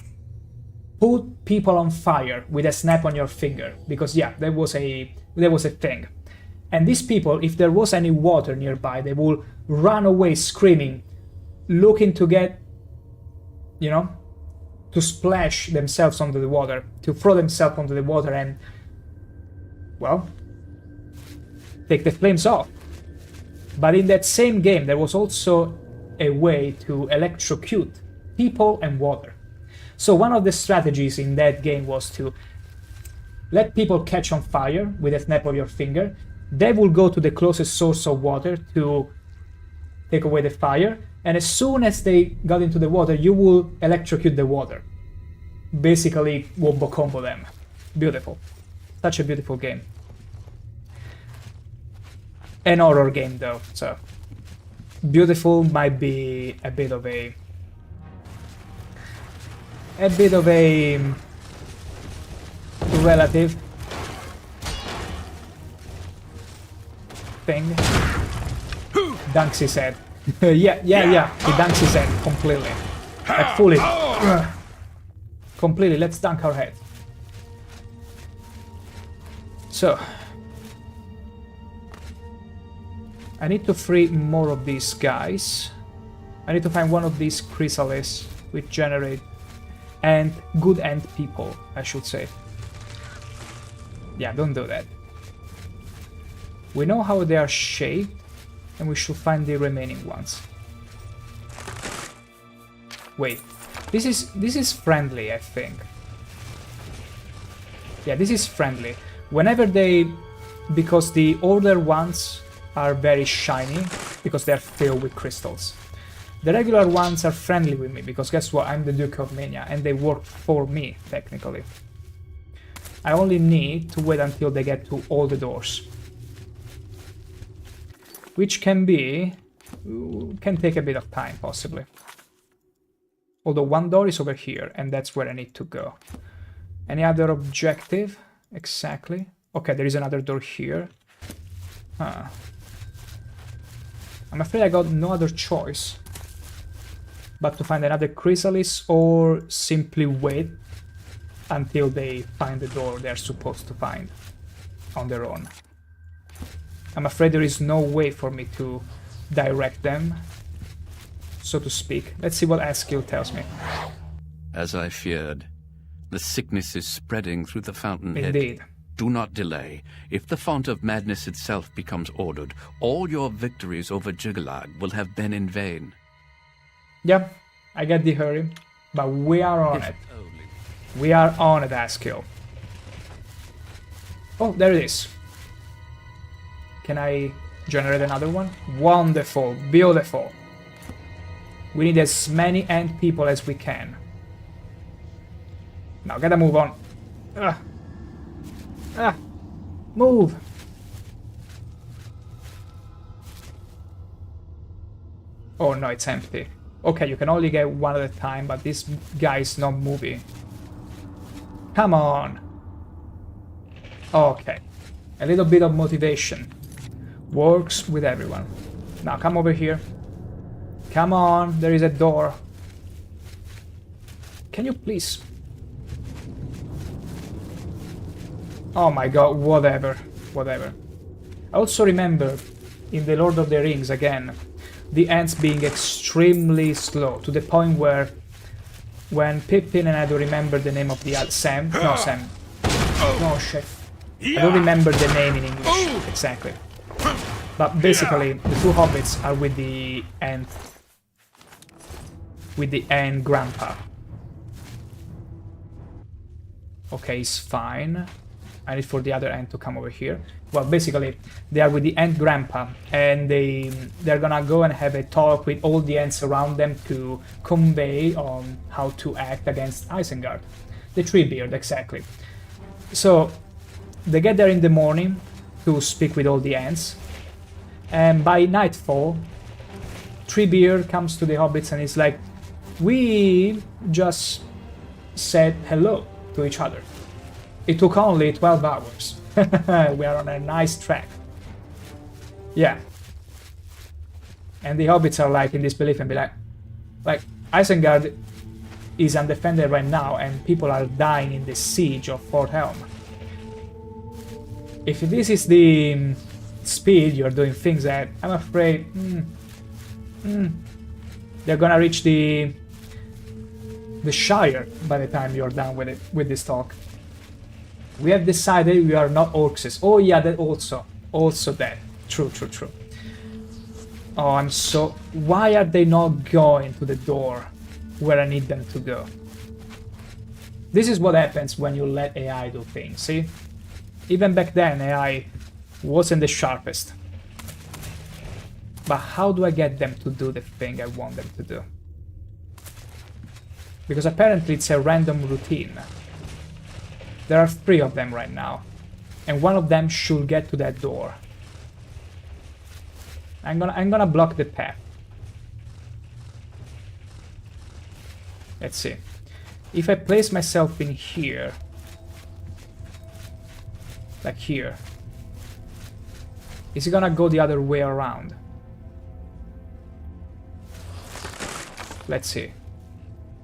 put people on fire with a snap on your finger, because yeah, there was a thing. And these people, if there was any water nearby, they will run away screaming, looking to get, you know, to splash themselves onto the water, to throw themselves onto the water and, well, take the flames off. But in that same game, there was also a way to electrocute people and water. So one of the strategies in that game was to let people catch on fire with a snap of your finger. They will go to the closest source of water to take away the fire, and as soon as they got into the water, you will electrocute the water. Basically, wombo combo them. Beautiful. Such a beautiful game. An horror game though, so beautiful might be a bit of a relative thing. Dunks his head. yeah, he dunks his head completely. Like fully. Completely, let's dunk our head. So, I need to free more of these guys. I need to find one of these chrysalises which generate and good ant people, I should say. Yeah, don't do that. We know how they are shaped, and we should find the remaining ones. Wait, this is friendly, I think. Yeah, this is friendly. Whenever they, because the older ones are very shiny, because they're filled with crystals. The regular ones are friendly with me, because guess what, I'm the Duke of Mania, and they work for me, technically. I only need to wait until they get to all the doors. Which can take a bit of time, possibly. Although one door is over here, and that's where I need to go. Any other objective? Exactly. Okay, there is another door here. Huh. I'm afraid I got no other choice but to find another chrysalis or simply wait until they find the door they're supposed to find on their own. I'm afraid there is no way for me to direct them, so to speak. Let's see what Askill tells me. As I feared, the sickness is spreading through the fountainhead. Indeed. Do not delay. If the Font of Madness itself becomes ordered, all your victories over Jyggalag will have been in vain. Yep, I get the hurry, but we are on it. We are on it, Askill. Oh, there it is. Can I generate another one? Wonderful, beautiful. We need as many ant people as we can. Now get a move on. Move! Oh no, it's empty. Okay, you can only get one at a time, but this guy is not moving. Come on! Okay. A little bit of motivation works with everyone. Now come over here. Come on, there is a door. Can you please? Oh my god, whatever. Whatever. I also remember in the Lord of the Rings again, the ants being extremely slow, to the point where when Pippin, and I don't remember the name of the other... Sam? No, Sam. No, shit. I don't remember the name in English, exactly. But basically, the two hobbits are with the ant... with the ant grandpa. Okay, he's fine. I need for the other ant to come over here. Well, basically, they are with the ant grandpa, and they're gonna go and have a talk with all the ants around them to convey on how to act against Isengard. The Treebeard, exactly. So, they get there in the morning to speak with all the ants, and by nightfall, Treebeard comes to the hobbits and is like, we just said hello to each other. It took only 12 hours. We are on a nice track. Yeah. And the hobbits are like in disbelief and be like Isengard is undefended right now and people are dying in the siege of Fort Helm. If this is the speed you're doing things at, I'm afraid they're gonna reach the Shire by the time you're done with it, with this talk. We have decided we are not orcs. Oh yeah, that also that. True. Oh, I'm so... Why are they not going to the door where I need them to go? This is what happens when you let AI do things, see? Even back then, AI wasn't the sharpest. But how do I get them to do the thing I want them to do? Because apparently it's a random routine. There are 3 of them right now, and one of them should get to that door. I'm gonna block the path. Let's see. If I place myself in here, like here, is it gonna go the other way around? Let's see.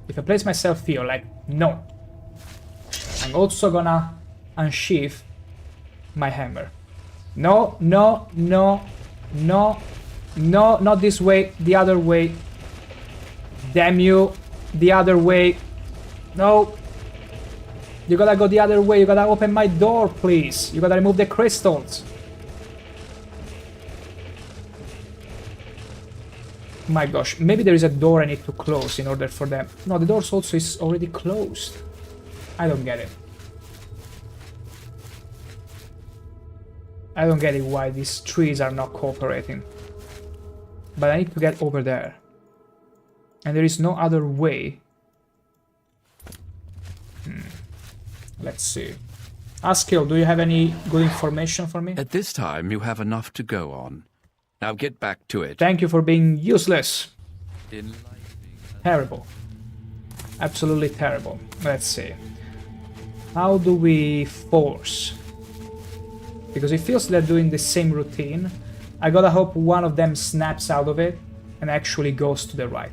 If I place myself here, like, no. I'm also gonna unsheath my hammer. No, not this way, the other way. Damn you, the other way. No. You gotta go the other way, you gotta open my door, please. You gotta remove the crystals. My gosh, maybe there is a door I need to close in order for them. No, the door also is already closed. I don't get it. I don't get it why these trees are not cooperating. But I need to get over there. And there is no other way. Let's see. Askill, do you have any good information for me? At this time, you have enough to go on. Now get back to it. Thank you for being useless. Terrible. Absolutely terrible. Let's see. How do we force? Because it feels they're doing the same routine. I gotta hope one of them snaps out of it and actually goes to the right.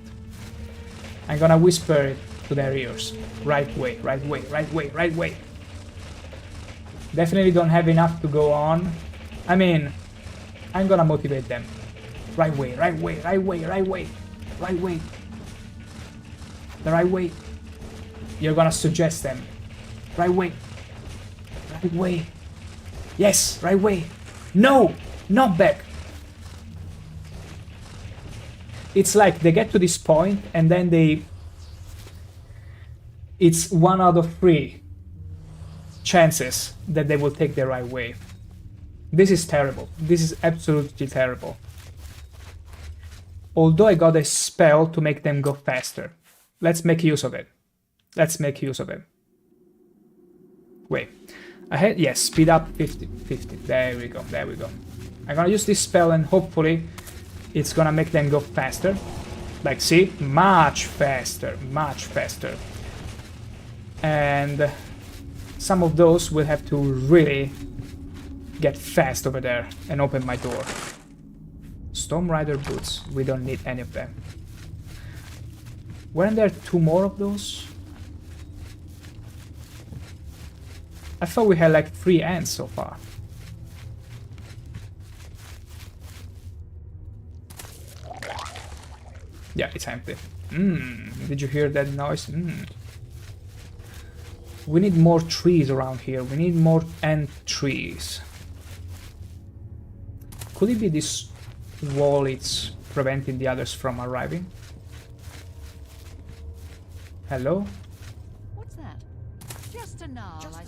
I'm gonna whisper it to their ears. Right way, right way, right way, right way. Definitely don't have enough to go on. I mean, I'm gonna motivate them. Right way, right way, right way, right way, right way. The right way. You're gonna suggest them. Right way. Right way. Yes, right way. No! Not back! It's like they get to this point and then they... It's 1 out of 3 chances that they will take the right way. This is terrible. This is absolutely terrible. Although I got a spell to make them go faster. Let's make use of it. Let's make use of it. Wait. I had, yes, speed up 50. There we go, there we go. I'm gonna use this spell and hopefully it's gonna make them go faster. Like, see? Much faster, much faster. And some of those will have to really get fast over there and open my door. Storm Rider boots, we don't need any of them. Weren't there 2 more of those? I thought we had like 3 ends so far. Yeah, it's empty. Did you hear that noise? We need more trees around here. We need more ant trees. Could it be this wall it's preventing the others from arriving? Hello? What's that? Just a gnarl.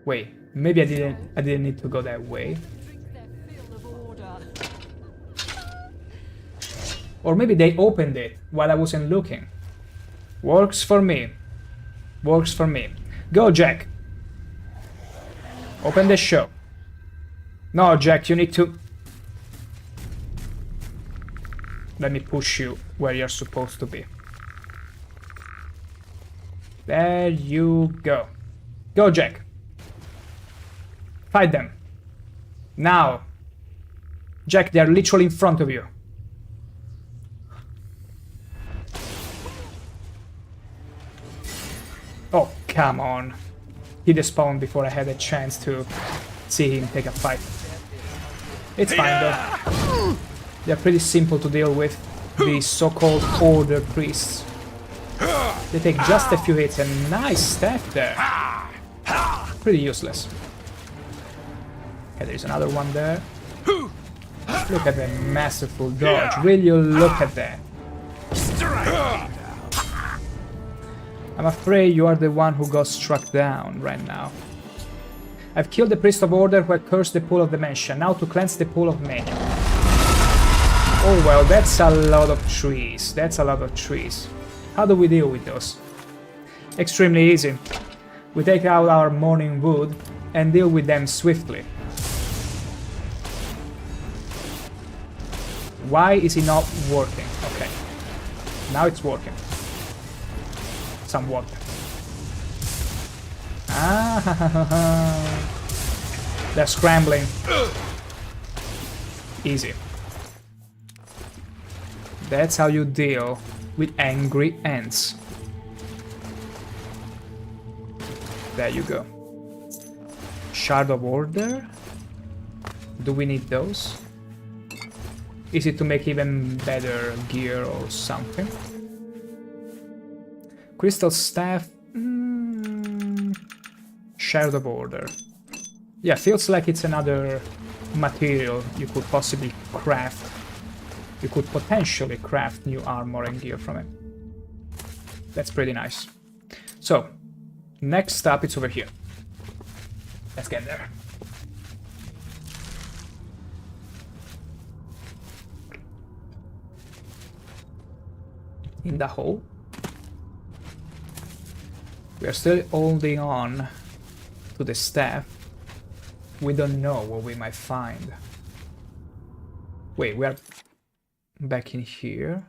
Wait, maybe I didn't need to go that way. Drink their fill of order. Or maybe they opened it while I wasn't looking. Works for me. Works for me. Go, Jack. Open the show. No, Jack, you need to... Let me push you where you're supposed to be. There you go. Go, Jack. Fight them. Now. Jack, they're literally in front of you. Oh, come on. He despawned before I had a chance to see him take a fight. It's fine though. They're pretty simple to deal with, these so-called Order priests. They take just a few hits and nice staff there. Pretty useless. Okay, there's another one there. Look at that masterful dodge. Will you look at that? I'm afraid you are the one who got struck down right now. I've killed the Priest of Order who had cursed the Pool of Dementia. Now to cleanse the Pool of Mania. Oh well, that's a lot of trees. That's a lot of trees. How do we deal with those? Extremely easy. We take out our morning wood and deal with them swiftly. Why is it not working? Okay. Now it's working. Somewhat. They're scrambling. Easy. That's how you deal with angry ants. There you go. Shard of Order? Do we need those? Is it to make even better gear or something? Crystal Staff... Shard of Order. Yeah, feels like it's another material you could possibly craft. You could potentially craft new armor and gear from it. That's pretty nice. So, next up it's over here. Let's get there. In the hole. We are still holding on to the staff. We don't know what we might find. Wait, we are back in here.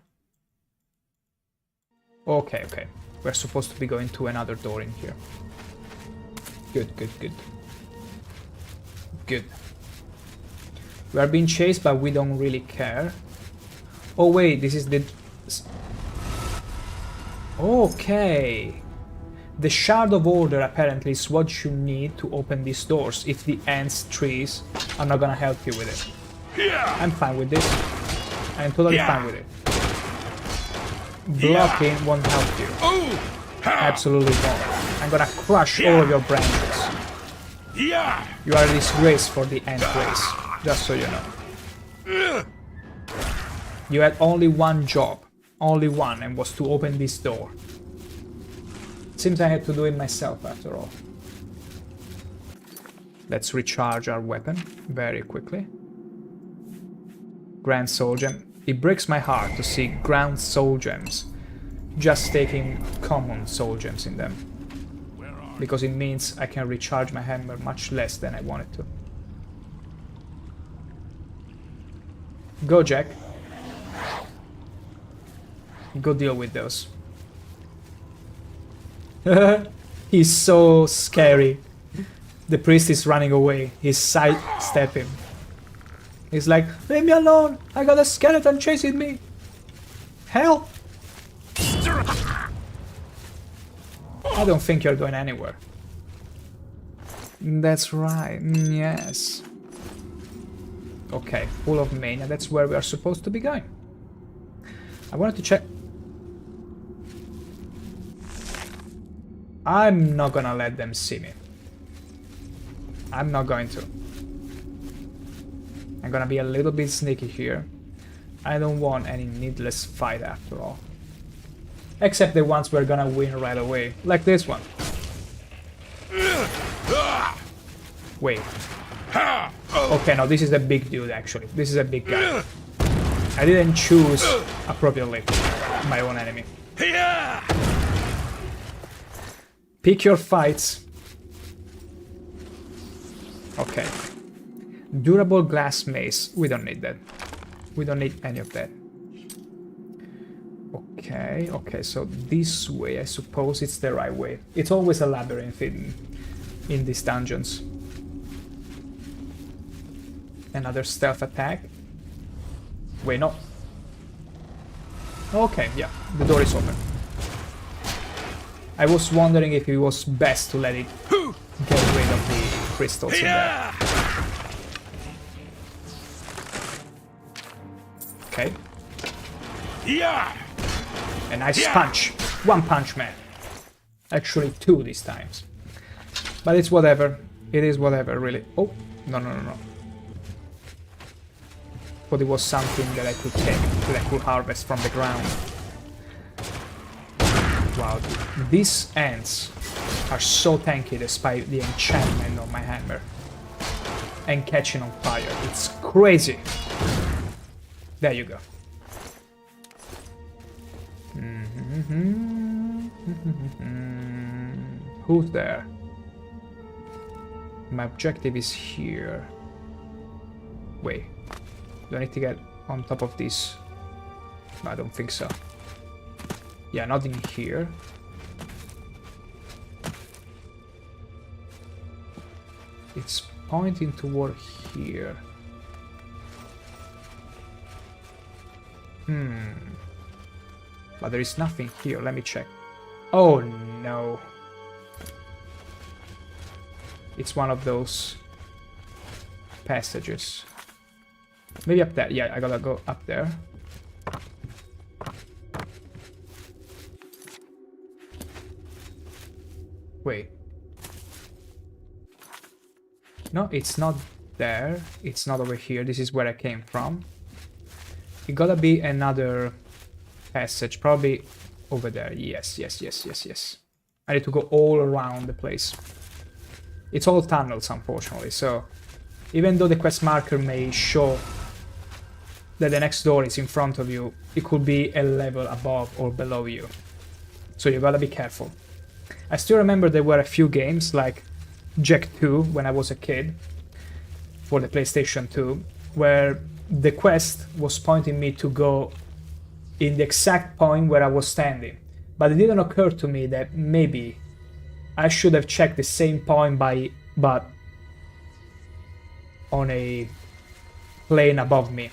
Okay, okay. We're supposed to be going to another door in here. Good, good, good. Good. We are being chased, but we don't really care. Oh wait, this is the... Okay. The Shard of Order apparently is what you need to open these doors if the ants trees are not gonna help you with it. I'm fine with this. I'm totally fine with it. Blocking won't help you. Absolutely won't. I'm gonna crush all of your branches. You are a disgrace for the ant race, just so you know. You had only one job. Only one, and was to open this door. Seems I had to do it myself after all. Let's recharge our weapon very quickly. Grand Soul Gem. It breaks my heart to see Grand Soul Gems just taking common Soul Gems in them. Because it means I can recharge my hammer much less than I wanted to. Go, Jack. Go deal with those. He's so scary. The priest is running away. He's sidestepping. He's like, leave me alone! I got a skeleton chasing me! Help! I don't think you're going anywhere. That's right, yes. Okay, full of mania, that's where we are supposed to be going. I wanted to check... I'm not gonna let them see me. I'm not going to. I'm gonna be a little bit sneaky here. I don't want any needless fight after all. Except the ones we're gonna win right away, like this one. Wait. Okay, no, this is a big dude actually. This is a big guy. I didn't choose appropriately my own enemy. Pick your fights. Okay. Durable glass mace. We don't need that. We don't need any of that. Okay, okay, so this way, I suppose it's the right way. It's always a labyrinth in these dungeons. Another stealth attack. Wait, no. Okay, yeah, the door is open. I was wondering if it was best to let it get rid of the crystals in there. Okay. Yeah. A nice punch. One punch, man. Actually, two these times. But it's whatever. It is whatever, really. Oh, no, no, no, no. But it was something that I could take, that I could harvest from the ground. Wow, dude. These ants are so tanky despite the enchantment of my hammer. And catching on fire. It's crazy. There you go. Who's there? My objective is here. Wait. Do I need to get on top of this? No, I don't think so. Yeah, nothing here. It's pointing toward here. But there is nothing here. Let me check. Oh no. It's one of those passages. Maybe up there. Yeah, I gotta go up there. Wait. No, it's not there. It's not over here. This is where I came from. It gotta be another passage. Probably over there. Yes, yes, yes, yes, yes. I need to go all around the place. It's all tunnels, unfortunately, so even though the quest marker may show that the next door is in front of you, it could be a level above or below you. So you gotta be careful. I still remember there were a few games like Jak 2 when I was a kid for the PlayStation 2 where the quest was pointing me to go in the exact point where I was standing. But it didn't occur to me that maybe I should have checked the same point but on a plane above me,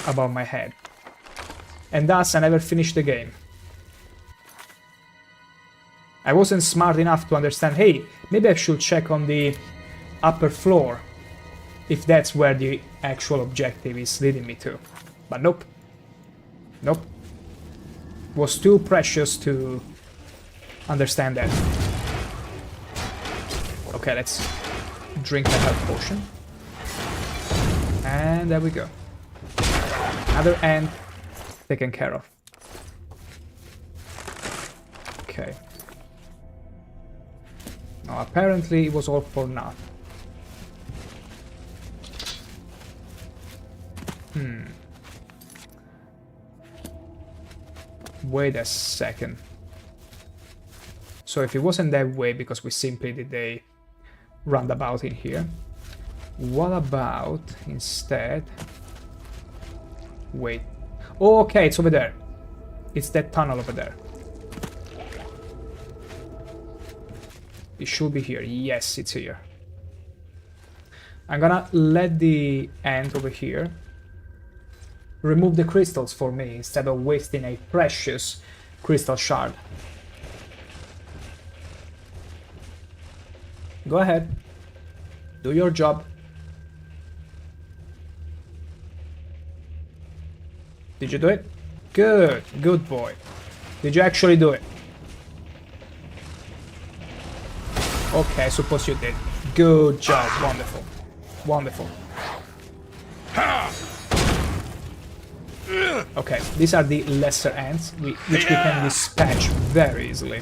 above my head. And thus I never finished the game. I wasn't smart enough to understand, hey, maybe I should check on the upper floor if that's where the actual objective is leading me to. But nope. Nope. Was too precious to understand that. Okay, let's drink a health potion. And there we go. Another ant taken care of. Okay. Now apparently it was all for nothing. Wait a second. So if it wasn't that way because we simply did a roundabout in here, what about instead... Wait. Oh, okay, it's over there. It's that tunnel over there. It should be here. Yes, it's here. I'm gonna let the ant over here remove the crystals for me instead of wasting a precious crystal shard. Go ahead. Do your job. Did you do it? Good. Good boy. Did you actually do it? Okay, I suppose you did. Good job. Wonderful. Wonderful. Okay, these are the lesser ants, which we can dispatch very easily.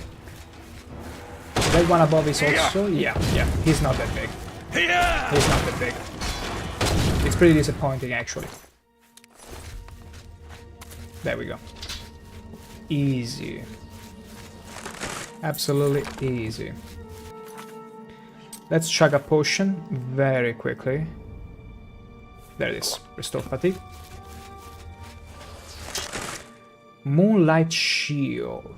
That one above is also... Yeah, he's not that big. He's not that big. It's pretty disappointing, actually. There we go. Easy. Absolutely easy. Let's chug a potion very quickly. There it is. Restore fatigue. Moonlight shield.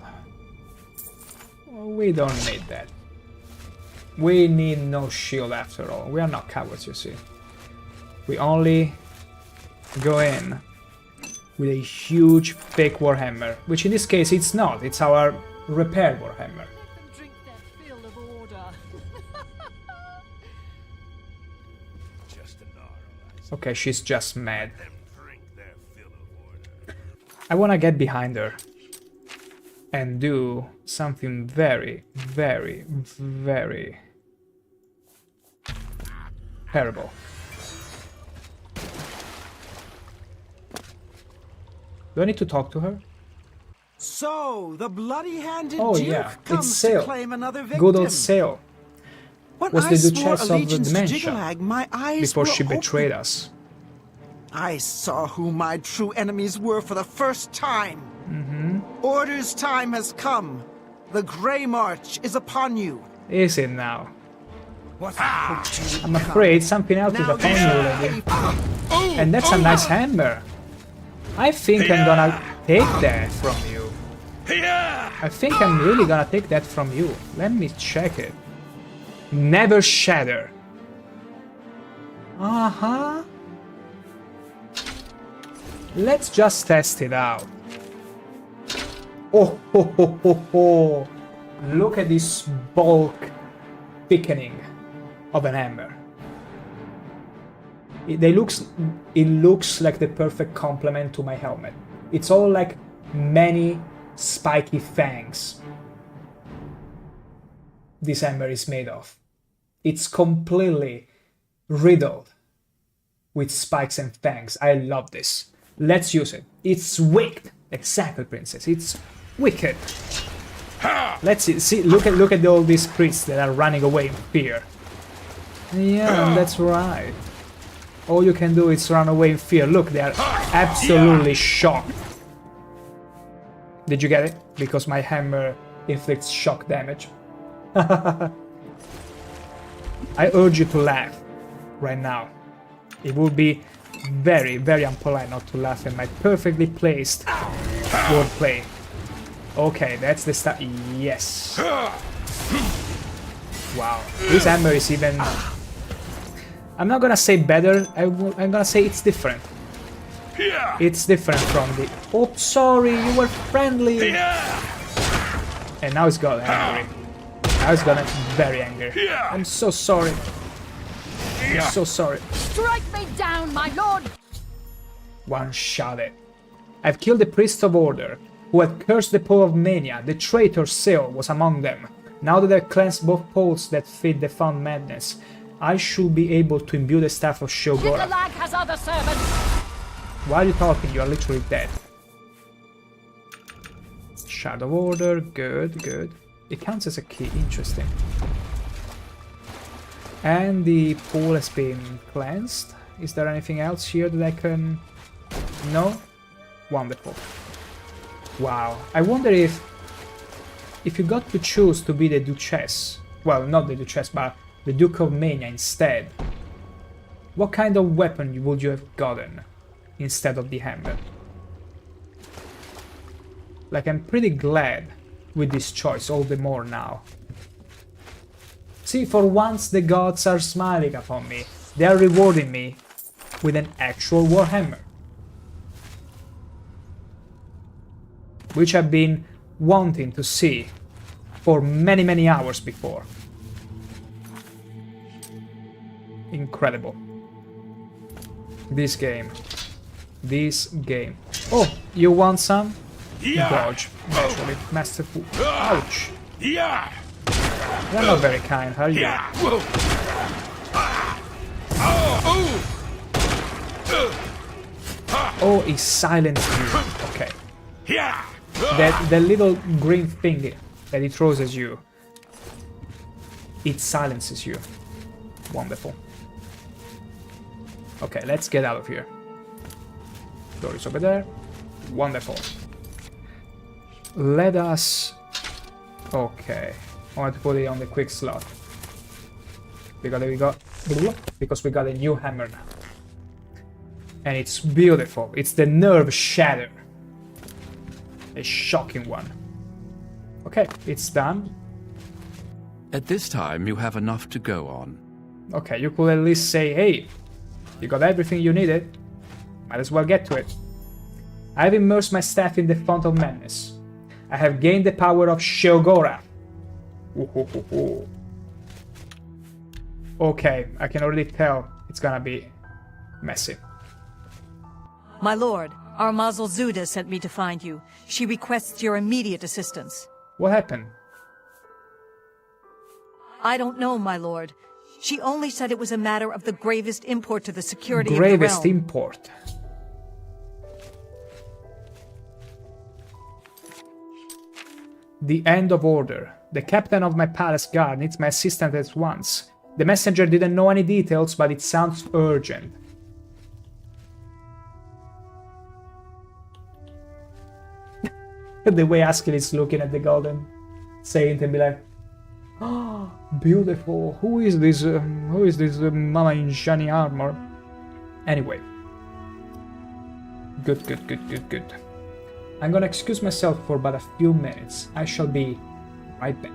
We don't need that. We need no shield after all. We are not cowards, you see. We only go in with a huge fake warhammer, which in this case it's not. It's our repair warhammer. Drink their fill of order. Okay, she's just mad. I wanna get behind her and do something very, very, very terrible. Do I need to talk to her? So, the bloody-handed Oh Duke yeah, it's comes to Sale. claim another victim. Good old Sale. When Was I the swore Duchess of allegiance to Dementia Jyggalag, my eyes before were she open. betrayed us. I saw who my true enemies were for the first time. Order's time has come. The Grey March is upon you. Is it now? What hoped you would I'm come. afraid something else is Now upon this you, lady. And that's a nice hammer. I think I'm gonna take that from you. I think I'm really gonna take that from you. Let me check it. Never shatter. Uh-huh. Let's just test it out. Oh, ho, ho, ho, ho. Look at this bulk thickening of an hammer. It looks like the perfect complement to my helmet. It's all like many spiky fangs this hammer is made of. It's completely riddled with spikes and fangs. I love this. Let's use it. It's wicked. Exactly, princess. It's wicked. Let's see. Look at all these priests that are running away in fear. Yeah, that's right. All you can do is run away in fear. Look, they are absolutely shocked. Did you get it? Because my hammer inflicts shock damage. I urge you to laugh right now. It would be very, very impolite not to laugh at my perfectly placed wordplay. Okay, that's the start. Yes. Wow. This hammer is even... I'm not gonna say better, I'm gonna say it's different. It's different from the... Oh, sorry, you were friendly. And now it's got angry. Now it's gotten very angry. I'm so sorry. I'm so sorry. Strike me down, my lord! One shot it. I've killed the priest of order, who had cursed the pole of mania. The traitor Sale was among them. Now that I've cleansed both poles that feed the found madness, I should be able to imbue the staff of Sheogorath. Jyggalag has other servants! Why are you talking? You are literally dead. Shard of order, good, good. It counts as a key, interesting. And the pool has been cleansed. Is there anything else here that I can... No? Wonderful. Wow. I wonder if you got to choose to be the Duchess, well, not the Duchess, but the Duke of Mania instead, what kind of weapon would you have gotten instead of the hammer? Like, I'm pretty glad with this choice, all the more now. See, for once the gods are smiling upon me. They are rewarding me with an actual warhammer, which I've been wanting to see for many, many hours before. Incredible. This game. Oh, you want some? Dodge, naturally. Masterful. Ouch. You're not very kind, are you? Oh, he silenced you. Okay. That little green thing that he throws at you, it silences you. Wonderful. Okay, let's get out of here. Door is over there. Wonderful. Let us... Okay. I want to put it on the quick slot. Because we got a new hammer now. And it's beautiful. It's the Nerve Shatter. A shocking one. Okay, it's done. At this time, you have enough to go on. Okay, you could at least say, hey, you got everything you needed. Might as well get to it. I have immersed my staff in the font of madness. I have gained the power of Sheogorath. Okay, I can already tell it's gonna be messy. My lord, our Mazel Zuda sent me to find you. She requests your immediate assistance. What happened? I don't know, my lord. She only said it was a matter of the gravest import to the security of the Gravest realm. import. The end of order. The captain of my palace guard needs my assistance at once. The messenger didn't know any details, but it sounds urgent. The way Askell is looking at the golden saint and be like, oh, beautiful. Who is this mama in shiny armor? Anyway. Good. I'm gonna excuse myself for but a few minutes. I shall be right back.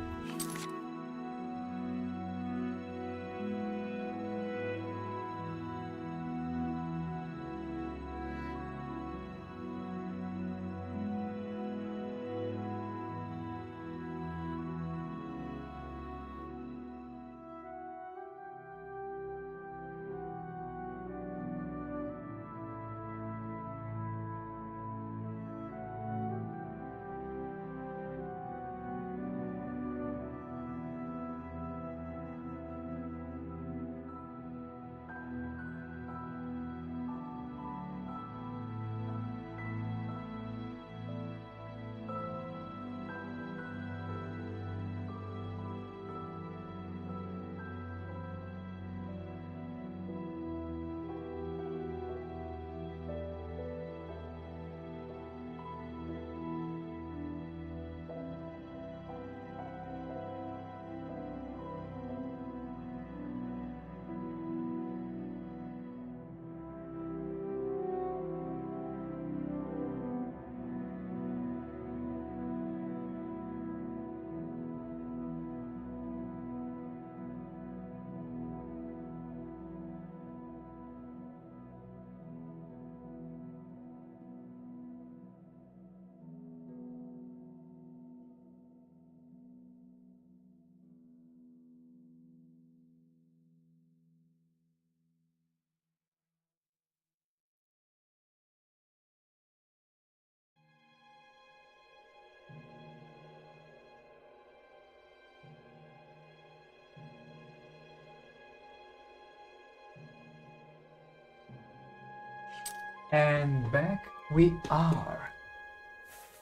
And back we are.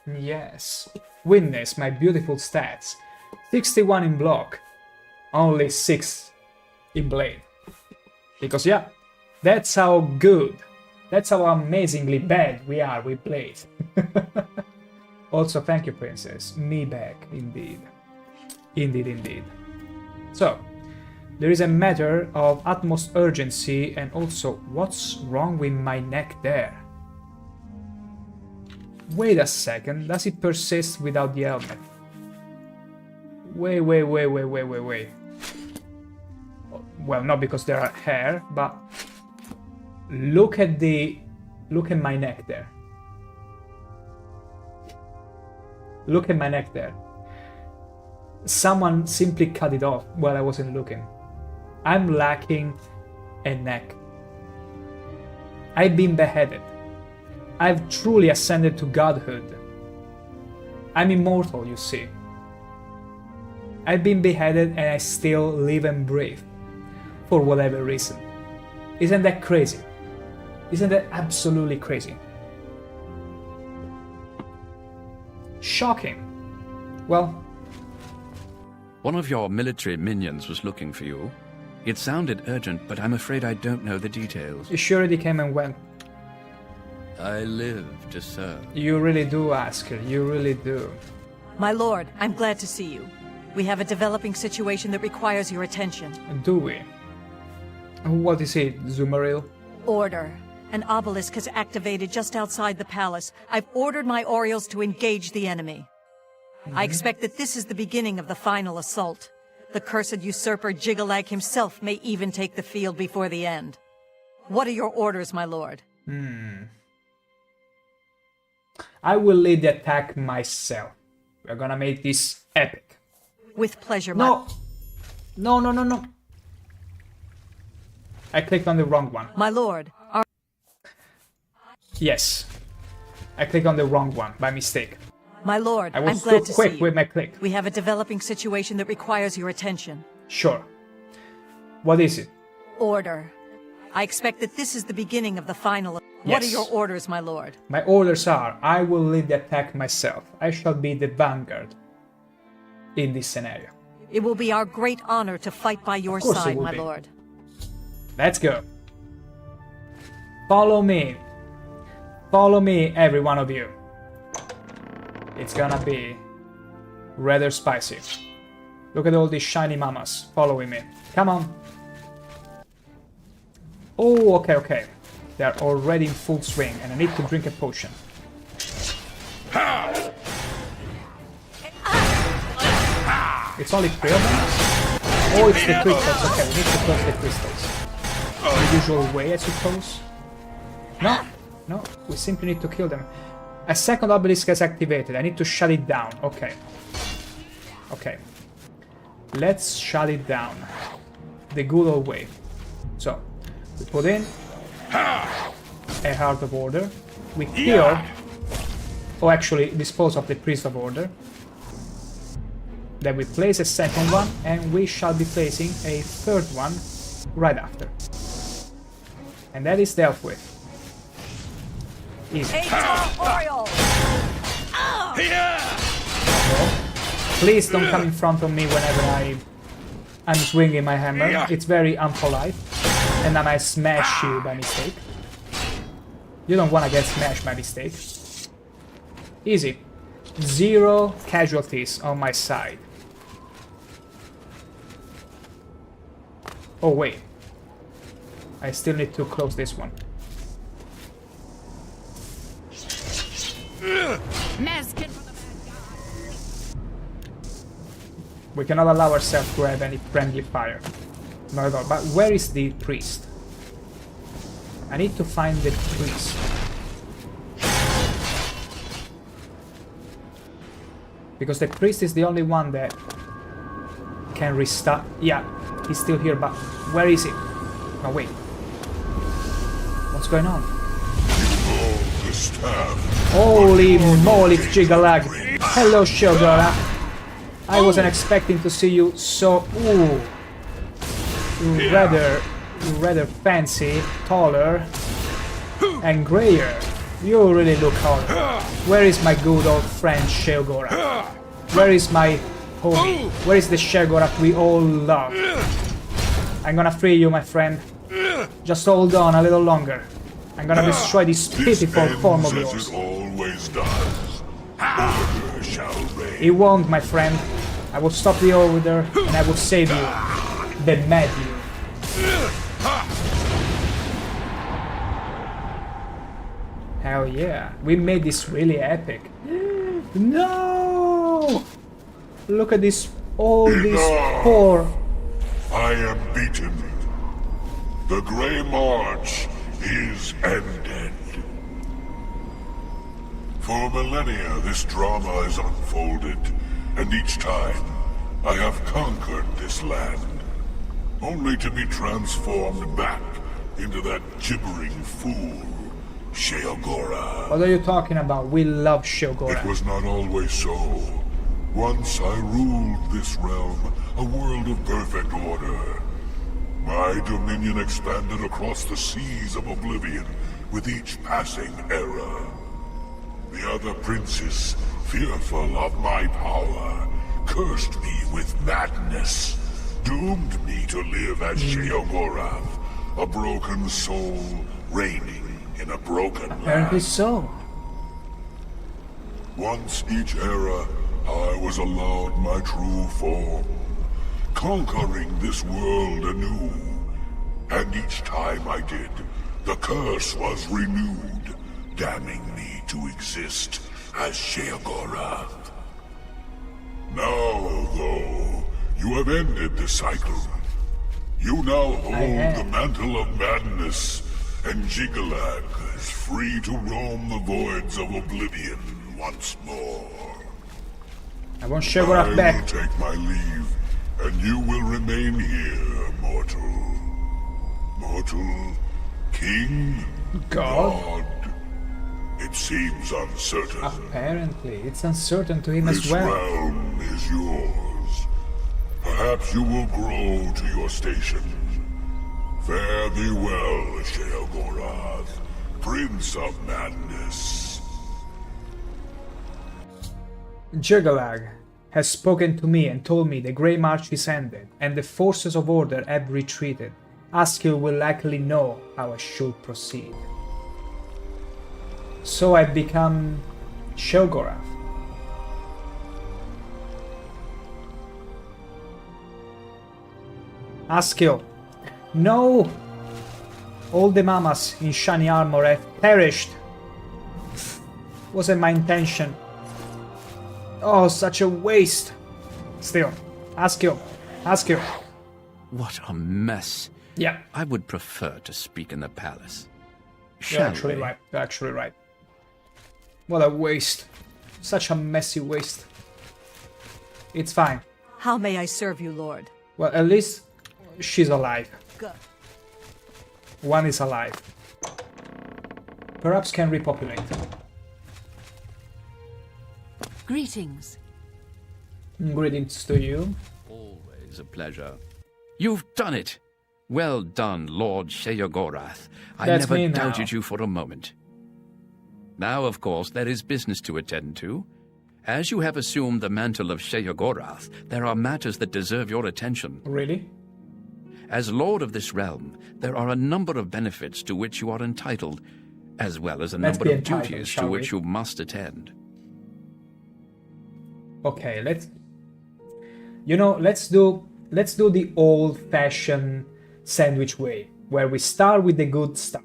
Yes. Witness my beautiful stats. 61 in block. Only 6 in blade. Because yeah, that's how good, that's how amazingly bad we are with blade. Also, thank you, princess. Me back, indeed. Indeed, indeed. So, there is a matter of utmost urgency, and also, what's wrong with my neck there? Wait a second, does it persist without the helmet? Wait. Well, not because there are hair, but look at my neck there. Look at my neck there. Someone simply cut it off while I wasn't looking. I'm lacking a neck. I've been beheaded. I've truly ascended to godhood. I'm immortal, you see. I've been beheaded and I still live and breathe. For whatever reason. Isn't that crazy? Isn't that absolutely crazy? Shocking. Well... One of your military minions was looking for you. It sounded urgent, but I'm afraid I don't know the details. You sure he came and went? I live to serve. You really do, Asker. You really do. My lord, I'm glad to see you. We have a developing situation that requires your attention. Do we? What is it, Zumaril? Order. An obelisk has activated just outside the palace. I've ordered my Orioles to engage the enemy. I expect that this is the beginning of the final assault. The cursed usurper Jyggalag himself may even take the field before the end. What are your orders, my lord? I will lead the attack myself. We're gonna make this epic. With pleasure, No! No. I clicked on the wrong one. my lord. Yes. I clicked on the wrong one by mistake. My lord, I I'm was glad too to quick see you. with my click. We have a developing situation that requires your attention. Sure. What is it? Order. I expect that this is the beginning of the final... What are Yes. your orders, my lord? My orders are, I will lead the attack myself. I shall be the vanguard in this scenario. It will be our great honor to fight by your course it side, will my be. lord. Let's go. Follow me. Follow me, every one of you. It's gonna be rather spicy. Look at all these shiny mamas following me. Come on. Oh, okay. They're already in full swing, and I need to drink a potion. It's only 3 of them? Oh, it's the crystals. Okay, we need to close the crystals. The usual way, I suppose? No, we simply need to kill them. A second obelisk has activated. I need to shut it down. Okay. Let's shut it down. The good old way. So, we put in a Heart of Order. We kill... Oh, actually, dispose of the Priest of Order. Then we place a second one, and we shall be placing a third one right after. And that is dealt with. Easy. Oriole! Please don't come in front of me whenever I'm swinging my hammer. It's very unpolite. And I might smash you by mistake. You don't want to get smashed by mistake. Easy. 0 casualties on my side. Oh wait. I still need to close this one. Meskin for the We cannot allow ourselves to have any friendly fire. Not at all. But where is the priest? I need to find the priest. Because the priest is the only one that can restart. Yeah, he's still here, but where is he? Oh, wait. What's going on? Holy moly, it's Jyggalag. Hello, Sheogorath. I wasn't expecting to see you so... Ooh. Rather fancy, taller, and grayer. You really look hot. Where is my good old friend Sheogorath? Where is my homie? Where is the Sheogorath we all love? I'm gonna free you, my friend. Just hold on a little longer. I'm gonna destroy this pitiful form of yours. It always does. Order shall reign. He won't, my friend. I will stop the order and I will save you. Then mad you. Hell yeah. We made this really epic. No! Look at this. All these poor. I am beaten. The Grey March is ended. For millennia, this drama is unfolded, and each time, I have conquered this land, only to be transformed back into that gibbering fool, Sheogorath. What are you talking about? We love It Sheogorath. was not always so. Once I ruled this realm, a world of perfect order. My dominion expanded across the seas of Oblivion with each passing era. The other princes, fearful of my power, cursed me with madness, doomed me to live as Sheogorath, a broken soul reigning in a broken Apparently land. so. Once each era, I was allowed my true form, conquering this world anew. And each time I did, the curse was renewed, damning me to exist as Sheogorath. Now, though, you have ended the cycle. You now hold the mantle of madness, and Jyggalag is free to roam the voids of Oblivion once more. I want Sheogorath back. I will take my leave, and you will remain here, mortal. Mortal, king, God. It seems uncertain. Apparently, it's uncertain to him as This well. realm is yours. Perhaps you will grow to your station. Fare thee well, Sheogorath, Prince of Madness. Jyggalag has spoken to me and told me the Grey March is ended and the forces of order have retreated. Askil will likely know how I should proceed. So I become Sheogorath. Askil, no! All the mamas in shiny armor have perished. Wasn't my intention. Oh, such a waste. Still, Askil. What a mess. Yeah, I would prefer to speak in the palace. you're actually right. You're actually right. What a waste. Such a messy waste. It's fine. How may I serve you, Lord? Well, at least she's alive. Good. One is alive. Perhaps can repopulate. Greetings. Greetings to you. Always a pleasure. You've done it! Well done, Lord Sheogorath. I That's never me now. doubted you for a moment. Now, of course, there is business to attend to. As you have assumed the mantle of Sheogorath, there are matters that deserve your attention. Really? As Lord of this realm, there are a number of benefits to which you are entitled, as well as a Let's number be of entitled, duties shall to which we? you must attend. Okay, let's do the old-fashioned sandwich way, where we start with the good stuff.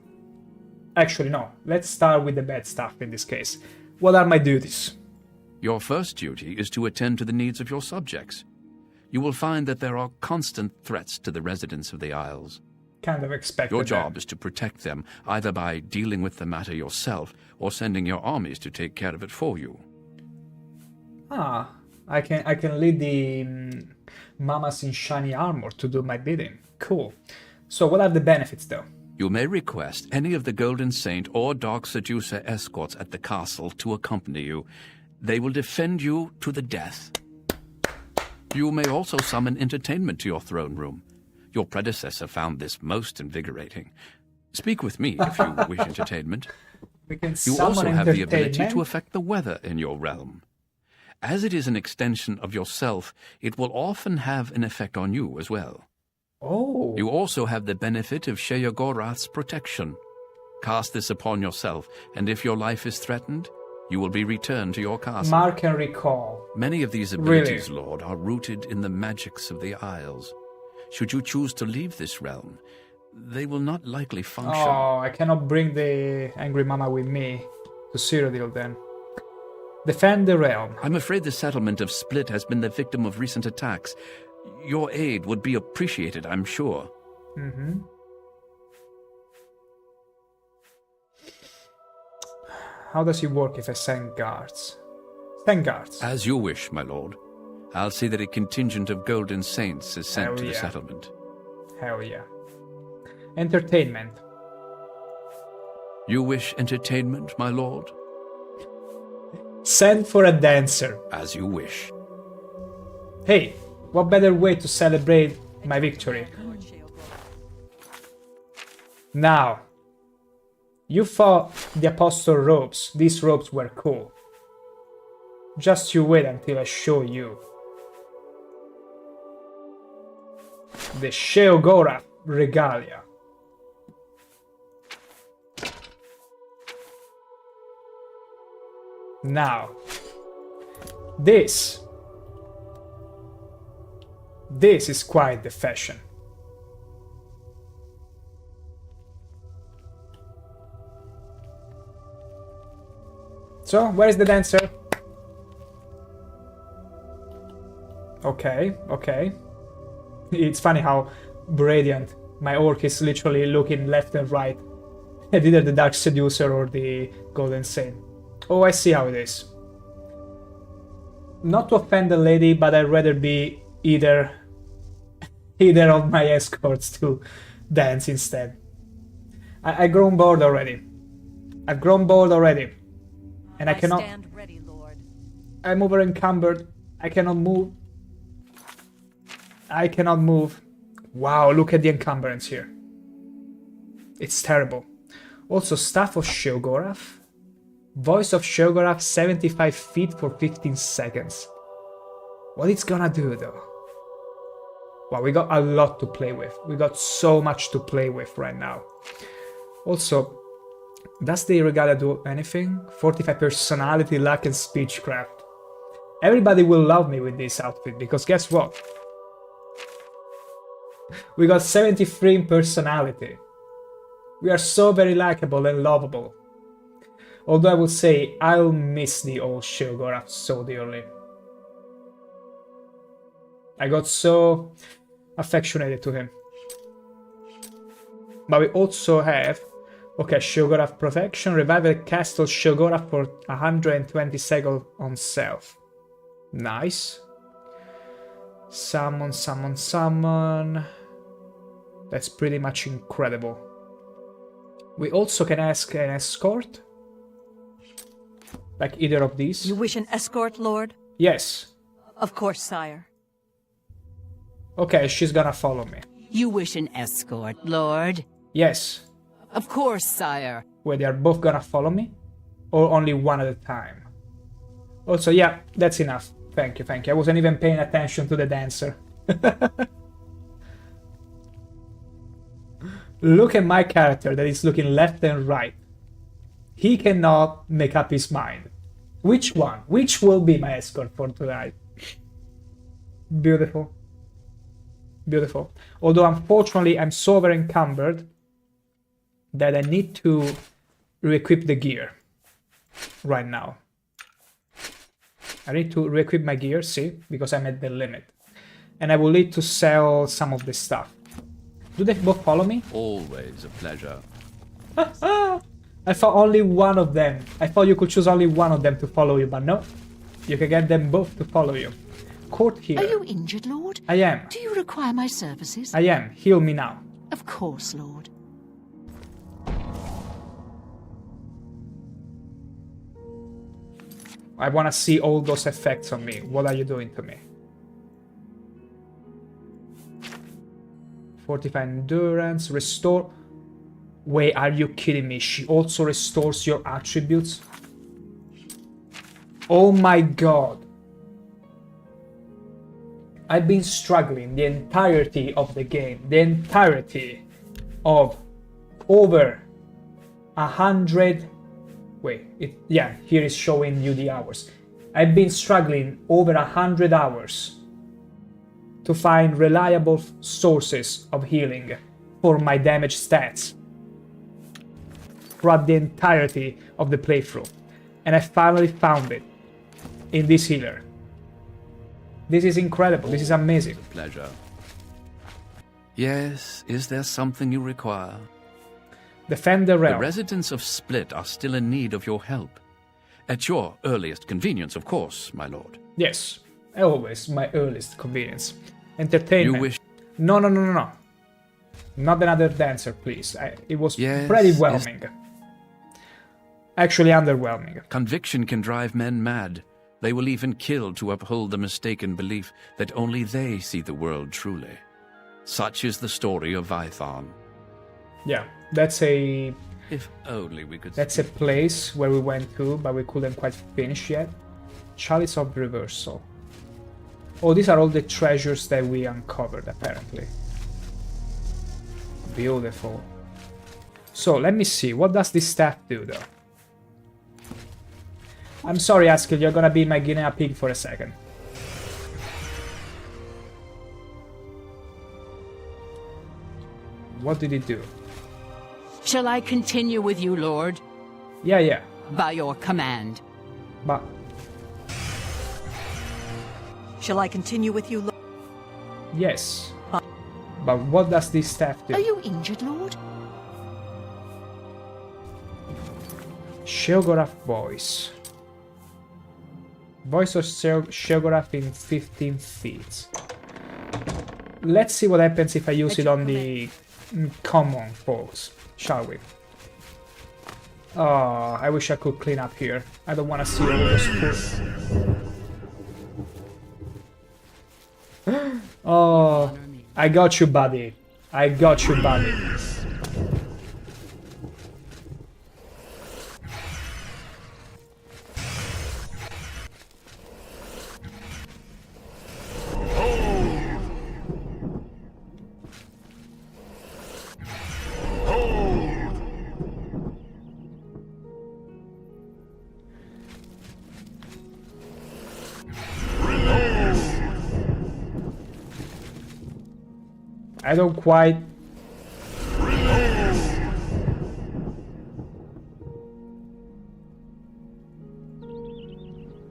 Actually, no. Let's start with the bad stuff in this case. What are my duties? Your first duty is to attend to the needs of your subjects. You will find that there are constant threats to the residents of the Isles. Kind of expected Your that. job is to protect them, either by dealing with the matter yourself or sending your armies to take care of it for you. Ah, I can lead the mamas in shiny armor to do my bidding. Cool. So what are the benefits though? You may request any of the Golden Saint or Dark Seducer escorts at the castle to accompany you. They will defend you to the death. You may also summon entertainment to your throne room. Your predecessor found this most invigorating. Speak with me if you wish entertainment. We can You summon also have the ability entertainment. to affect the weather in your realm. As it is an extension of yourself, it will often have an effect on you as well. Oh, You also have the benefit of Sheogorath's protection. Cast this upon yourself, and if your life is threatened, You will be returned to your castle. Mark and recall. Many of these abilities, Lord, are rooted in the magics of the Isles. Should you choose to leave this realm, they will not likely function. Oh, I cannot bring the Angry Mama with me to Cyrodiil then. Defend the realm. I'm afraid the settlement of Split has been the victim of recent attacks. Your aid would be appreciated, I'm sure. Mm-hmm. How does it work if I send guards? Send guards. As you wish, my lord. I'll see that a contingent of golden saints is sent to the settlement. Hell yeah. Entertainment. You wish entertainment, my lord? Send for a dancer. As you wish. Hey, what better way to celebrate my victory? Now, you thought the apostle robes, these robes were cool. Just you wait until I show you. The Sheogorath regalia. Now, this is quite the fashion. So, where is the dancer? Okay, okay. It's funny how Radiant, my orc, is literally looking left and right at either the Dark Seducer or the Golden Saint. Oh, I see how it is. Not to offend the lady, but I'd rather be either of my escorts to dance instead. I've grown bored already. I've grown bored already. And I cannot... stand ready, Lord. I'm over encumbered. I cannot move. I cannot move. Wow, look at the encumbrance here. It's terrible. Also, Staff of Sheogorath. Voice of Sheogorath, 75 feet for 15 seconds. What it's gonna do though? Wow, we got a lot to play with. We got so much to play with right now. Also, does the regalia do anything? 45 personality, luck and speechcraft. Everybody will love me with this outfit, because guess what? We got 73 in personality. We are so very likable and lovable. Although I will say, I'll miss the old Sheogorath so dearly. I got so affectionated to him. But we also have, okay, Sheogorath Protection, revive the castle Sheogorath for 120 seconds on self. Nice. Summon, summon, summon. That's pretty much incredible. We also can ask an escort. Like either of these. You wish an escort, Lord? Yes. Of course, sire. Okay, she's gonna follow me. You wish an escort, Lord? Yes. Of course, sire. Wait, they are both gonna follow me? Or only one at a time? Also, yeah, that's enough. Thank you, thank you. I wasn't even paying attention to the dancer. Look at my character that is looking left and right. He cannot make up his mind. Which one? Which will be my escort for tonight? Beautiful. Beautiful. Although unfortunately I'm so over encumbered that I need to re-equip the gear right now. I need to re-equip my gear, see, because I'm at the limit. And I will need to sell some of this stuff. Do they both follow me? Always a pleasure. I thought only one of them. I thought you could choose only one of them to follow you, but no. You can get them both to follow you. Court here. Are you injured, Lord? I am. Do you require my services? I am. Heal me now. Of course, Lord. I want to see all those effects on me. What are you doing to me? Fortify endurance, restore. Wait, are you kidding me? She also restores your attributes? Oh my god. I've been struggling the entirety of the game. The entirety of over 100 Wait, yeah, here is showing you the hours. I've been struggling over 100 hours to find reliable sources of healing for my damage stats throughout the entirety of the playthrough. And I finally found it in this healer. This is incredible, this is amazing. Pleasure. Yes, is there something you require? Defend the realm. The residents of Split are still in need of your help. At your earliest convenience, of course, my lord. Yes, always my earliest convenience. Entertainment. You wish... No. Not another dancer, please. It was pretty whelming. Actually underwhelming. Conviction can drive men mad. They will even kill to uphold the mistaken belief that only they see the world truly. Such is the story of Vython. Yeah, that's a... If only we could... That's a place where we went to, but we couldn't quite finish yet. Chalice of Reversal. Oh, these are all the treasures that we uncovered, apparently. Beautiful. So, let me see. What does this staff do, though? I'm sorry, Askill, you're gonna be my guinea pig for a second. What did it do? Shall I continue with you, Lord? Yeah. By your command. But... Shall I continue with you, Lord? Yes. But what does this staff do? Are you injured, Lord? Sheogorath voice. Voice of Sheogorath in 15 feet. Let's see what happens if I use it on the common folks, shall we? Oh, I wish I could clean up here. I don't want to see all those food. Oh, I got you, buddy. I got you, buddy. I don't quite...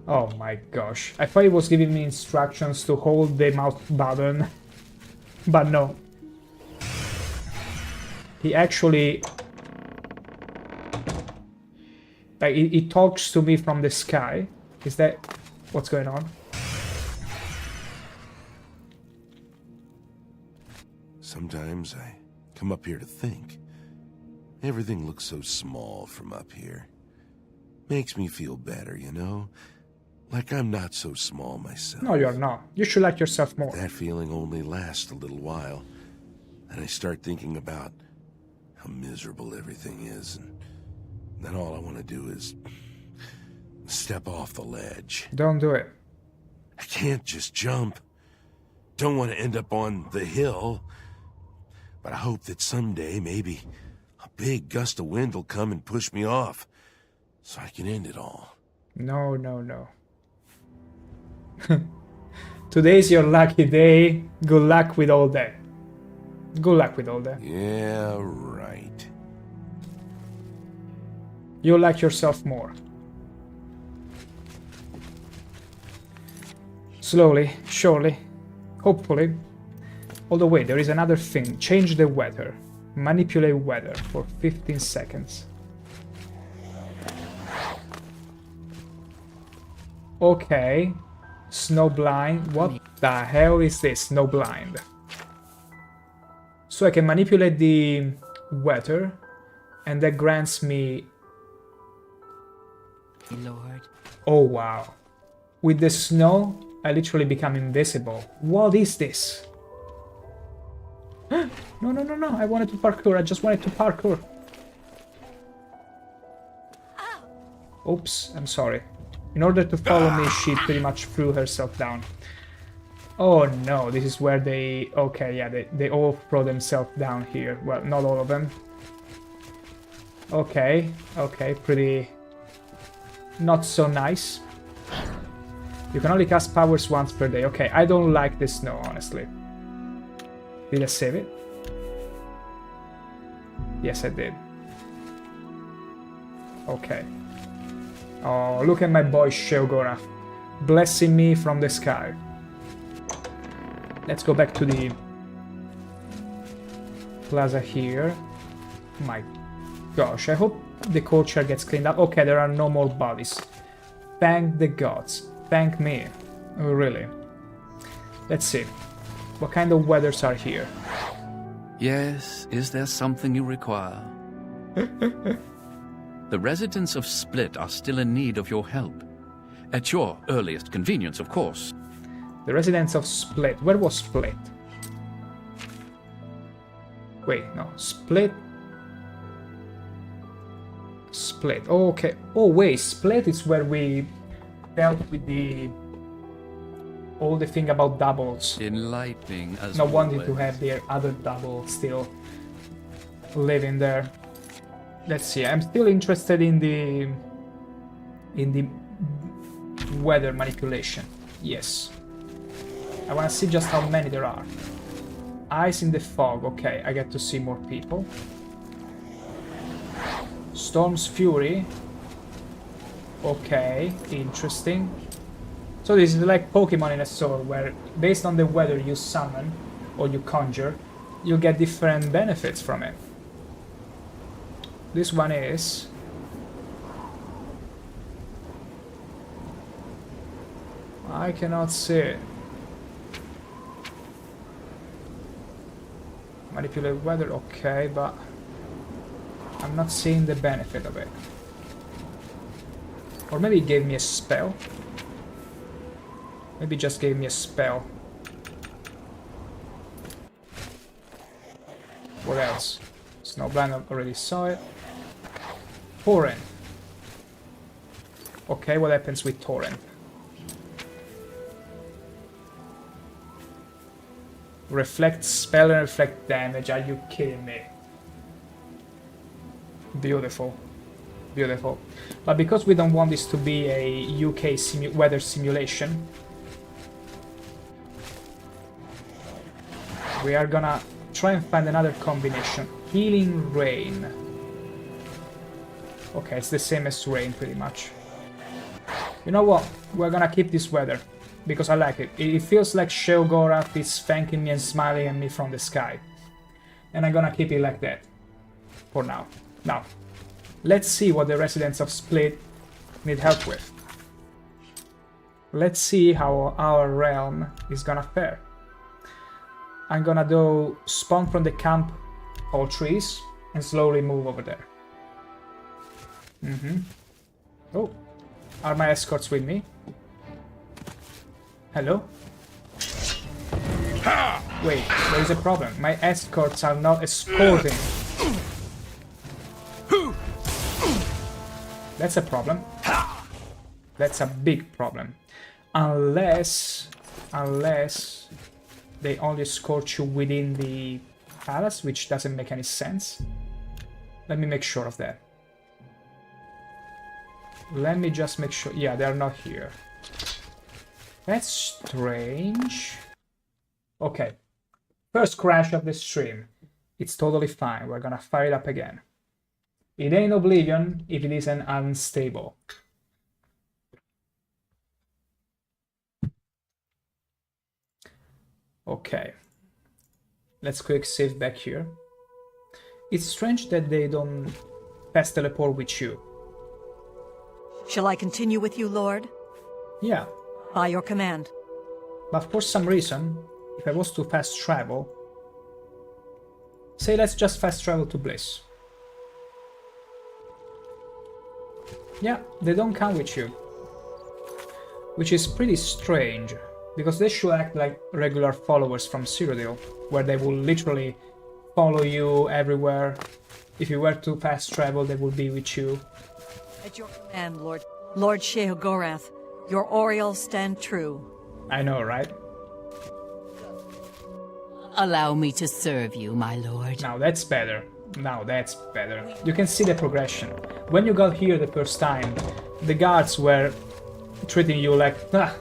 Oh my gosh. I thought it was giving me instructions to hold the mouse button. But no. He actually... Like, he talks to me from the sky. Is that what's going on? Sometimes I come up here to think. Everything looks so small from up here. Makes me feel better, you know? Like I'm not so small myself. No, you're not. You should like yourself more. That feeling only lasts a little while. And I start thinking about how miserable everything is. And then all I want to do is step off the ledge. Don't do it. I can't just jump. Don't want to end up on the hill. But I hope that someday, maybe, a big gust of wind will come and push me off. So I can end it all. No. Today's your lucky day. Good luck with all that. Good luck with all that. Yeah, right. You like yourself more. Slowly, surely, hopefully. Although wait, there is another thing. Change the weather. Manipulate weather for 15 seconds. Okay. Snowblind. What the hell is this? Snowblind. So I can manipulate the weather, and that grants me... Lord. Oh wow. With the snow, I literally become invisible. What is this? No. I wanted to parkour. I just wanted to parkour. Oops, I'm sorry. In order to follow me, she pretty much threw herself down. Oh no, this is where they... Okay, yeah, they all throw themselves down here. Well, not all of them. Okay, pretty not so nice. You can only cast powers once per day. Okay, I don't like the snow, honestly. Did I save it? Yes, I did. Okay. Oh, look at my boy Sheogorath, blessing me from the sky. Let's go back to the plaza here. My gosh, I hope the courtyard gets cleaned up. Okay, there are no more bodies. Thank the gods. Thank me. Oh, really. Let's see. What kind of weathers are here? Yes, is there something you require? The residents of Split are still in need of your help. At your earliest convenience, of course. The residents of Split. Where was Split? Wait, no. Split. Split. Oh, okay. Oh, wait. Split is where we dealt with the... all the thing about doubles. Enlightening as Not wanting to always. have their other double still living there. Let's see. I'm still interested in the weather manipulation. Yes. I want to see just how many there are. Eyes in the fog. Okay, I get to see more people. Storm's Fury. Okay, interesting. So this is like Pokemon in a sword, where based on the weather you summon or you conjure, you get different benefits from it. This one is... I cannot see it. Manipulate weather, okay, but I'm not seeing the benefit of it. Or maybe it gave me a spell. Maybe it just gave me a spell. What else? Snowblind, I already saw it. Torrent. Okay, what happens with Torrent? Reflect spell and reflect damage. Are you kidding me? Beautiful. Beautiful. But because we don't want this to be a UK weather simulation, we are gonna try and find another combination. Healing Rain. Okay, it's the same as rain pretty much. You know what? We're gonna keep this weather because I like it. It feels like Sheogorath is thanking me and smiling at me from the sky. And I'm gonna keep it like that for now. Now, let's see what the residents of Split need help with. Let's see how our realm is gonna fare. I'm gonna do spawn from the camp all trees and slowly move over there. Oh, are my escorts with me? Hello? Wait, there is a problem. My escorts are not escorting. That's a problem. That's a big problem. Unless they only escort you within the palace, which doesn't make any sense. Let me make sure of that. Let me just make sure. Yeah, they're not here. That's strange. Okay. First crash of the stream. It's totally fine. We're gonna fire it up again. It ain't Oblivion if it isn't unstable. Okay. Let's quick save back here. It's strange that they don't fast teleport with you. Shall I continue with you, Lord? Yeah, By your command. but for some reason, if I was to fast travel... Say let's just fast travel to Bliss. Yeah, they don't come with you. Which is pretty strange, because they should act like regular followers from Cyrodiil, where they will literally follow you everywhere. If you were to fast travel, they would be with you. At your command, Lord. Lord Sheogorath, your Orioles stand true. I know, right? Allow me to serve you, my lord. Now that's better. Now that's better. You can see the progression. When you got here the first time, the guards were treating you like, ah,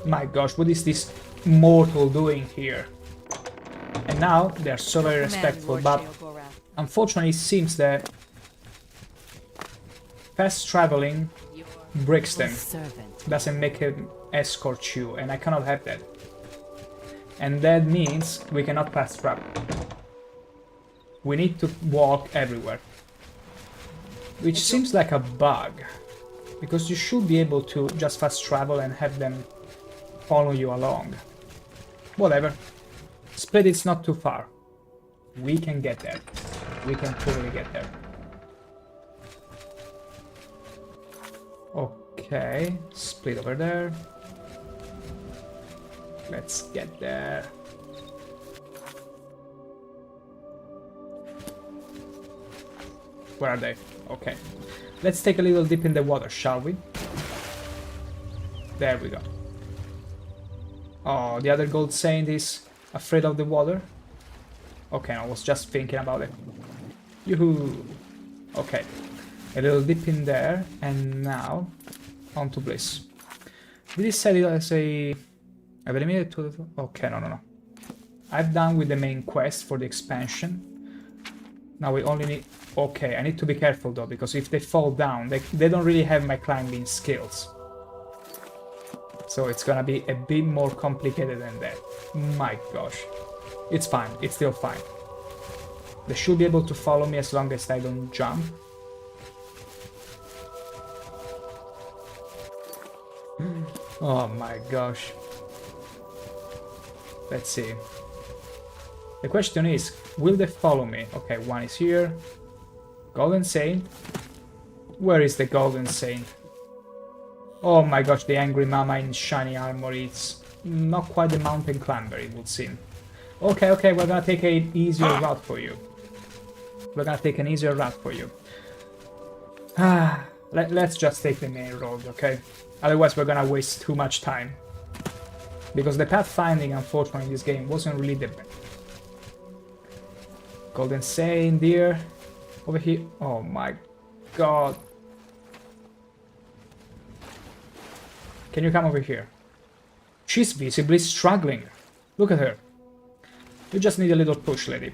my gosh, what is this mortal doing here? And now they're so very respectful, Lord but Sheogorath. unfortunately it seems that fast traveling breaks them, Servant. doesn't make him escort you, and I cannot have that. And that means we cannot fast travel. We need to walk everywhere. Which seems like a bug, because you should be able to just fast travel and have them follow you along. Whatever. Split is not too far. We can get there. We can totally get there. Okay, split over there. Let's get there. Where are they? Okay. Let's take a little dip in the water, shall we? There we go. Oh, the other gold saint is afraid of the water? Okay, I was just thinking about it. Yoo-hoo! Okay. A little dip in there, and now on to Bliss. Did he set it as a... I've eliminated two... Okay, no. I've done with the main quest for the expansion. Now we only need... Okay, I need to be careful though, because if they fall down, they don't really have my climbing skills. So it's gonna be a bit more complicated than that. My gosh. It's fine, it's still fine. They should be able to follow me as long as I don't jump. Oh my gosh. Let's see. The question is, will they follow me? Okay, one is here. Golden Saint? Where is the Golden Saint? Oh my gosh, the angry mama in shiny armor. It's not quite the mountain climber, it would seem. Okay, we're gonna take an easier route for you. We're gonna take an easier route for you. Let's just take the main road, okay? Otherwise we're gonna waste too much time. Because the pathfinding, unfortunately, in this game wasn't really the best. Golden Saint, dear. Over here. Oh my god. Can you come over here? She's visibly struggling. Look at her. You just need a little push, lady.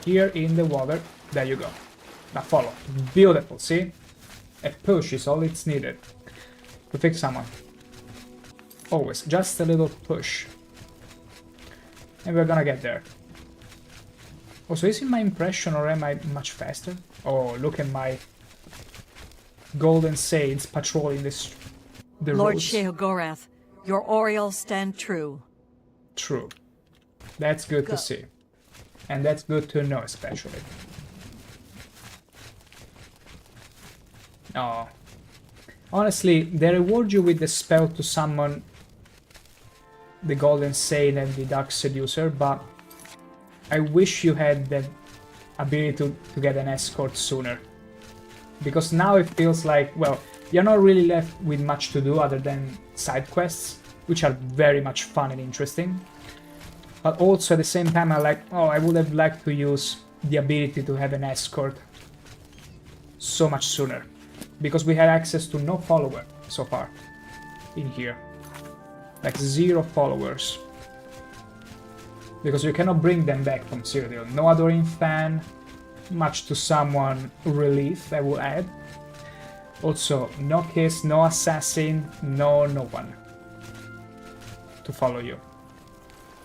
Here in the water. There you go. Now follow. Beautiful, see? A push is all it's needed to fix someone. Always. Just a little push. And we're gonna get there. Also, is it my impression or am I much faster? Oh, look at my golden saints patrolling the Lord roads. Sheogorath, your Orioles stand true. True. That's good to see. And that's good to know, especially. Oh. Honestly, they reward you with the spell to summon the Golden Saint and the Dark Seducer, but I wish you had the ability to get an escort sooner. Because now it feels like, well, you're not really left with much to do other than side quests, which are very much fun and interesting. But also at the same time I'm like, oh, I would have liked to use the ability to have an escort so much sooner. Because we had access to no follower so far in here. Like 0 followers. Because you cannot bring them back from Cyrodiil. No adoring fan, much to someone relief, I will add. Also, no kiss, no assassin, no one to follow you.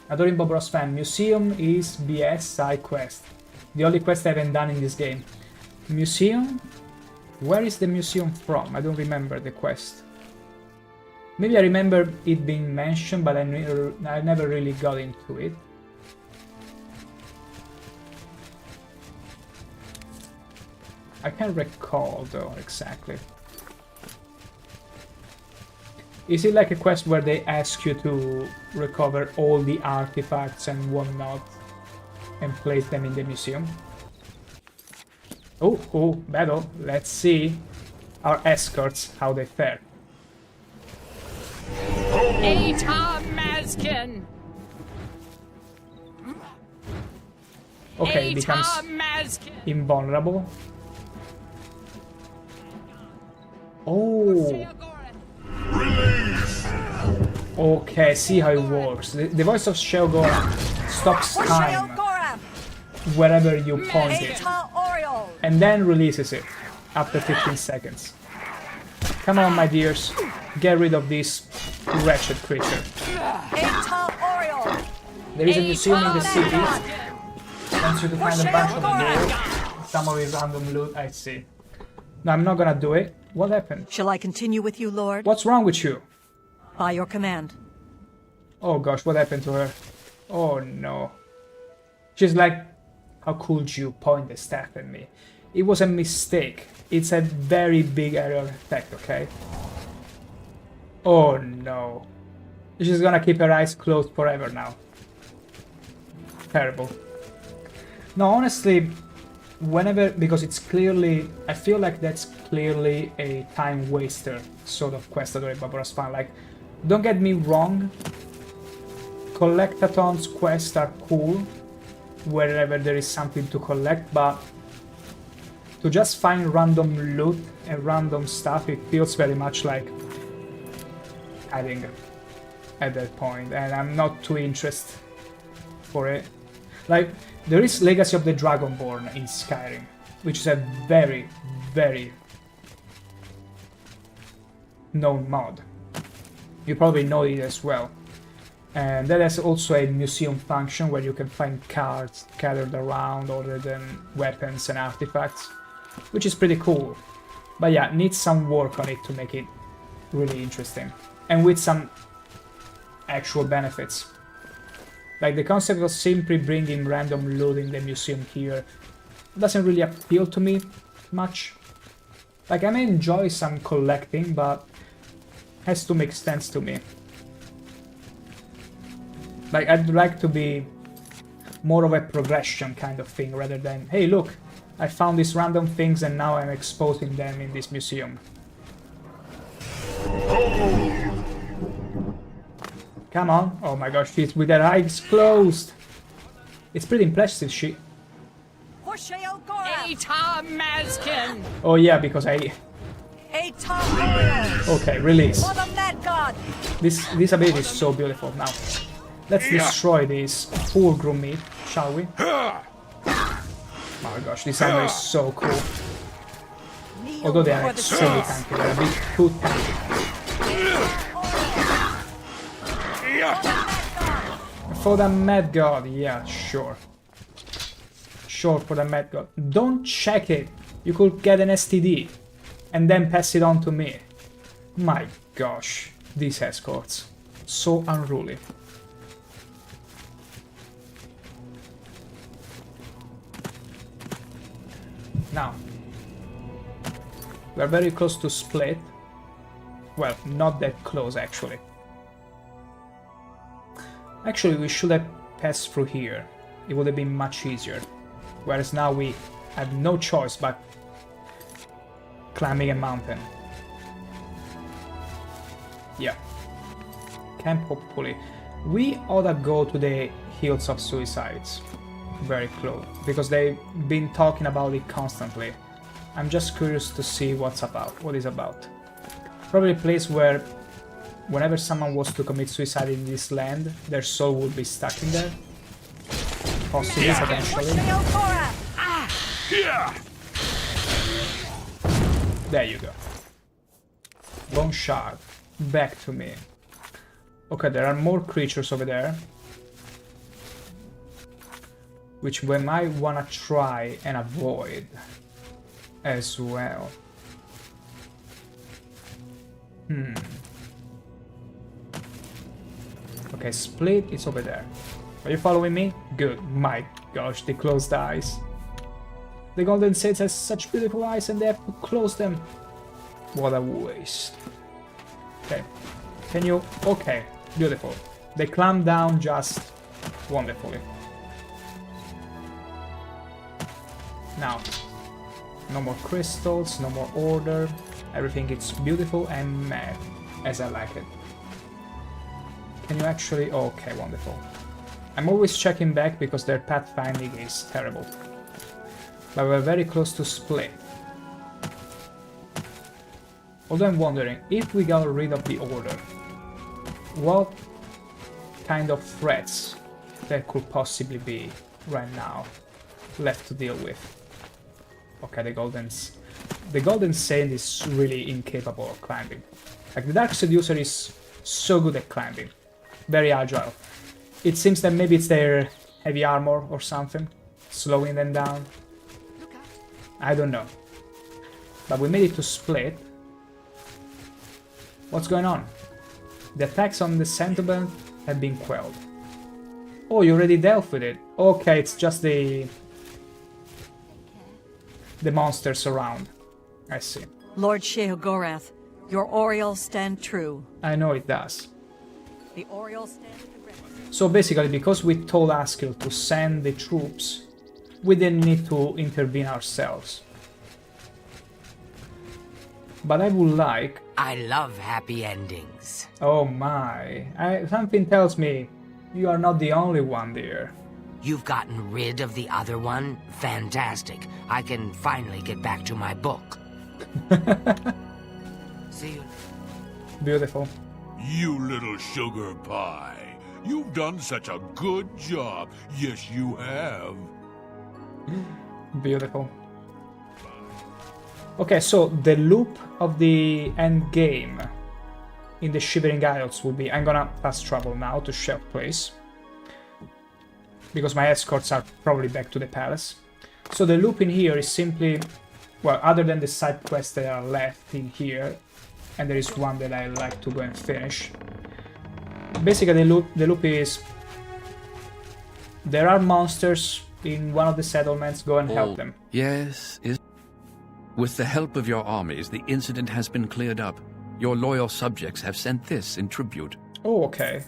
Adoring Bob Ross fan, museum is BS side quest. The only quest I haven't done in this game. Museum? Where is the museum from? I don't remember the quest. Maybe I remember it being mentioned, but I never really got into it. I can't recall though exactly. Is it like a quest where they ask you to recover all the artifacts and whatnot and place them in the museum? Oh, battle. Let's see our escorts, how they fare. Atar Mazkin! Okay, it becomes invulnerable. Oh. Okay, see how it works. The voice of Sheogorath stops time Sheogorath! wherever you point it, Eta Oriole! and then releases it after 15 seconds. Come on, my dears, get rid of this wretched creature. Eta Oriole! There is a museum in the city. Wants you to find a bunch of gold. Some of his random loot, I see. No, I'm not gonna do it. What happened? Shall I continue with you, Lord? What's wrong with you? By your command. Oh gosh, what happened to her? Oh no. She's like, how could you point the staff at me? It was a mistake. It's a very big error effect, okay? Oh no. She's gonna keep her eyes closed forever now. Terrible. No, honestly, whenever, because it's clearly, I feel like that's clearly a time waster sort of quest that Barbara's fun. Like, don't get me wrong, collectathons quests are cool wherever there is something to collect, but to just find random loot and random stuff, it feels very much like hiding at that point, and I'm not too interested for it. Like, there is Legacy of the Dragonborn in Skyrim, which is a very, very known mod. You probably know it as well. And that has also a museum function where you can find cards scattered around other than weapons and artifacts, which is pretty cool. But yeah, needs some work on it to make it really interesting. And with some actual benefits. Like the concept of simply bringing random loot in the museum here doesn't really appeal to me much. Like I may enjoy some collecting, but has to make sense to me. Like I'd like to be more of a progression kind of thing rather than, hey look, I found these random things and now I'm exposing them in this museum. Come on. Oh my gosh, she's with her eyes closed. It's pretty impressive, she... For Sheogorath! Eta Mazkin! Oh yeah, because I... Eta Oriole! Okay, release. For the Mad God! This ability is so beautiful. Now, let's destroy this poor Grummeat, shall we? Oh my gosh, this armor is so cool. Kneel Although they are before the extremely saints. tanky, they're a bit too tanky. For the Mad God, yeah, sure. Sure, for the Mad God. Don't check it. You could get an STD and then pass it on to me. My gosh, these escorts. So unruly. Now, we're very close to split. Well, not that close actually. Actually, we should have passed through here. It would have been much easier. Whereas now we have no choice but climbing a mountain. Yeah. Camp hopefully. We ought to go to the Hills of Suicides. Very close. Because they've been talking about it constantly. I'm just curious to see what's about. What is about. Probably a place where whenever someone was to commit suicide in this land, their soul would be stuck in there. Possibly, potentially. There you go. Bone shard. Back to me. Okay, there are more creatures over there. Which we might wanna try and avoid as well. Okay, split is over there. Are you following me? Good. My gosh, they closed eyes. The Golden Saints has such beautiful eyes and they have to close them. What a waste. Okay. Can you... Okay. Beautiful. They clamp down just wonderfully. Now. No more crystals, no more order. Everything is beautiful and mad, as I like it. Can you actually... Okay, wonderful. I'm always checking back because their pathfinding is terrible. But we're very close to split. Although I'm wondering, if we got rid of the Order, what kind of threats there could possibly be right now left to deal with? Okay, the Golden Saint is really incapable of climbing. Like, the Dark Seducer is so good at climbing. Very agile. It seems that maybe it's their heavy armor or something, slowing them down. I don't know. But we made it to split. What's going on? The attacks on the Centiband have been quelled. Oh, you already dealt with it. Okay, it's just the monsters around. I see. Lord Sheogorath, your Oriole stand true. I know it does. The Oriole stand erect. So basically, because we told Askell to send the troops, we didn't need to intervene ourselves. But I would like... I love happy endings. Oh my... something tells me you are not the only one there. You've gotten rid of the other one? Fantastic. I can finally get back to my book. See you. Beautiful. You little sugar pie. You've done such a good job. Yes, you have. Beautiful. Okay, so the loop of the end game in the Shivering Isles will be... I'm gonna fast travel now to Shelf Place, because my escorts are probably back to the palace. So the loop in here is simply... Well, other than the side quests that are left in here, and there is one that I like to go and finish. Basically, the loop is... There are monsters in one of the settlements, go and help them. Yes, with the help of your armies, the incident has been cleared up. Your loyal subjects have sent this in tribute. Oh, okay.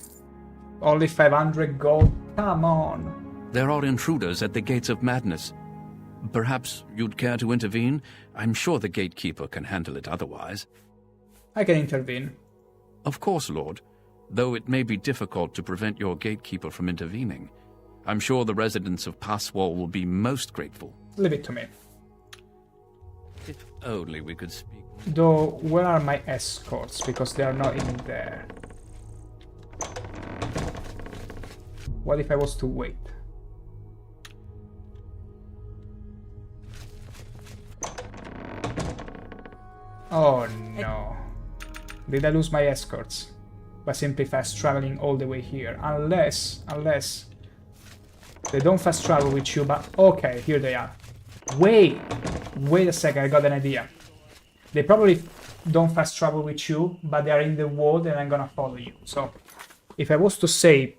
Only 500 gold? Come on. There are intruders at the Gates of Madness. Perhaps you'd care to intervene? I'm sure the gatekeeper can handle it otherwise. I can intervene. Of course, Lord. Though it may be difficult to prevent your gatekeeper from intervening. I'm sure the residents of Passwall will be most grateful. Leave it to me. If only we could speak. Though, where are my escorts? Because they are not in there. What if I was to wait? Oh no. Did I lose my escorts? By simply fast traveling all the way here. Unless they don't fast travel with you, but... Okay, here they are. Wait a second, I got an idea. They probably don't fast travel with you, but they are in the world and I'm gonna follow you. So, if I was to say,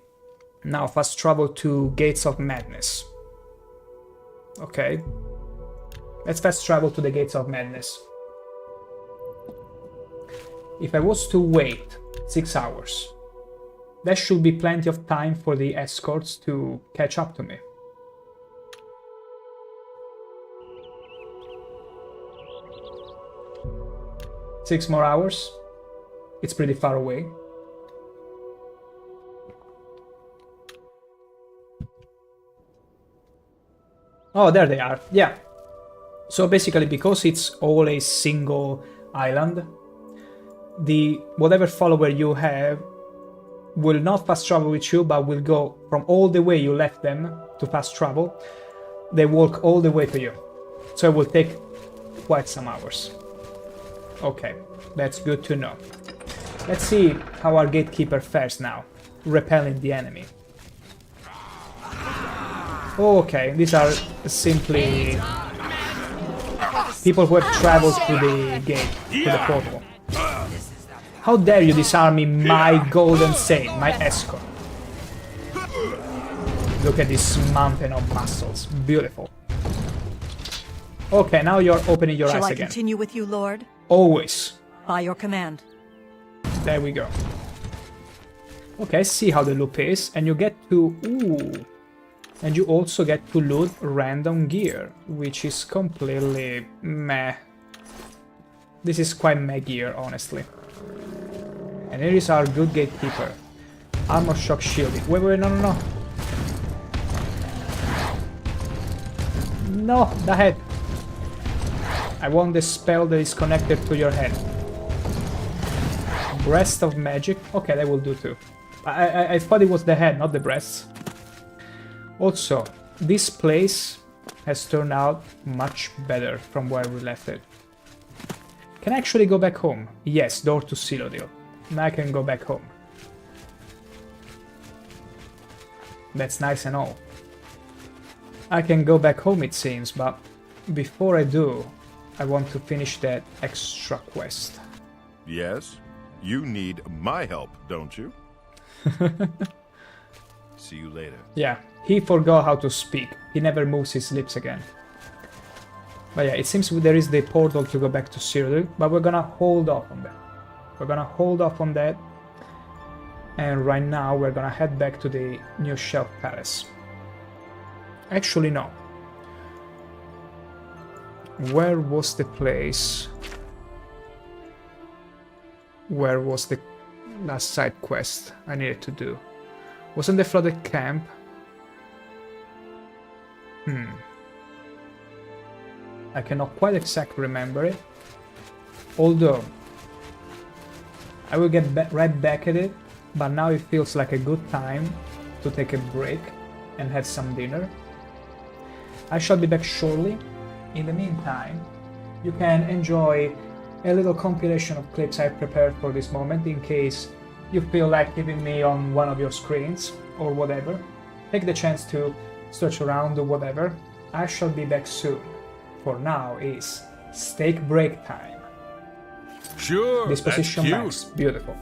now fast travel to Gates of Madness. Okay. Let's fast travel to the Gates of Madness. If I was to wait 6 hours, that should be plenty of time for the escorts to catch up to me. Six more hours. It's pretty far away. Oh, there they are. Yeah. So basically, because it's all a single island, the whatever follower you have will not fast travel with you, but will go from all the way you left them to fast travel. They walk all the way to you. So it will take quite some hours. Okay, that's good to know. Let's see how our gatekeeper fares now, repelling the enemy. Okay, these are simply people who have traveled through the gate, to the portal. How dare you disarm me, my Golden Saint, my escort. Look at this mountain of muscles, beautiful. Okay, now you're opening your eyes again. Shall I continue with you, Lord? Always. By your command. There we go. Okay, see how the loop is, and you get to... Ooh. And you also get to loot random gear, which is completely meh. This is quite meh gear, honestly. And here is our good gatekeeper. Armor shock shielding. Wait, no. No, the head. I want the spell that is connected to your head. Breast of magic. Okay, that will do too. I thought it was the head, not the breasts. Also, this place has turned out much better from where we left it. Can I actually go back home? Yes, door to Cyrodiil. Now I can go back home. That's nice and all. I can go back home, it seems, but before I do, I want to finish that extra quest. Yes? You need my help, don't you? See you later. Yeah, he forgot how to speak. He never moves his lips again. But yeah, it seems there is the portal to go back to Cyrodiil, but we're gonna hold off on that. We're gonna hold off on that. And right now we're gonna head back to the New Shelf Palace. Actually, no. Where was the place? Where was the last side quest I needed to do? Wasn't the flooded camp? I cannot quite exactly remember it. Although, I will get right back at it, but now it feels like a good time to take a break and have some dinner. I shall be back shortly. In the meantime, you can enjoy a little compilation of clips I prepared for this moment in case you feel like keeping me on one of your screens or whatever. Take the chance to search around or whatever. I shall be back soon. For now is steak break time. Sure, Disposition that's max. cute. Beautiful.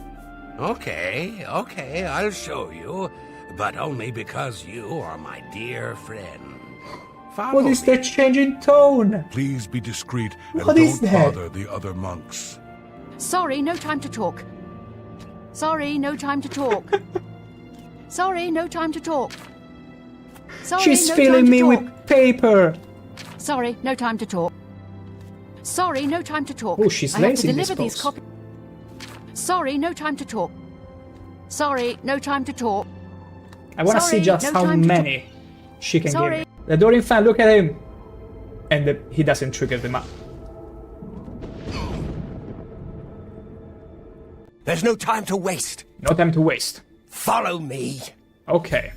Okay, I'll show you. But only because you are my dear friend. Follow What is me. that change in tone? Please be discreet and What is don't that? bother the other monks. Sorry, no time to talk. Sorry, no time to talk. Sorry, no time to talk. Sorry, She's no filling time to me talk. with paper. Sorry, no time to talk. Sorry, no time to talk. Oh, she's I have to lazy in this deliver these pose. copies. Sorry, no time to talk. Sorry, no time to talk. I want to see Sorry, just no how time to many she can Sorry. give me. The Dorian fan, look at him! And he doesn't trigger them up. There's no time to waste. No time to waste. Follow me. Okay.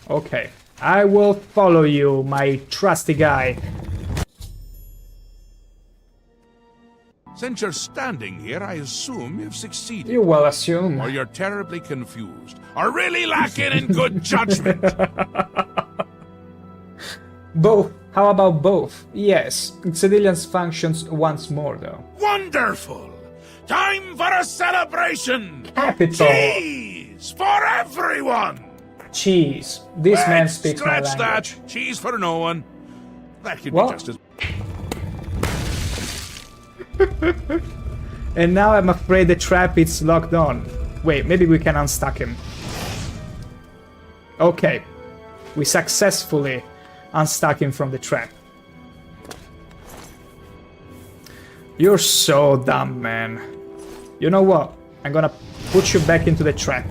Okay. I will follow you, my trusty guy. Since you're standing here, I assume you've succeeded. You will assume. Or you're terribly confused. Or really lacking in good judgment. Both. How about both? Yes. Cedillian's functions once more, though. Wonderful! Time for a celebration! Capital. Cheese for everyone! Cheese. This man Let's speaks my scratch language. that. Cheese for no one. That could What? be just as... And now I'm afraid the trap is locked on. Wait, maybe we can unstuck him. Okay. We successfully unstuck him from the trap. You're so dumb, man. You know what? I'm gonna put you back into the trap.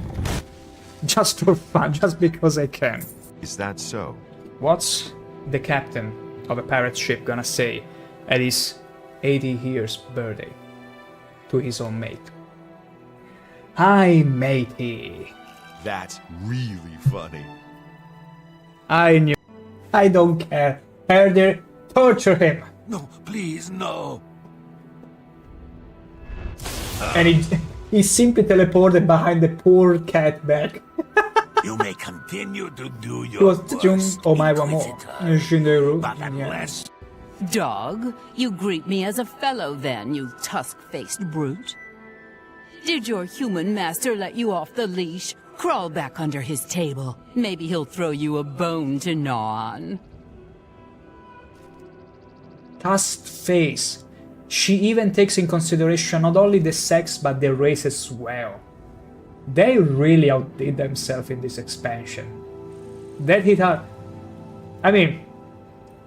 Just for fun, just because I can. Is that so? What's the captain of a pirate ship gonna say at his 80 years birthday to his own mate? Hi, matey. That's really funny. I knew. I don't care. Herder, torture him. No, please, no. And he simply teleported behind the poor cat back. You may continue to do It your was worst, Jun Omaiwamo. Inquisitor. But Yeah. unless Dog, you greet me as a fellow then, you tusk-faced brute. Did your human master let you off the leash? Crawl back under his table. Maybe he'll throw you a bone to gnaw on. Tusked face. She even takes in consideration not only the sex but the race as well. They really outdid themselves in this expansion. That hit her. I mean,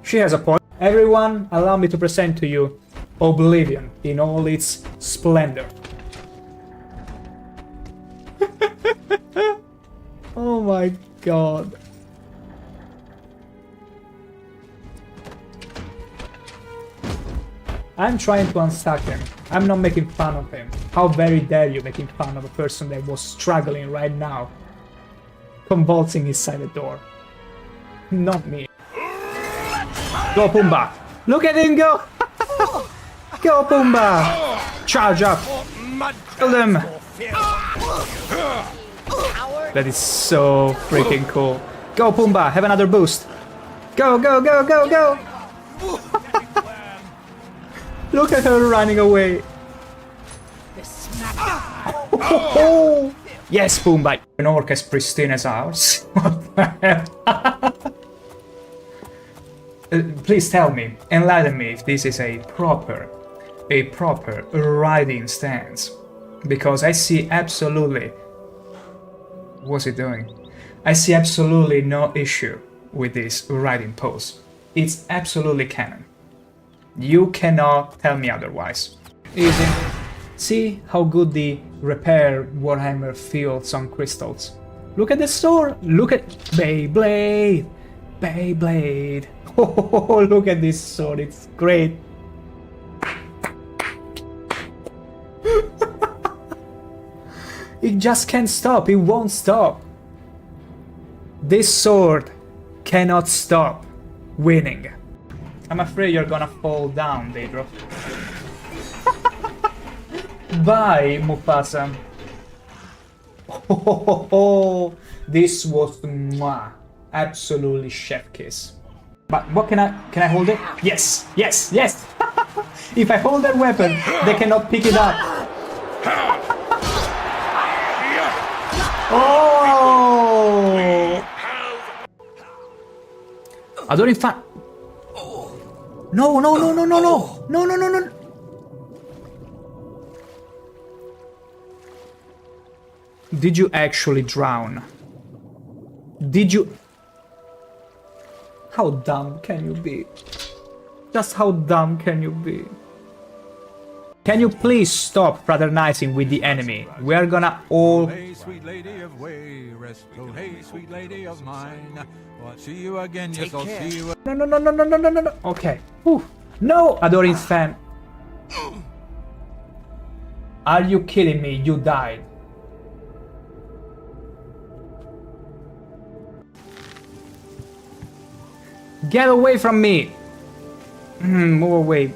she has a point. Everyone, allow me to present to you Oblivion in all its splendor. Oh my god. I'm trying to unstuck him. I'm not making fun of him. How very dare you making fun of a person that was struggling right now, convulsing inside the door. Not me. Go Pumbaa! Look at him go! Go Pumbaa! Charge up! Kill them! That is so freaking cool. Go Pumbaa! Have another boost! Go, go, go, go, go! Look at her running away. Oh, yes, Pumbaa. An orc as pristine as ours. What the hell? Please tell me, enlighten me if this is a proper riding stance. Because I see absolutely... What's it doing? I see absolutely no issue with this riding pose. It's absolutely canon. You cannot tell me otherwise. Easy. See how good the repair Warhammer feels on crystals. Look at the sword! Look at Beyblade! Beyblade! Oh, look at this sword, it's great! It just can't stop, it won't stop. This sword cannot stop winning. I'm afraid you're gonna fall down, Daedro. Bye, Mufasa. Oh, this was mwah, absolutely chef kiss. But what can I hold it? Yes, yes, yes. If I hold that weapon, they cannot pick it up. Oh! I don't find. No, no, no, no, no, no, no, no, no, no. Did you actually drown? Did you? How dumb can you be? Just how dumb can you be? Can you please stop fraternizing with the enemy? We are gonna all... Hey, sweet lady of Wayrest. Oh, hey, sweet lady of mine. Well, I'll see you again. Yes, I'll see you. No, no, no, no, no, no, no, no, no. Okay. Whew. No, Adoring fan. Are you kidding me? You died. Get away from me! Move away.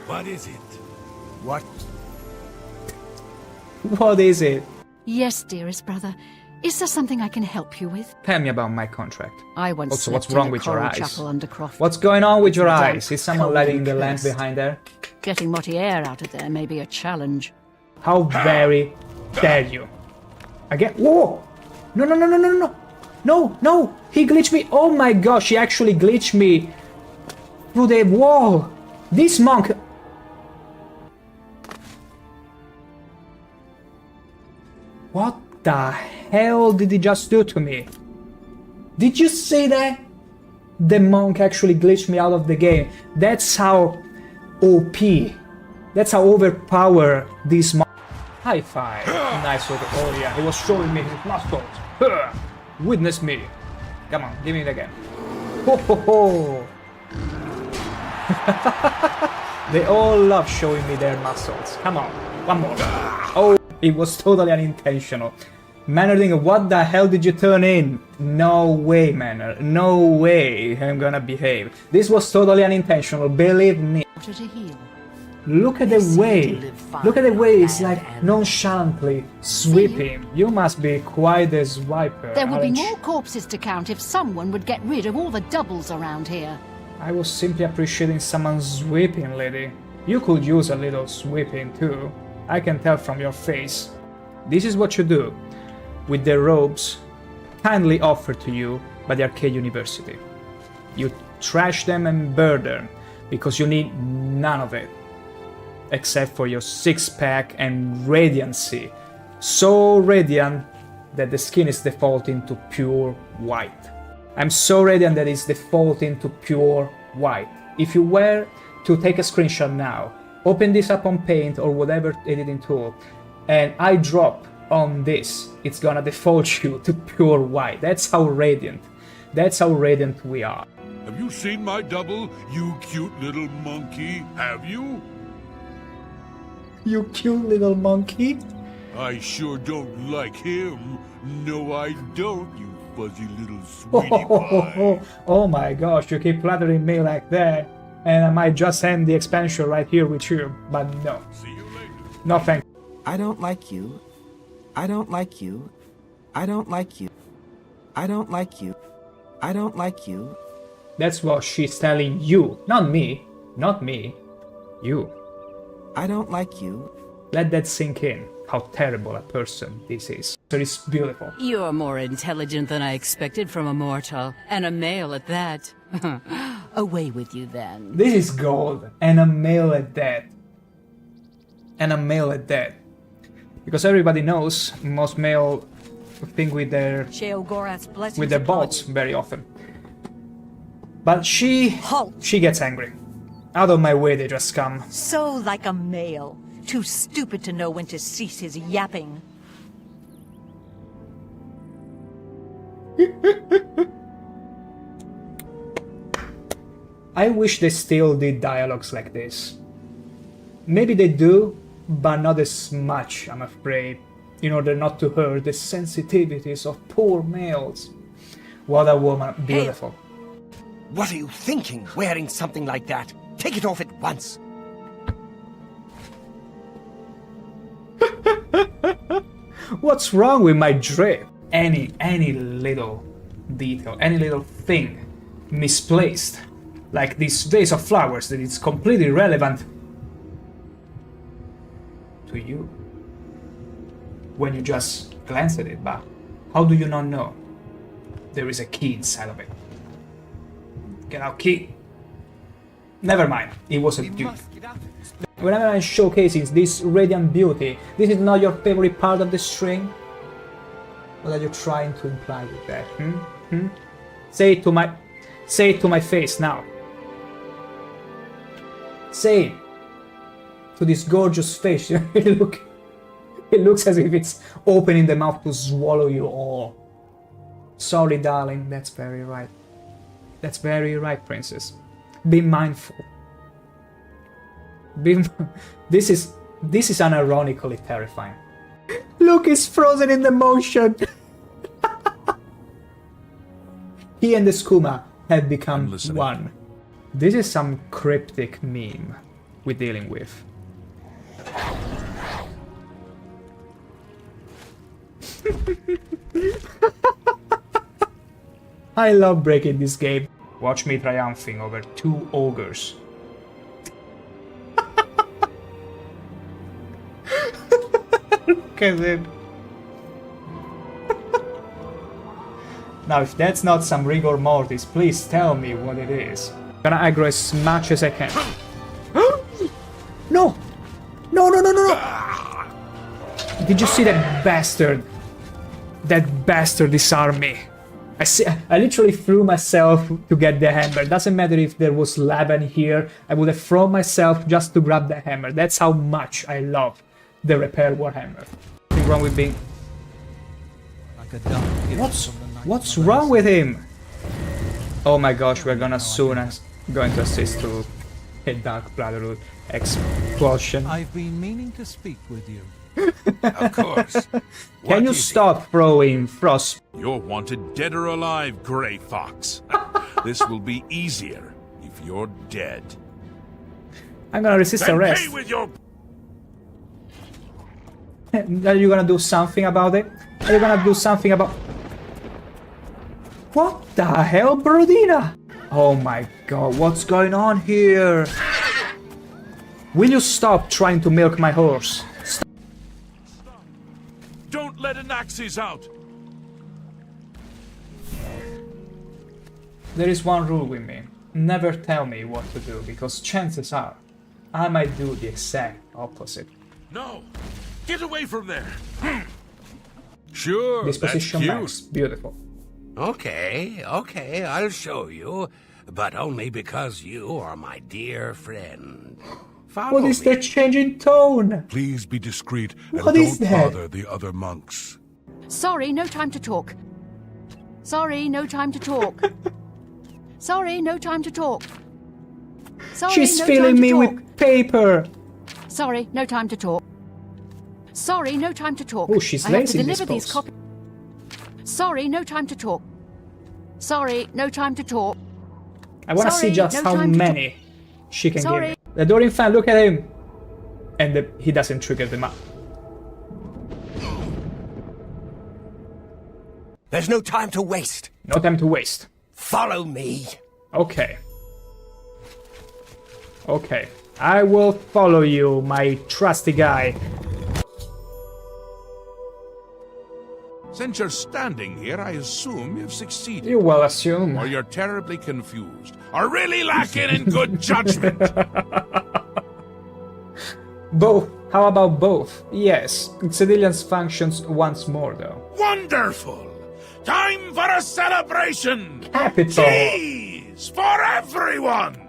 What is it? What? What is it? Yes, dearest brother. Is there something I can help you with? Tell me about my contract. I once Also, what's slept in wrong a with your coral eyes? chapel under Croft. What's going on with your Damp, eyes? Is someone cold lighting and the lamp cursed. behind there? Getting muddy air out of there may be a challenge. How very dare you? Again? Whoa! No, no, no, no, no, no! No, no! He glitched me! Oh my gosh, he actually glitched me through the wall! This monk... What the hell did he just do to me? Did you see that? The monk actually glitched me out of the game. That's how OP. That's how overpowered this monk. High five. Nice order. Oh yeah, he was showing me his muscles. Witness me. Come on, give me it again. Ho ho ho. They all love showing me their muscles. Come on, one more. Oh, it was totally unintentional. Mannerding, what the hell did you turn in? No way, Manner. No way I'm gonna behave. This was totally unintentional, believe me. To heal. Look at the way. Look at the way it's like nonchalantly sweeping. You must be quite a swiper. There would be aren't you? more corpses to count if someone would get rid of all the doubles around here. I was simply appreciating someone sweeping, lady. You could use a little sweeping too. I can tell from your face. This is what you do with the robes kindly offered to you by the Arcade University. You trash them and burn them because you need none of it. Except for your six-pack and radiancy. So radiant that the skin is defaulting to pure white. I'm so radiant that it's defaulting to pure white. If you were to take a screenshot now, open this up on Paint or whatever editing tool, and I drop on this, it's gonna default you to pure white. That's how radiant. That's how radiant we are. Have you seen my double, you cute little monkey? Have you? You cute little monkey. I sure don't like him. No, I don't, you fuzzy little sweetie pie. Oh my gosh, you keep flattering me like that, and I might just end the expansion right here with you, but no. See you later. No thank you. I don't like you. I don't like you. I don't like you. I don't like you. I don't like you. That's what she's telling you, not me. Not me. You. I don't like you. Let that sink in, how terrible a person this is. So it's beautiful. You're more intelligent than I expected from a mortal, and a male at that. Away with you then. This is gold, and a male at that. And a male at that. Because everybody knows most male think with their Sheogorath's blessings with their upon balls you. very often. But she Halt. gets angry. Out of my way they just come. So like a male. Too stupid to know when to cease his yapping. I wish they still did dialogues like this. Maybe they do, but not as much, I'm afraid, in order not to hurt the sensitivities of poor males. What a woman, beautiful. What are you thinking, wearing something like that? Take it off at once. What's wrong with my drip? Any little detail, any little thing misplaced, like this vase of flowers that is completely irrelevant to you when you just glance at it, but how do you not know there is a key inside of it? Get out, key. Never mind, it was a dupe. Whenever I'm showcasing this radiant beauty, this is not your favorite part of the string? What are you trying to imply with that? Say it to my face now. Say it to this gorgeous face. it looks as if it's opening the mouth to swallow you all. Sorry, darling. That's very right. That's very right, princess. Be mindful. This is unironically terrifying. Look, he's frozen in the motion. He and the skooma have become one. This is some cryptic meme we're dealing with. I love breaking this game. Watch me triumphing over 2 ogres. Look at it. Now, if that's not some rigor mortis, please tell me what it is. I'm gonna aggro as much as I can. No! No, no, no, no, no! Did you see that bastard? That bastard disarmed me. I literally threw myself to get the hammer. Doesn't matter if there was lava in here, I would have thrown myself just to grab the hammer. That's how much I love the repair warhammer. Nothing wrong with being... What's wrong with him? Oh my gosh, we're gonna soon going to assist to a Dark Brotherhood explosion. I've been meaning to speak with you. Of course. Can you stop throwing frost? You're wanted dead or alive, Grey Fox. This will be easier if you're dead. I'm gonna resist Then arrest. pay with your... Are you gonna do something about it? Are you gonna do something about... What the hell, Brodina? Oh my god, what's going on here? Will you stop trying to milk my horse? Stop. Don't let Anaxes out! There is one rule with me. Never tell me what to do, because chances are I might do the exact opposite. No! Get away from there! Sure, Disposition that's cute. max. Beautiful. Okay, I'll show you. But only because you are my dear friend. Follow What is me. that change in tone? Please be discreet and What is don't that? bother the other monks. Sorry, no time to talk. Sorry, no time to talk. Sorry, no time to talk. Sorry, She's no filling time to me talk. with paper. Sorry, no time to talk. Sorry, no time to talk. Oh, she's I have to lazy in this deliver these pose. copies. Sorry, no time to talk. Sorry, no time to talk. I want to see Sorry, just no how time to many she can Sorry. give me. The Dorian fan, look at him! And he doesn't trigger them up. There's no time to waste. No time to waste. Follow me. Okay. Okay. I will follow you, my trusty guy. Since you're standing here, I assume you've succeeded. You will assume. Or you're terribly confused. Or really lacking in good judgment. Both. How about both? Yes. Civilians functions once more, though. Wonderful! Time for a celebration! Capital! Cheese for everyone!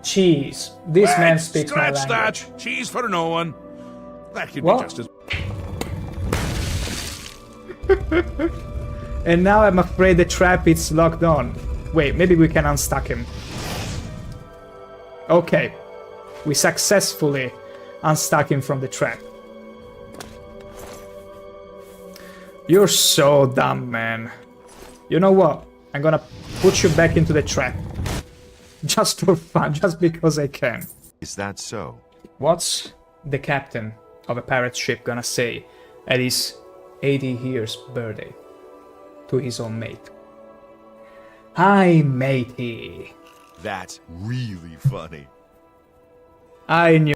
Cheese. This man speaks my Scratch language. that! Cheese for no one. That could What? be just as... And now I'm afraid the trap is locked on. Wait, maybe we can unstuck him. Okay. We successfully unstuck him from the trap. You're so dumb, man. You know what? I'm gonna put you back into the trap. Just for fun, just because I can. Is that so? What's the captain of a pirate ship gonna say at his 80 years birthday to his own mate? Hi, matey. That's really funny. I knew.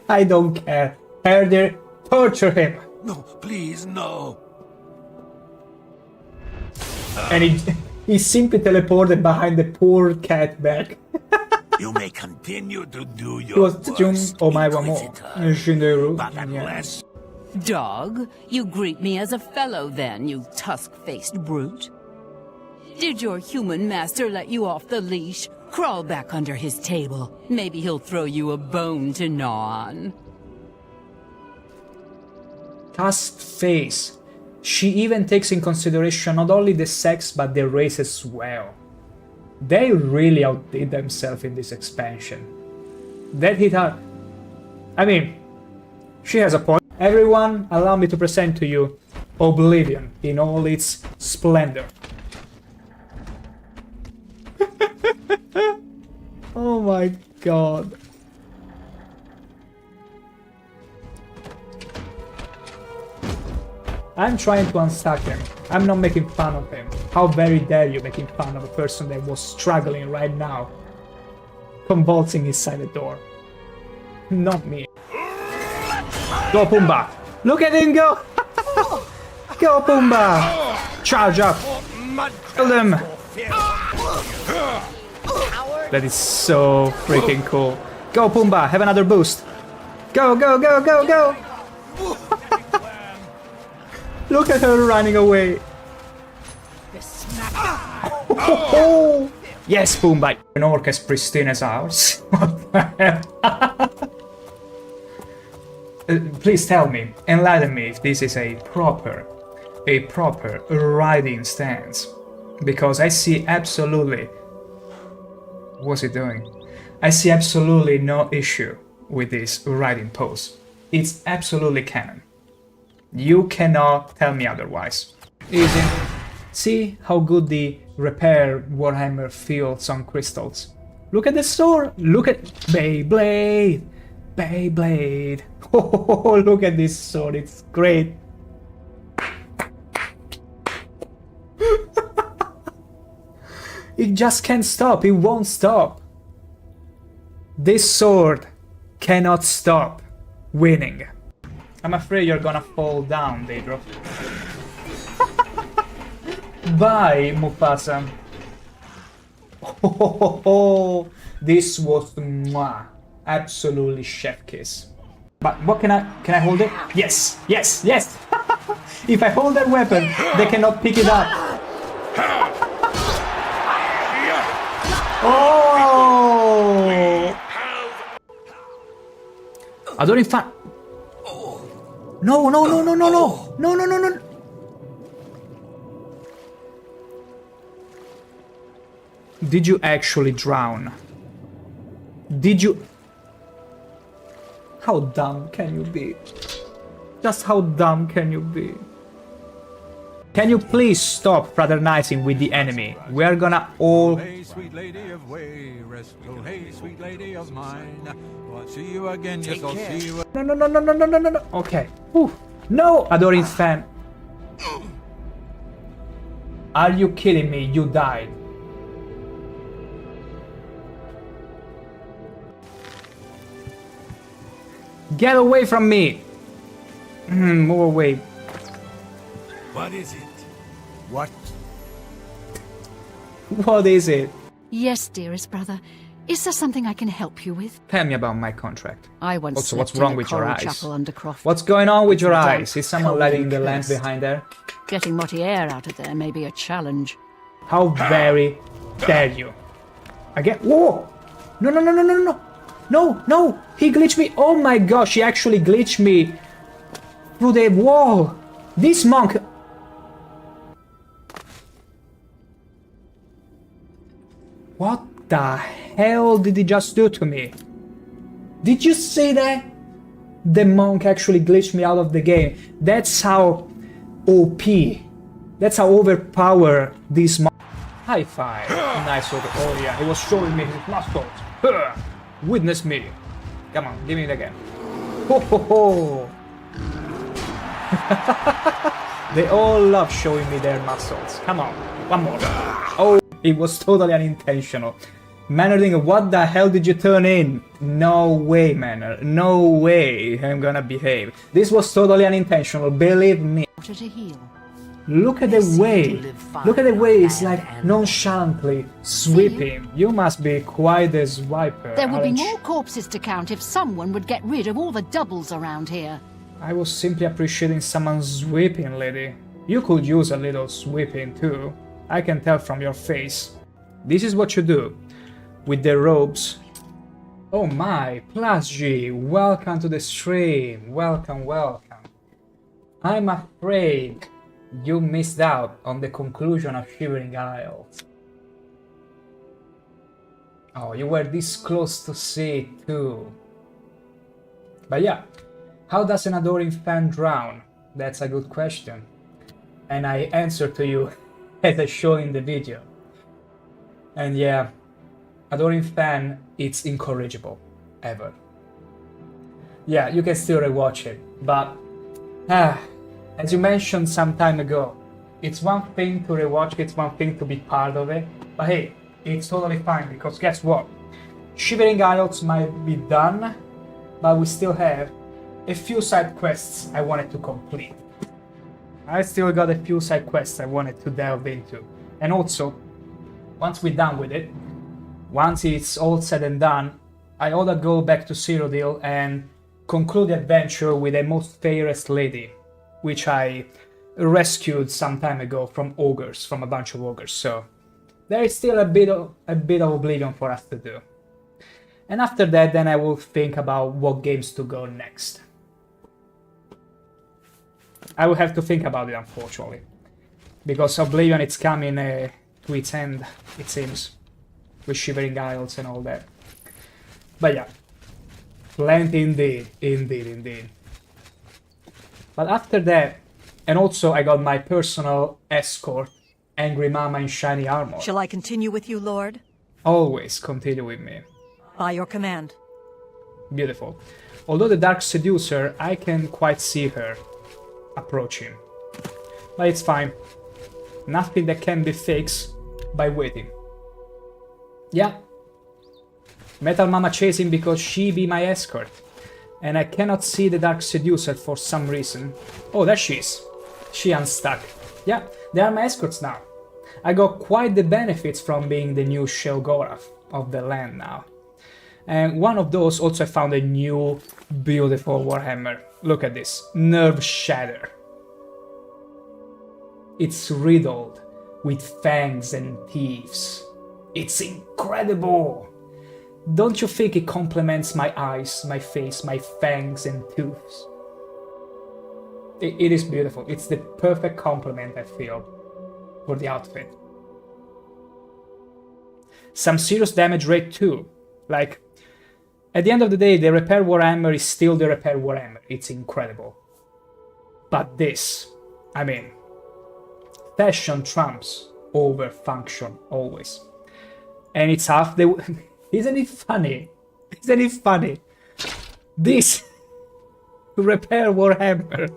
I don't care. Further, torture him. No, please, no. And he simply teleported behind the poor cat back. You may continue to do It your was Jum worst, Omaiwamo. Inquisitor, but Yeah. unless Dog, you greet me as a fellow then, you tusk-faced brute. Did your human master let you off the leash? Crawl back under his table. Maybe he'll throw you a bone to gnaw on. Tusked face. She even takes in consideration not only the sex but the race as well. They really outdid themselves in this expansion. That hit hard. I mean, she has a point. Everyone, allow me to present to you Oblivion in all its splendor. Oh my god. I'm trying to unstuck him. I'm not making fun of him. How very dare you making fun of a person that was struggling right now, convulsing inside the door. Not me. Go Pumbaa! Look at him go! Go Pumbaa! Charge up! Kill them! That is so freaking cool. Go Pumbaa! Have another boost! Go, go, go, go, go! Look at her running away. Oh, yes, Pumbaa. An orc as pristine as ours. What the hell? Please tell me, enlighten me if this is a proper riding stance. Because I see absolutely... What's he doing? I see absolutely no issue with this riding pose. It's absolutely canon. You cannot tell me otherwise. Easy. See how good the repair Warhammer feels on crystals. Look at the sword! Look at Beyblade! Beyblade! Oh, look at this sword, it's great! It just can't stop, it won't stop. This sword cannot stop winning. I'm afraid you're gonna fall down, Daedro. Bye, Mufasa. Oh, this was mwah, absolutely chef kiss. But what can I hold it? Yes, yes, yes. If I hold that weapon, they cannot pick it up. Oh! I don't find. No, no, no, no, no, no, no, no, no, no. Did you actually drown? Did you? How dumb can you be? Just how dumb can you be? Can you please stop fraternizing with the enemy? We are gonna all... Hey, sweet lady of way, rest. Oh, hey, sweet lady of mine. Well, see you again, yes, I'll see you. No. Okay. Whew. No, Adoring Fan. Are you kidding me? You died. Get away from me! Move away. What is it? What? What is it? Yes, dearest brother. Is there something I can help you with? Tell me about my contract. I once Also, slept what's wrong in a with your coral eyes? chapel under Croft. What's going on with your Dark, eyes? Is someone cold lighting and the lamp cursed. behind there? Getting Mortier out of there may be a challenge. How very dare you? Again? Whoa! No! He glitched me! Oh my gosh, he actually glitched me through the wall! This monk... What the hell did he just do to me? Did you see that? The monk actually glitched me out of the game. That's how OP. That's how overpowered this monk. High five. Nice over. Oh yeah, he was showing me his muscles. Witness me. Come on, give me it again. Ho ho ho. They all love showing me their muscles. Come on, one more. Oh, it was totally unintentional. Mannering, what the hell did you turn in? No way, Manner. No way I'm gonna behave. This was totally unintentional, believe me. To heal. Look at the way. Look at the way it's like nonchalantly sweeping. You must be quite a swiper. There would be aren't more you? corpses to count if someone would get rid of all the doubles around here. I was simply appreciating someone sweeping, lady. You could use a little sweeping too. I can tell from your face. This is what you do with the robes. Oh my, Plus G, welcome to the stream. Welcome. I'm afraid you missed out on the conclusion of Shivering Isles. Oh, you were this close to see it too. But yeah, how does an adoring fan drown? That's a good question. And I answer to you as I show in the video. And yeah, adoring fan, it's incorrigible, ever. Yeah, you can still rewatch it, but as you mentioned some time ago, it's one thing to rewatch, it's one thing to be part of it, but hey, it's totally fine, because guess what? Shivering Isles might be done, but we still have a few side quests I wanted to complete. I still got a few side quests I wanted to delve into. And also, once we're done with it, once it's all said and done, I ought to go back to Cyrodiil and conclude the adventure with the most fairest lady, which I rescued some time ago from ogres, from a bunch of ogres, so there is still a bit of Oblivion for us to do. And after that, then I will think about what games to go next. I will have to think about it, unfortunately, because Oblivion it's coming to its end, it seems, with Shivering Isles and all that. But yeah, plenty indeed. But after that, and also I got my personal escort, Angry Mama in shiny armor. Shall I continue with you, Lord? Always continue with me. By your command. Beautiful. Although the Dark Seducer, I can quite see her approaching. But it's fine. Nothing that can be fixed by waiting. Yeah. Metal Mama chasing because she be my escort. And I cannot see the Dark Seducer for some reason. Oh, there she is. She unstuck. Yeah, they are my escorts now. I got quite the benefits from being the new Sheogorath of the land now. And one of those also I found a new beautiful Warhammer. Look at this. Nerve Shatter. It's riddled with fangs and teeth. It's incredible! Don't you think it complements my eyes, my face, my fangs and tooths? It is beautiful. It's the perfect complement, I feel, for the outfit. Some serious damage rate too. Like, At the end of the day, the Repair Warhammer is still the Repair Warhammer. It's incredible. But this, I mean, fashion trumps over function always. And it's half the... Isn't it funny? Isn't it funny? This Repair Warhammer,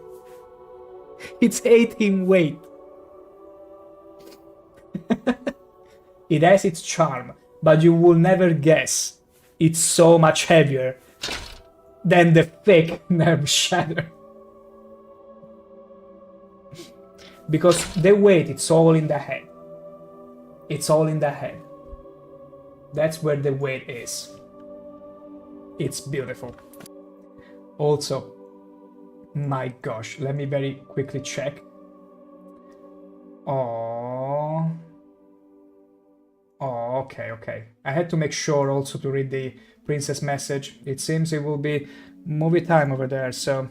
it's 18 weight. It has its charm, but you will never guess it's so much heavier than the fake Nerve Shatter. Because the weight, it's all in the head. It's all in the head. That's where the weight is. It's beautiful. Also, my gosh, let me very quickly check. Oh, okay. I had to make sure also to read the princess message. It seems it will be movie time over there, so...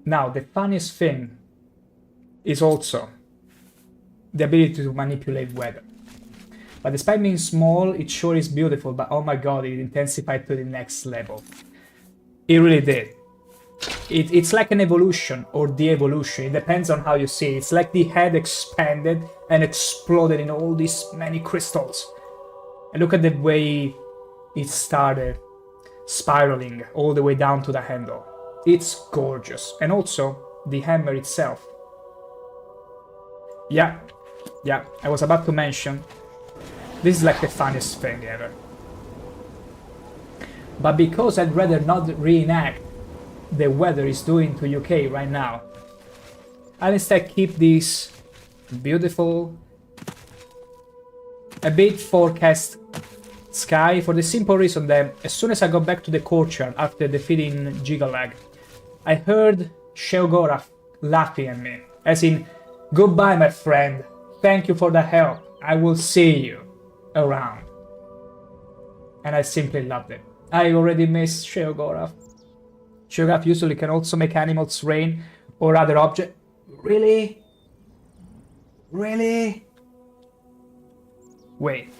Now, the funniest thing is also the ability to manipulate weather. But despite being small, it sure is beautiful, but oh my god, it intensified to the next level. It really did. It's like an evolution or de-evolution. It depends on how you see it. It's like the head expanded and exploded in all these many crystals. And look at the way it started spiraling all the way down to the handle. It's gorgeous. And also the hammer itself. Yeah, I was about to mention. This is like the funniest thing ever. But because I'd rather not reenact the weather is doing to UK right now, I'll instead keep this beautiful, a bit forecast sky for the simple reason that as soon as I got back to the courtyard after defeating Jyggalag, I heard Sheogorath laughing at me, as in, "Goodbye, my friend, thank you for the help, I will see you around." And I simply loved it. I already miss Sheogorath. Sheogorath usually can also make animals rain or other objects. Really? Really? Wait.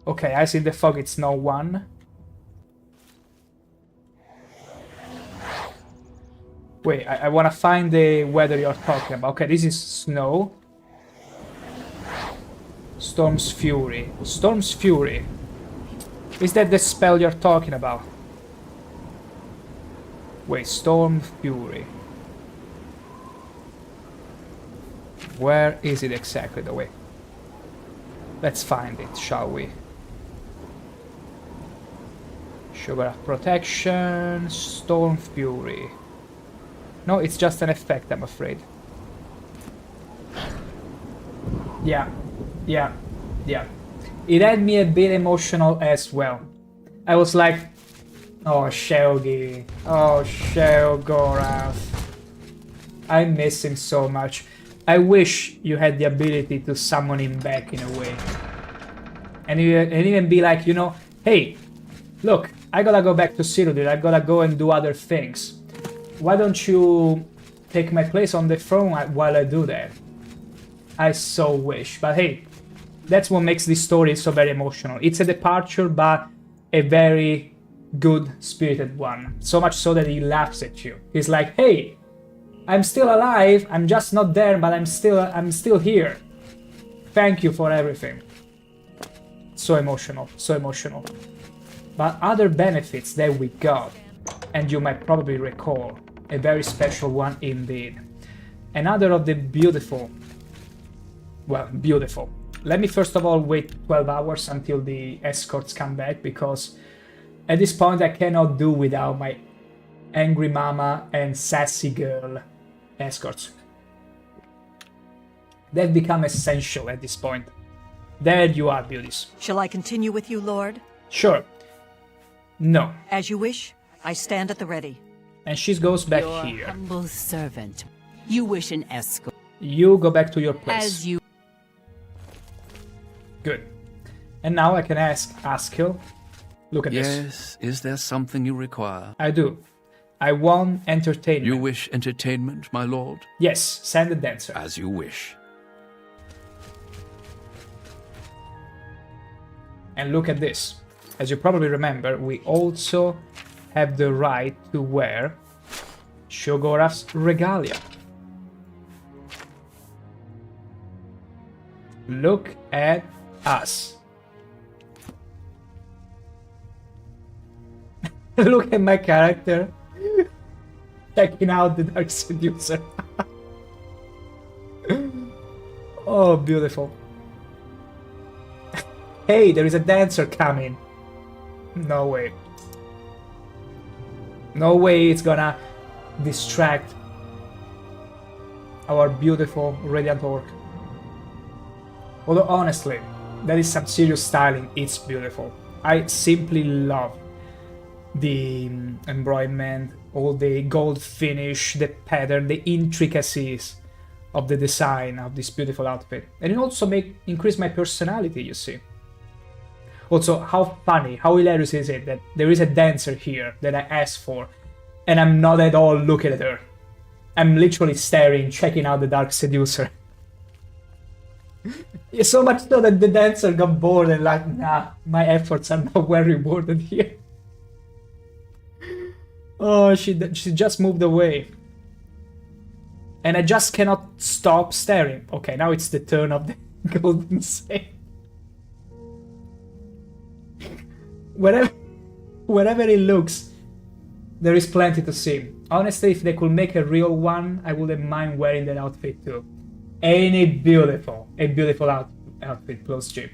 Okay, I see the fog, it's no one. Wait, I wanna find the weather you're talking about. Okay, this is snow. Storm's Fury. Storm's Fury. Is that the spell you're talking about? Wait, Storm Fury. Where is it exactly, the way? Let's find it, shall we? Sheogorath Protection, Storm Fury. No, it's just an effect, I'm afraid. Yeah. It had me a bit emotional as well. I was like, oh, Sheogi, oh, Sheogorath. I miss him so much. I wish you had the ability to summon him back in a way. And even be like, you know, hey, look, I gotta go back to Cyrodiil, I gotta go and do other things. Why don't you take my place on the throne while I do that? I so wish, but hey, that's what makes this story so very emotional. It's a departure, but a very good-spirited one. So much so that he laughs at you. He's like, hey, I'm still alive, I'm just not there, but I'm still here. Thank you for everything. So emotional, so emotional. But other benefits that we got, and you might probably recall, a very special one indeed. Another of the beautiful, well, beautiful. Let me first of all wait 12 hours until the escorts come back, because at this point I cannot do without my angry mama and sassy girl escorts. They've become essential at this point. There you are, beauties. Shall I continue with you, Lord? Sure. No. As you wish, I stand at the ready. And she goes back Your here. humble servant. You wish an escort. You go back to your place. As you... Good. And now I can ask Askill. Look at this. Yes, is there something you require? I do. I want entertainment. You wish entertainment, my lord? Yes, send the dancer. As you wish. And look at this. As you probably remember, we also have the right to wear Sheogorath's regalia. Look at us. Look at my character checking out the Dark Seducer. Oh, beautiful. Hey, there is a dancer coming. No way. No way it's gonna distract our beautiful Radiant Orc. Although honestly, that is some serious styling, it's beautiful. I simply love the embroiderment, all the gold finish, the pattern, the intricacies of the design of this beautiful outfit. And it also increase my personality, you see. Also, how funny, how hilarious is it that there is a dancer here that I asked for, and I'm not at all looking at her. I'm literally staring, checking out the Dark Seducer. So much so that the dancer got bored and like, nah, my efforts are not well rewarded here. Oh, she just moved away. And I just cannot stop staring. Okay, now it's the turn of the Golden Saint. Wherever it looks, there is plenty to see. Honestly, if they could make a real one, I wouldn't mind wearing that outfit too. Ain't it beautiful? A beautiful outfit, close G.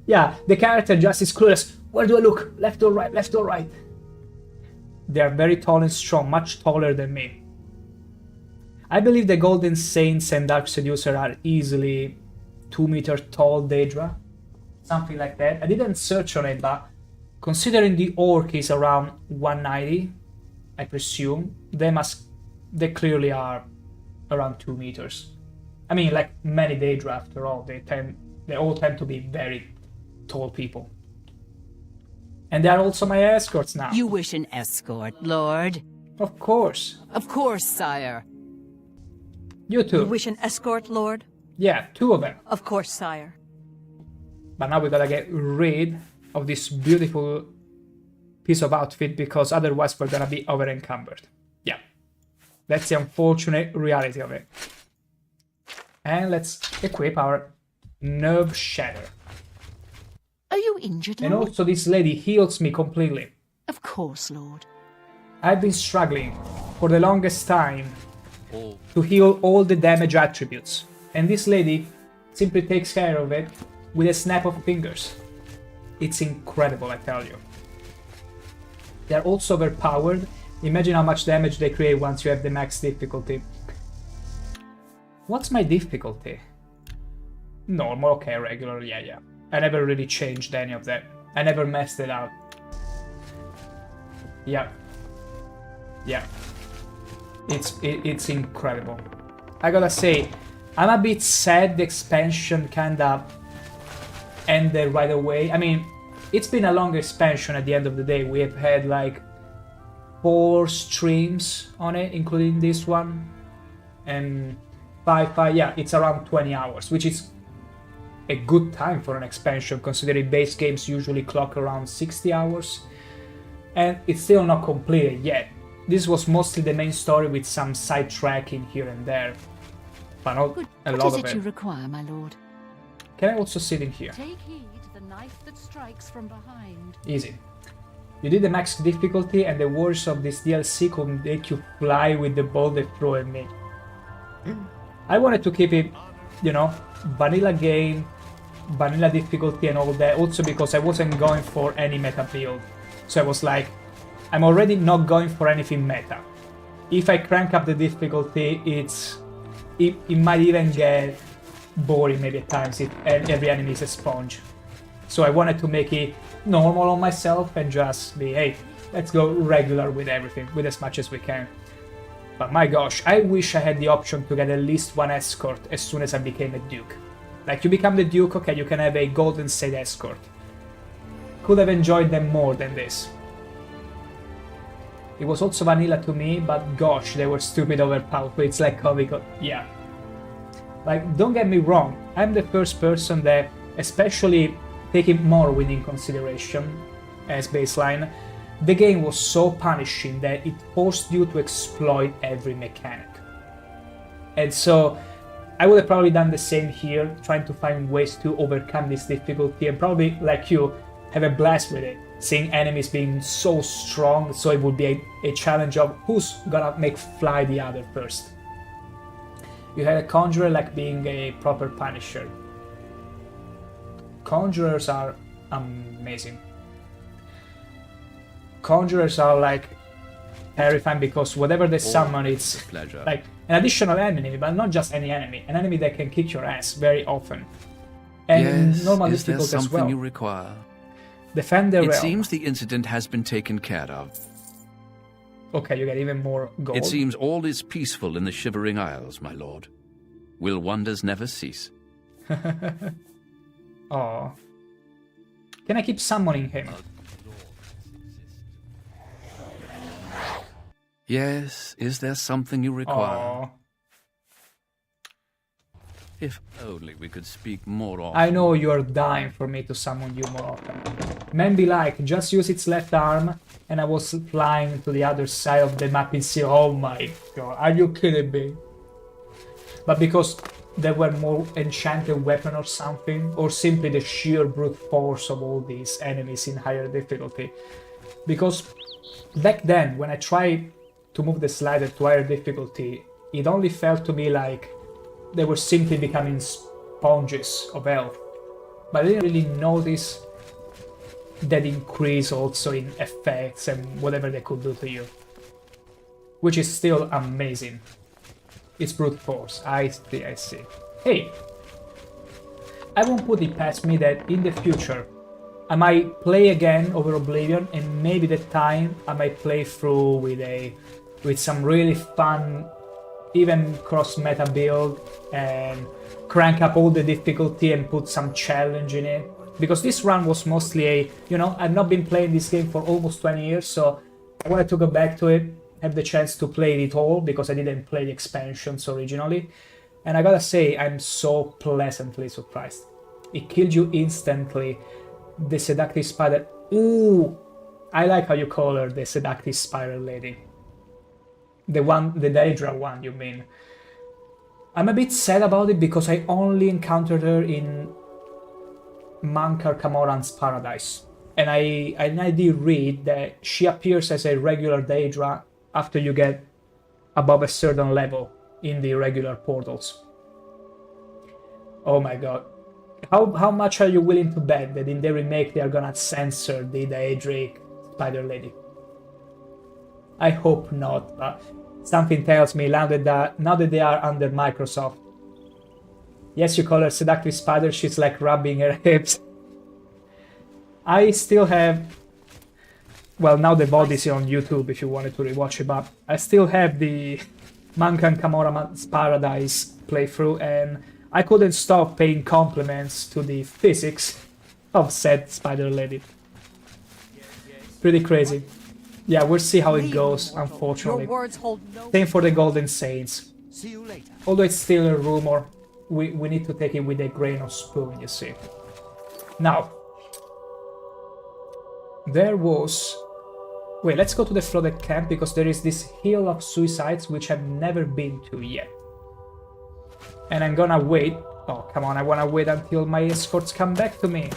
Yeah, the character just is clueless. Where do I look? Left or right? Left or right? They are very tall and strong, much taller than me. I believe the Golden Saints and Dark Seducer are easily 2-meter tall Daedra. Something like that. I didn't search on it, but considering the Orc is around 190, I presume, they clearly are around 2 meters. I mean, like many Daedra after all, they all tend to be very tall people. And they are also my escorts now. You wish an escort, Lord? Of course. Of course, sire. You too. You wish an escort, Lord? Yeah, 2 of them. Of course, sire. But now we gotta get rid of this beautiful piece of outfit because otherwise we're gonna be over encumbered. Yeah. That's the unfortunate reality of it. And let's equip our Nerve Shatter. Are you injured, Lord? And also this lady heals me completely. Of course, Lord. I've been struggling for the longest time to heal all the damage attributes. And this lady simply takes care of it with a snap of fingers. It's incredible, I tell you. They're also overpowered. Imagine how much damage they create once you have the max difficulty. What's my difficulty? Normal, okay, regular, yeah. I never really changed any of that. I never messed it out. Yeah. It's incredible. I gotta say, I'm a bit sad the expansion kinda ended right away. I mean, it's been a long expansion at the end of the day. We have had like 4 streams on it, including this one. And 5, yeah, it's around 20 hours, which is a good time for an expansion, considering base games usually clock around 60 hours. And it's still not completed yet. This was mostly the main story with some sidetracking here and there. But not a lot of it. What is it you require, my lord? Can I also sit in here? Take heed, the knife that strikes from behind. Easy. You did the max difficulty and the words of this DLC could make you fly with the ball they throw at me. I wanted to keep it, you know, vanilla game, vanilla difficulty and all that, also because I wasn't going for any meta build. So I was like, I'm already not going for anything meta. If I crank up the difficulty, it might even get boring maybe at times if every enemy is a sponge. So I wanted to make it normal on myself and just be, hey, let's go regular with everything, with as much as we can. But my gosh, I wish I had the option to get at least 1 escort as soon as I became a duke. Like, you become the duke, okay, you can have a Golden State escort. Could have enjoyed them more than this. It was also vanilla to me, but gosh, they were stupid overpowered. It's like comical, yeah. Like, don't get me wrong, I'm the first person that especially taking Morrowind in consideration as baseline, the game was so punishing that it forced you to exploit every mechanic. And so I would have probably done the same here, trying to find ways to overcome this difficulty, and probably, like you, have a blast with it, seeing enemies being so strong, so it would be a challenge of who's gonna make fly the other first. You had a conjurer like being a proper punisher. Conjurers are amazing. Conjurers are like terrifying because whatever they summon, it's like an additional enemy, but not just any enemy, an enemy that can kick your ass very often. And yes, normal is there difficult as something well. you require? Defend the It realm. seems the incident has been taken care of. Okay, you get even more gold. It seems all is peaceful in the Shivering Isles, my lord. Will wonders never cease? Oh. Can I keep summoning him? Yes, is there something you require? Oh. If only we could speak more often. I know you're dying for me to summon you more often. Man be like, just use its left arm, and I was flying to the other side of the map and see, oh my god, are you kidding me? But because there were more enchanted weapon or something, or simply the sheer brute force of all these enemies in higher difficulty. Because back then, when I tried to move the slider to higher difficulty, it only felt to me like they were simply becoming sponges of health. But I didn't really notice that increase also in effects and whatever they could do to you. Which is still amazing. It's brute force, I see. Hey! I won't put it past me that in the future I might play again over Oblivion, and maybe that time I might play through with some really fun, even cross-meta build, and crank up all the difficulty and put some challenge in it. Because this run was mostly I've not been playing this game for almost 20 years, so I wanted to go back to it, have the chance to play it all, because I didn't play the expansions originally. And I gotta say, I'm so pleasantly surprised. It killed you instantly. The seductive spider. Ooh! I like how you call her the seductive spider lady. The Daedra one, you mean. I'm a bit sad about it because I only encountered her in Mankar Camoran's Paradise. And I did read that she appears as a regular Daedra after you get above a certain level in the regular portals. Oh my god. How much are you willing to bet that in the remake they are gonna censor the Daedric Spider Lady? I hope not, but something tells me now that they are under Microsoft. Yes, you call her seductive spider, she's like rubbing her hips. I still have... Well, now the VOD is on YouTube if you wanted to rewatch it, but I still have the Mankan Camoran's Paradise playthrough, and I couldn't stop paying compliments to the physics of said Spider Lady. Pretty crazy. Yeah, we'll see how it goes, unfortunately. Your words hold no... Same for the Golden Saints. See you later. Although it's still a rumor, we need to take it with a grain of spoon, you see. Now, there was... Wait, let's go to the flooded camp, because there is this hill of suicides which I've never been to yet. And I'm gonna wait... Oh, come on, I wanna wait until my escorts come back to me.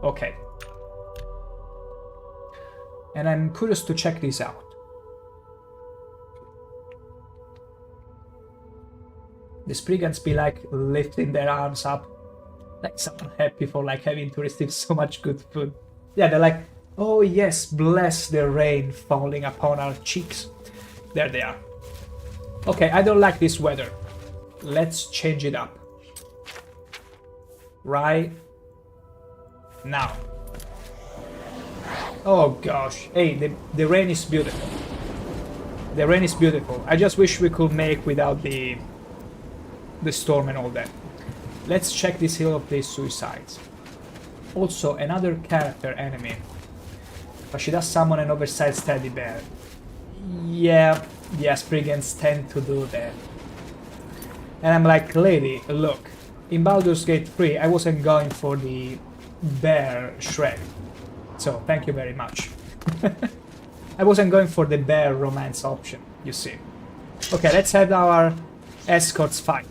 Okay. And I'm curious to check this out. The Spriggans be like lifting their arms up, like someone happy for like having to receive so much good food. Yeah, they're like, oh yes, bless the rain falling upon our cheeks. There they are. Okay, I don't like this weather. Let's change it up. Right now. Oh gosh, hey, the rain is beautiful. The rain is beautiful. I just wish we could make without the storm and all that. Let's check this hill of the suicides. Also, another character enemy. But she does summon an oversized teddy bear. Yeah, Spriggans tend to do that. And I'm like, lady, look, in Baldur's Gate 3, I wasn't going for the bear Shrek. So, thank you very much. I wasn't going for the bear romance option, you see. Okay, let's have our escorts fight.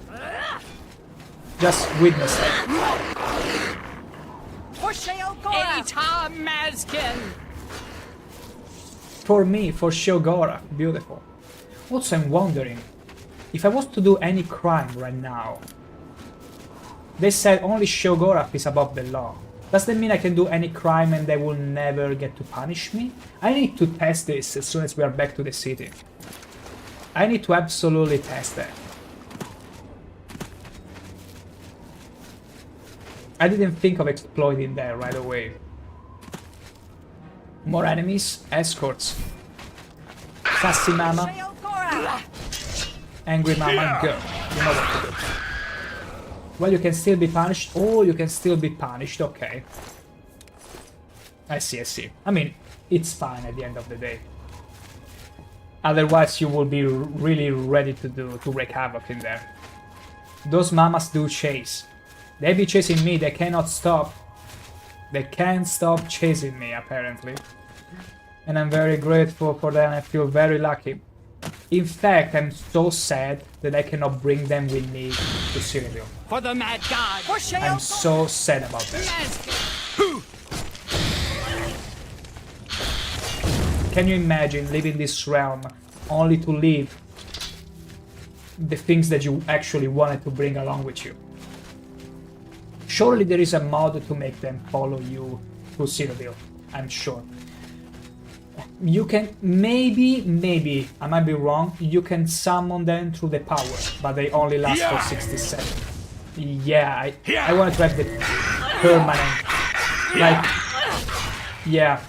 Just witness it. For Sheogorath! Mazkin! For me, for Sheogorath, beautiful. Also, I'm wondering, if I was to do any crime right now, they said only Sheogorath is above the law. Does that mean I can do any crime and they will never get to punish me? I need to test this as soon as we are back to the city. I need to absolutely test that. I didn't think of exploiting that right away. More enemies, escorts. Sassy Mama. Angry Mama, go. You know what to do. Well, you can still be punished. Oh, you can still be punished, okay. I see, I see. I mean, it's fine at the end of the day. Otherwise, you will be really ready to wreak havoc in there. Those mamas do chase. They be chasing me, they cannot stop. They can't stop chasing me, apparently. And I'm very grateful for that, and I feel very lucky. In fact, I'm so sad that I cannot bring them with me to Cyrodiil. For the Mad God! I'm so sad about that. Can you imagine leaving this realm only to leave the things that you actually wanted to bring along with you? Surely there is a mod to make them follow you to Cyrodiil, I'm sure. You can, maybe, I might be wrong, you can summon them through the power, but they only last for 60 seconds. Yeah, I wanted to have the permanent, like, yeah,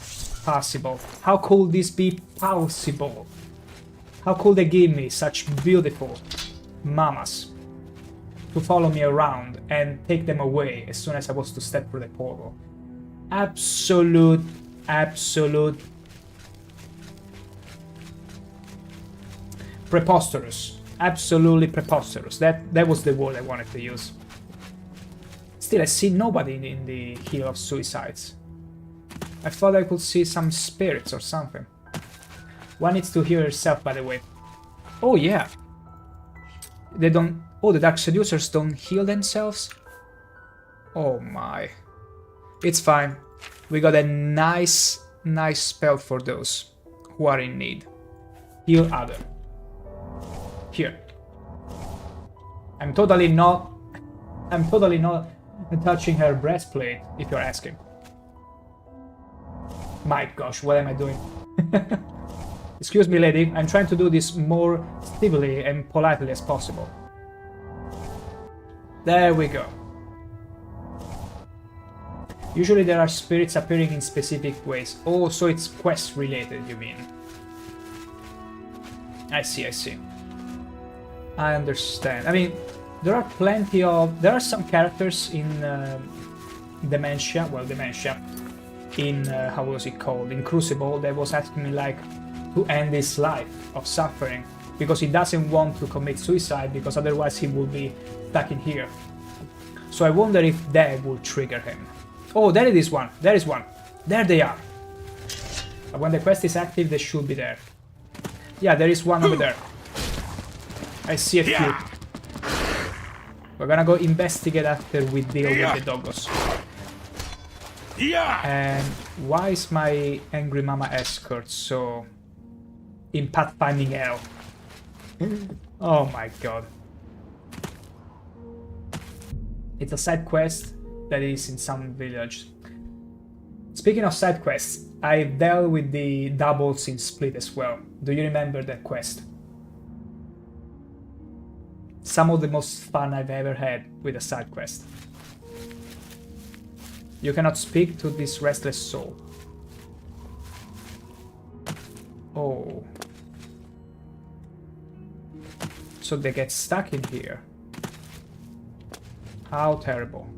possible. How could this be possible? How could they give me such beautiful mamas to follow me around and take them away as soon as I was to step through the portal? Absolute preposterous. Absolutely preposterous. That was the word I wanted to use. Still, I see nobody in the Hill of Suicides. I thought I could see some spirits or something. One needs to heal herself, by the way. Oh yeah. They don't... Oh, the Dark Seducers don't heal themselves? Oh my. It's fine. We got a nice spell for those who are in need. Heal other. Here. I'm totally not touching her breastplate, if you're asking. My gosh, what am I doing? Excuse me, lady, I'm trying to do this more civilly and politely as possible. There we go. Usually there are spirits appearing in specific ways. Oh, so it's quest related, you mean? I see, I see. I understand. I mean, there are some characters in Dementia, in, how was it called, in Crucible, that was asking me, like, to end his life of suffering, because he doesn't want to commit suicide, because otherwise he will be stuck in here. So I wonder if that will trigger him. Oh, there it is one, there is one. There they are. But when the quest is active, they should be there. Yeah, there is one over there. I see a few. We're gonna go investigate after we deal with the doggos. And why is my Angry Mama escort so in pathfinding hell? Oh my god. It's a side quest that is in some village. Speaking of side quests, I dealt with the doubles in Split as well. Do you remember that quest? Some of the most fun I've ever had with a side quest. You cannot speak to this restless soul. Oh. So they get stuck in here. How terrible.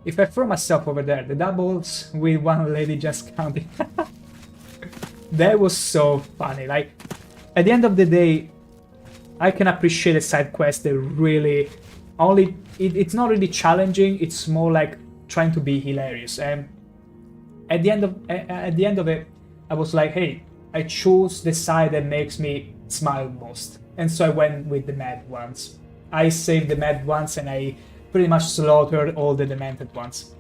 If I throw myself over there, the doubles with one lady just counting. That was so funny. Like, at the end of the day, I can appreciate a side quest that really only it's not really challenging. It's more like trying to be hilarious. And at the end of it, I was like, hey, I chose the side that makes me smile most, and so I went with the mad ones. I saved the mad ones, and I pretty much slaughtered all the demented ones.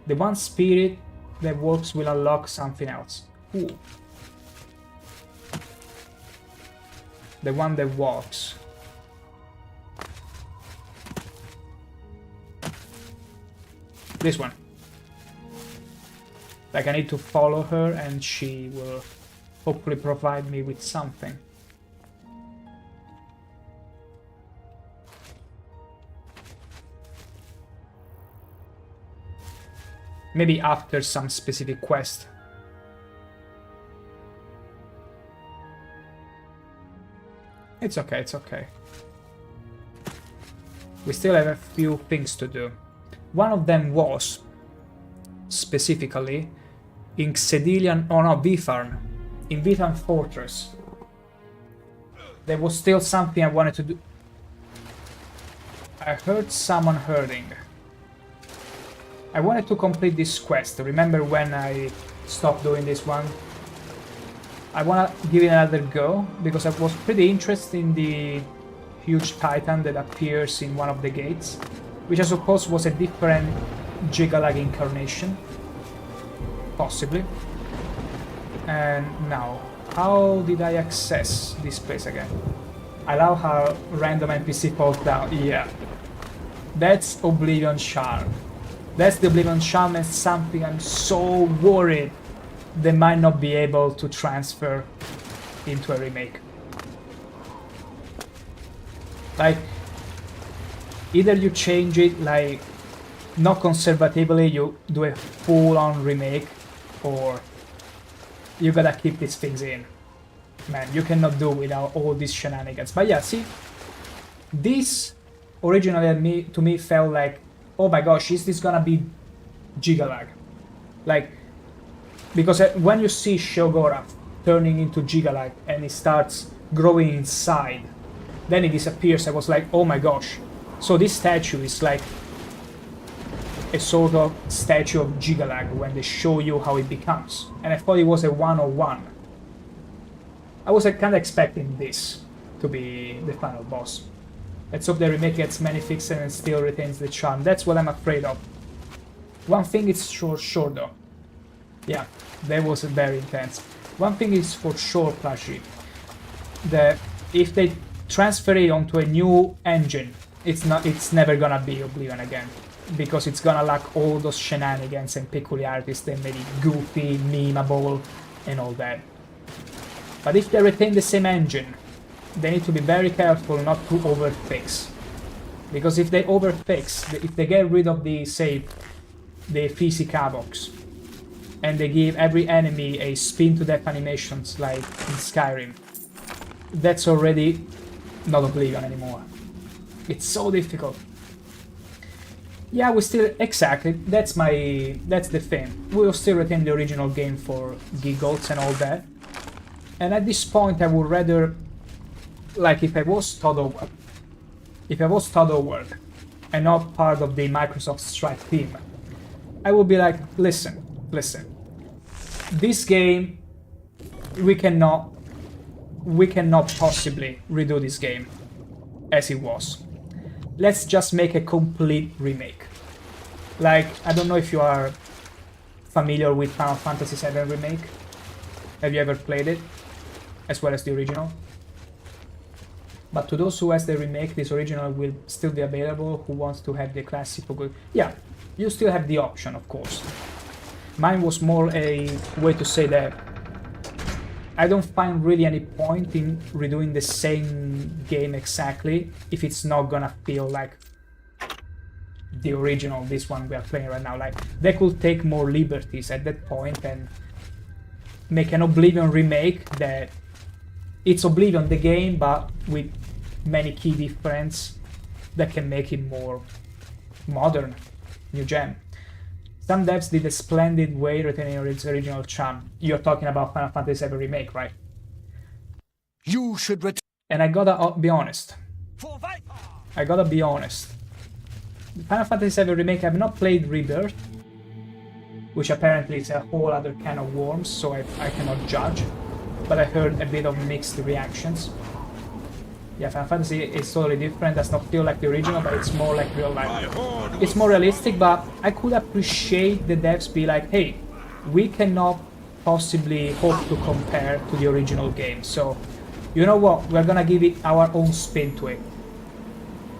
The one spirit that works will unlock something else. Ooh. The one that walks. This one. Like I need to follow her and she will hopefully provide me with something. Maybe after some specific quest. It's okay, it's okay. We still have a few things to do. One of them was, specifically, in Xedilian, oh no, Vitharn. In Vitharn Fortress. There was still something I wanted to do. I heard someone hurting. I wanted to complete this quest. Remember when I stopped doing this one? I want to give it another go, because I was pretty interested in the huge titan that appears in one of the gates, which I suppose was a different Jyggalag incarnation. Possibly. And now, how did I access this place again? I love how random NPC falls down. Yeah. That's Oblivion Charm. That's the Oblivion Charm, and something I'm so worried they might not be able to transfer into a remake. Like, either you change it, like, not conservatively, you do a full-on remake, or you gotta keep these things in. Man, you cannot do without all these shenanigans. But yeah, see, this originally to me felt like, oh my gosh, is this gonna be Jyggalag? Like, because when you see Sheogorath turning into Jyggalag and it starts growing inside, then it disappears, I was like, oh my gosh. So this statue is like a sort of statue of Jyggalag when they show you how it becomes. And I thought it was a 101. I was kind of expecting this to be the final boss. Let's hope the remake gets many fixes and still retains the charm. That's what I'm afraid of. One thing is sure though. Yeah, that was very intense. One thing is for sure, Plashy, that if they transfer it onto a new engine, it's never gonna be Oblivion again, because it's gonna lack all those shenanigans and peculiarities that made it goofy, memeable, and all that. But if they retain the same engine, they need to be very careful not to overfix. Because if they overfix, if they get rid of the, say, the physic havocs, and they give every enemy a spin to death animations like in Skyrim, that's already not Oblivion anymore. It's so difficult. Yeah, we still, exactly, that's the thing. We will still retain the original game for giggles and all that. And at this point I would rather, like if I was Todd Howard and not part of the Microsoft Strike team, I would be like, listen, this game, we cannot possibly redo this game as it was. Let's just make a complete remake. Like, I don't know if you are familiar with Final Fantasy VII Remake. Have you ever played it? As well as the original? But to those who has the remake, this original will still be available. Who wants to have the classic for good? Yeah, you still have the option, of course. Mine was more a way to say that I don't find really any point in redoing the same game exactly if it's not gonna feel like the original, this one we are playing right now. Like, they could take more liberties at that point and make an Oblivion remake that it's Oblivion the game, but with many key differences that can make it more modern, new gen. Some devs did a splendid way retaining its original charm. You're talking about Final Fantasy VII Remake, right? You should return. And I gotta be honest. Final Fantasy VII Remake, I've not played Rebirth, which apparently is a whole other can of worms, so I cannot judge. But I heard a bit of mixed reactions. Yeah, Final Fantasy is totally different, does not feel like the original, but it's more like real life. It's more realistic, but I could appreciate the devs be like, hey, we cannot possibly hope to compare to the original game, so you know what, we're gonna give it our own spin to it.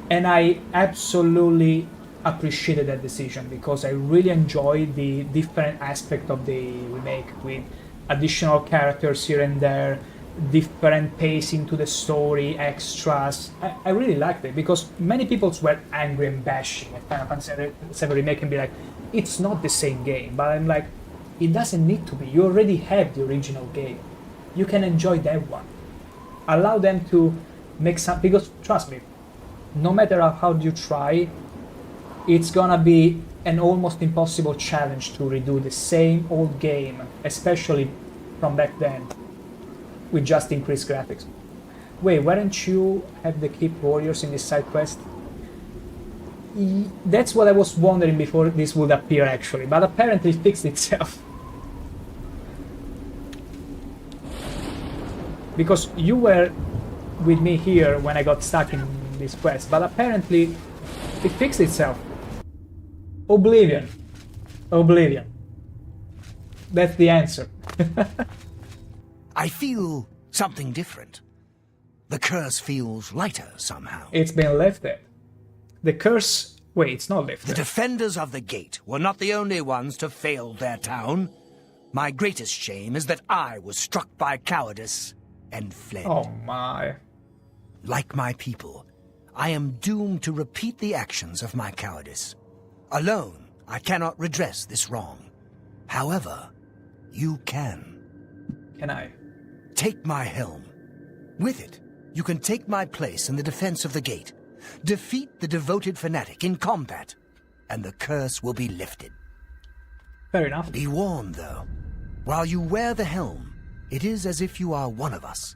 And I absolutely appreciated that decision, because I really enjoyed the different aspect of the remake, with additional characters here and there, different pacing to the story, extras. I really liked it, because many people were angry and bashing at Final Fantasy VII Remake and be like, it's not the same game, but I'm like, it doesn't need to be. You already have the original game. You can enjoy that one. Allow them to make some, because trust me, no matter how hard you try, it's gonna be an almost impossible challenge to redo the same old game, especially from back then, with just increased graphics. Wait, weren't you have the Keep Warriors in this side quest? That's what I was wondering before this would appear actually, but apparently it fixed itself. Because you were with me here when I got stuck in this quest, but apparently it fixed itself. Oblivion. Oblivion. That's the answer. I feel something different. The curse feels lighter somehow. It's been lifted. The curse... Wait, it's not lifted. The defenders of the gate were not the only ones to fail their town. My greatest shame is that I was struck by cowardice and fled. Oh my. Like my people, I am doomed to repeat the actions of my cowardice. Alone, I cannot redress this wrong. However, you can. Can I? Take my helm. With it, you can take my place in the defense of the gate. Defeat the devoted fanatic in combat, and the curse will be lifted. Fair enough. Be warned, though. While you wear the helm, it is as if you are one of us.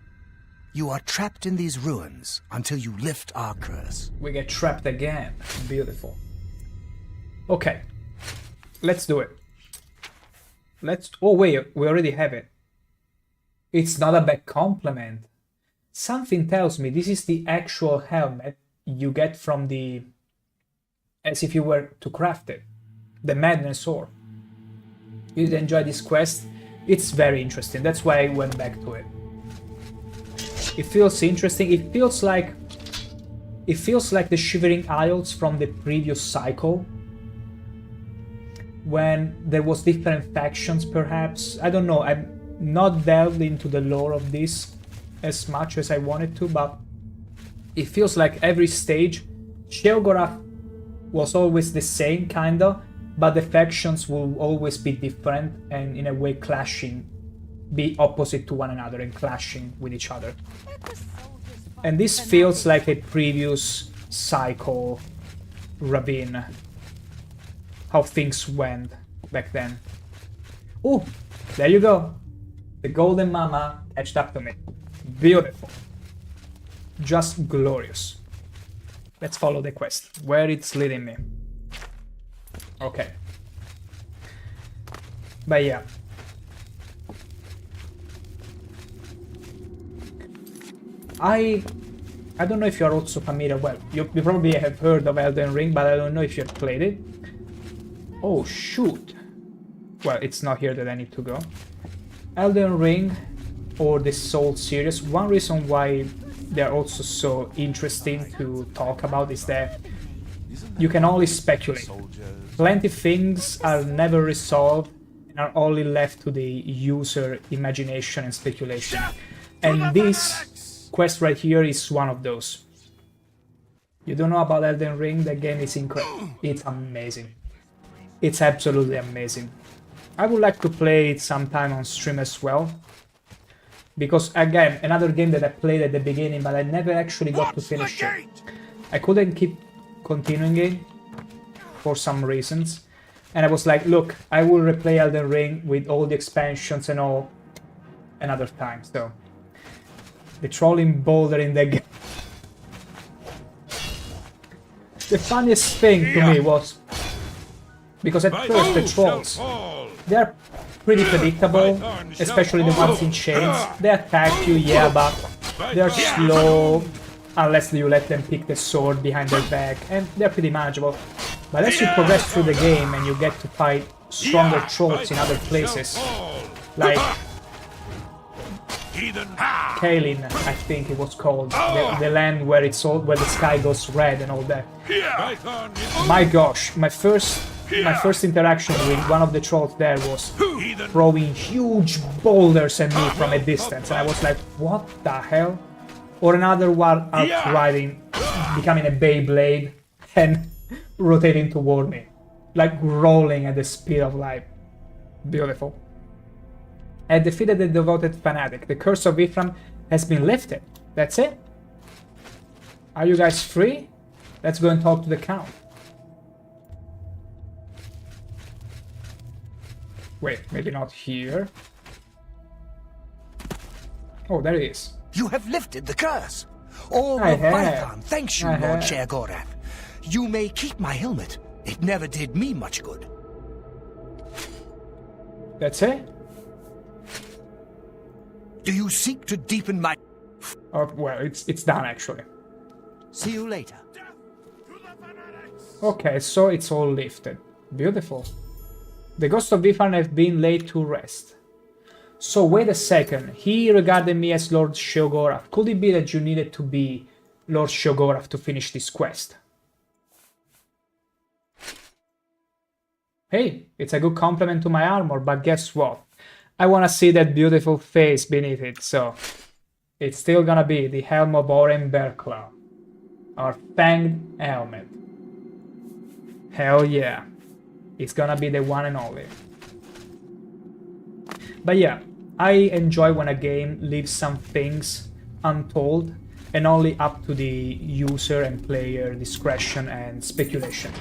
You are trapped in these ruins until you lift our curse. We get trapped again. Beautiful. Okay. Let's do it. Let's... Oh wait, we already have it. It's not a bad compliment. Something tells me this is the actual helmet you get from the... as if you were to craft it. The Madness Sword. You did enjoy this quest? It's very interesting. That's why I went back to it. It feels interesting. It feels like the Shivering Isles from the previous cycle, when there was different factions, perhaps. I don't know. I'm not delved into the lore of this as much as I wanted to, but it feels like every stage, Sheogorath was always the same, kinda, but the factions will always be different and in a way clashing, be opposite to one another and clashing with each other. And this feels like a previous cycle Rabin, how things went back then. Oh, there you go. The Golden Mama catched up to me. Beautiful. Just glorious. Let's follow the quest, where it's leading me. Okay. But yeah. I don't know if you're also familiar, well, you probably have heard of Elden Ring, but I don't know if you've played it. Oh shoot. Well, it's not here that I need to go. Elden Ring, or the Soul series, one reason why they're also so interesting to talk about is that you can only speculate. Plenty of things are never resolved and are only left to the user imagination and speculation. And this quest right here is one of those. You don't know about Elden Ring? The game is incredible. It's amazing. It's absolutely amazing. I would like to play it sometime on stream as well. Because again, another game that I played at the beginning, but I never actually got to finish it. I couldn't keep continuing it for some reasons. And I was like, look, I will replay Elden Ring with all the expansions and all another time. So The trolling boulder in the game. The funniest thing to me was... Because at first the trolls, they're pretty predictable, especially the ones in chains. They attack you, yeah, but they're slow, unless you let them pick the sword behind their back, and they're pretty manageable. But as you progress through the game and you get to fight stronger trolls in other places, like Kalin, I think it was called, the land where it's all, where the sky goes red and all that. My gosh, my first interaction with one of the trolls there was throwing huge boulders at me from a distance, and I was like, what the hell? Or another one out riding, becoming a Beyblade and rotating toward me, like rolling at the speed of light. Beautiful. I defeated the devoted fanatic. The curse of Ephraim has been lifted. That's it. Are you guys free? Let's go and talk to the Count. Wait, maybe not here. Oh, there he is. You have lifted the curse. All of Python thanks you, Lord Sheogorath. You may keep my helmet. It never did me much good. That's it? Do you seek to deepen my... Oh, well, it's done, actually. See you later. Okay, so it's all lifted. Beautiful. The ghost of Ephraim has been laid to rest. So wait a second, he regarded me as Lord Sheogorath. Could it be that you needed to be Lord Sheogorath to finish this quest? Hey, it's a good compliment to my armor, but guess what? I wanna see that beautiful face beneath it, so... It's still gonna be the Helm of Oren Bearclaw. Our fanged helmet. Hell yeah. It's gonna be the one and only. But yeah, I enjoy when a game leaves some things untold and only up to the user and player discretion and speculation.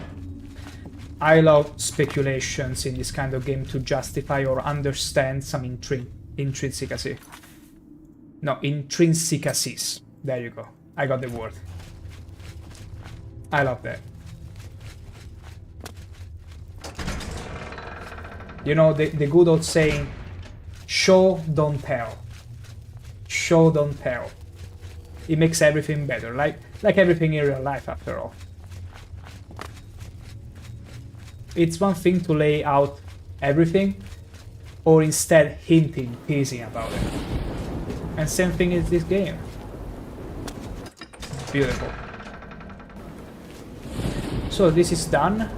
I love speculations in this kind of game to justify or understand some intrinsicacy. No, intrinsicacies. There you go. I got the word. I love that. You know, the good old saying, show, don't tell. Show, don't tell. It makes everything better, like everything in real life, after all. It's one thing to lay out everything, or instead hinting, teasing about it. And same thing is this game. Beautiful. So this is done.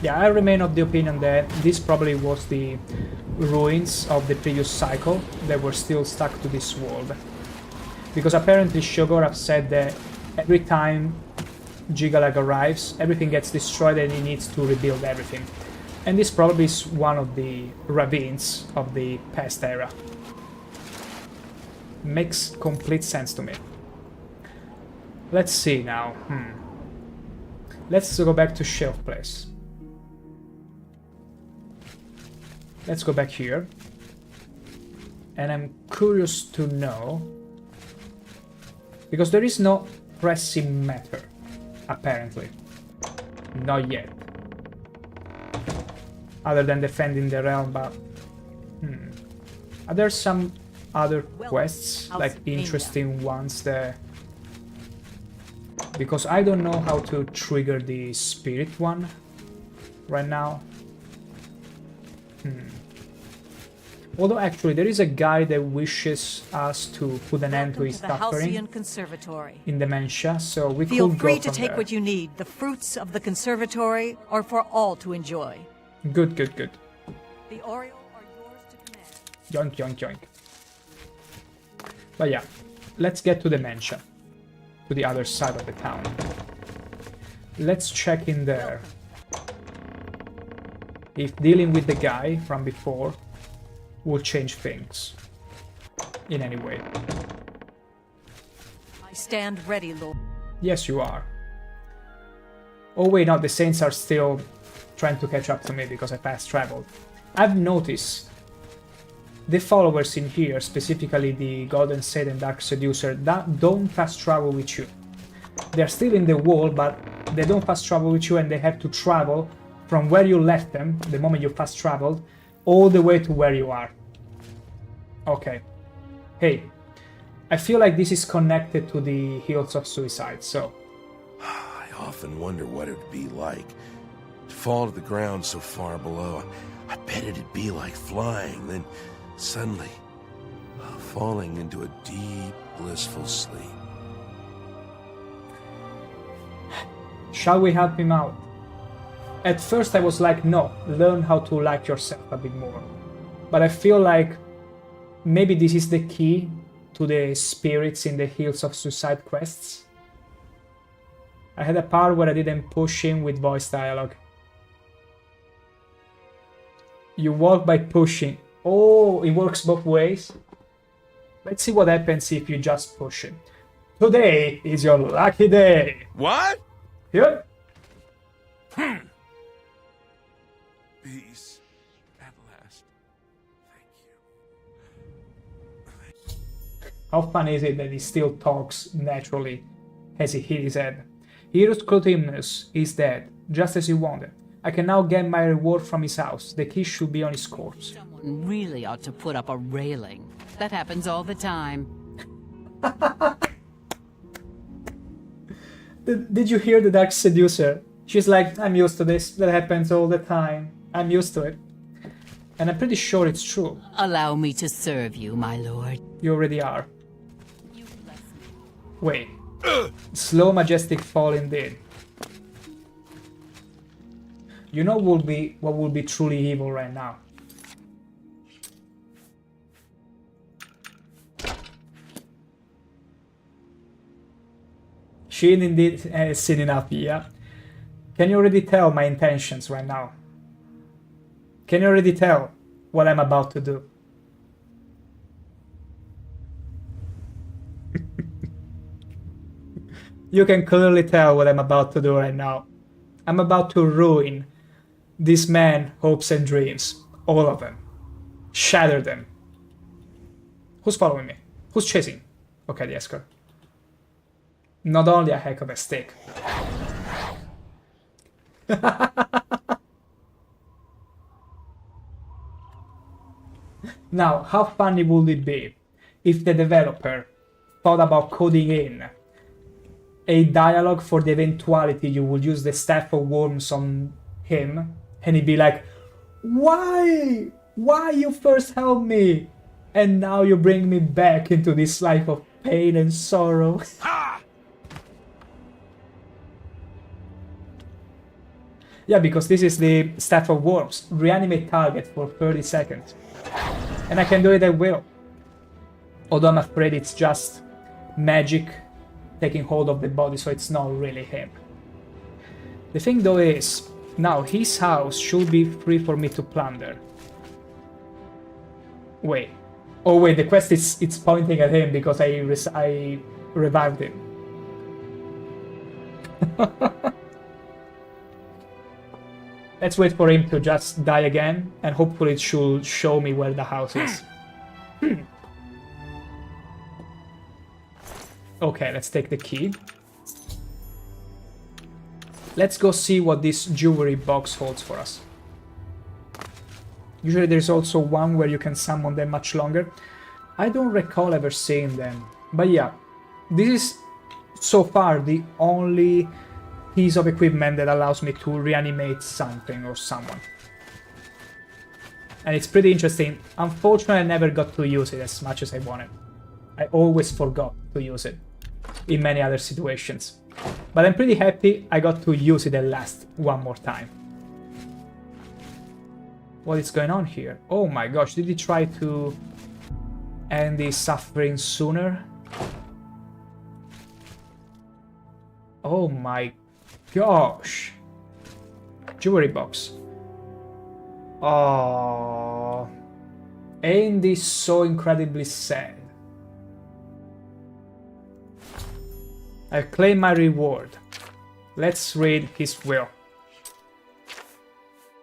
Yeah, I remain of the opinion that this probably was the ruins of the previous cycle that were still stuck to this world. Because apparently Sheogorath said that every time Jyggalag arrives, everything gets destroyed and he needs to rebuild everything. And this probably is one of the ravines of the past era. Makes complete sense to me. Let's see now. Let's go back to Shelf Place. Let's go back here. And I'm curious to know... Because there is no pressing matter, apparently. Not yet. Other than defending the realm, but... Are there some other quests, like interesting ones that... Because I don't know how to trigger the spirit one right now. Although actually there is a guy that wishes us to put an end to his suffering in dementia, so we could go from there. Feel free to take what you need. The fruits of the conservatory are for all to enjoy. Good, good, good. The Oriole are yours to command. Yoink, yoink, yoink. But yeah, let's get to dementia. To the other side of the town. Let's check in there. If dealing with the guy from before will change things in any way. I stand ready, Lord. Yes, you are. Oh wait, no, the Saints are still trying to catch up to me because I fast traveled. I've noticed the followers in here, specifically the Golden Sage and Dark Seducer, that don't fast travel with you. They're still in the wall, but they don't fast travel with you, and they have to travel from where you left them, the moment you fast traveled, all the way to where you are. Okay. Hey, I feel like this is connected to the Hills of Suicide, so... I often wonder what it would be like to fall to the ground so far below. I bet it'd be like flying, then suddenly falling into a deep, blissful sleep. Shall we help him out? At first I was like, no, learn how to like yourself a bit more. But I feel like maybe this is the key to the spirits in the Hills of Suicide quests. I had a part where I didn't push him with voice dialogue. You walk by pushing. Oh, it works both ways. Let's see what happens if you just push him. Today is your lucky day. What? Yep. Peace at last. Thank you. How fun is it that he still talks naturally as he hit his head? Heroes Clotimnus is dead, just as you wanted. I can now get my reward from his house. The key should be on his corpse. Someone really ought to put up a railing. That happens all the time. Did you hear the Dark Seducer? She's like, I'm used to this. That happens all the time. I'm used to it. And I'm pretty sure it's true. Allow me to serve you, my lord. You already are. Wait. Slow, majestic fall indeed. You know what will be truly evil right now? She indeed has seen enough, yeah. Can you already tell my intentions right now? Can you already tell what I'm about to do? You can clearly tell what I'm about to do right now. I'm about to ruin this man's hopes and dreams. All of them. Shatter them. Who's following me? Who's chasing? Okay, the Esker. Not only a heck of a stick. Now, how funny would it be if the developer thought about coding in a dialogue for the eventuality you would use the Staff of Worms on him, and he'd be like, why? Why you first helped me? And now you bring me back into this life of pain and sorrow. Yeah, because this is the Staff of Worms. Reanimate target for 30 seconds. And I can do it at will. Although I'm afraid it's just magic taking hold of the body, so it's not really him. The thing though is, now his house should be free for me to plunder. Wait. Oh wait, the quest is it's pointing at him because I revived him. Let's wait for him to just die again, and hopefully it should show me where the house is. Okay, let's take the key. Let's go see what this jewelry box holds for us. Usually there's also one where you can summon them much longer. I don't recall ever seeing them. But yeah, this is so far the only piece of equipment that allows me to reanimate something or someone. And it's pretty interesting. Unfortunately, I never got to use it as much as I wanted. I always forgot to use it in many other situations. But I'm pretty happy I got to use it at last one more time. What is going on here? Oh my gosh, did he try to end his suffering sooner? Oh my gosh. Jewelry box. Oh, ain't this so incredibly sad? I claim my reward. Let's read his will.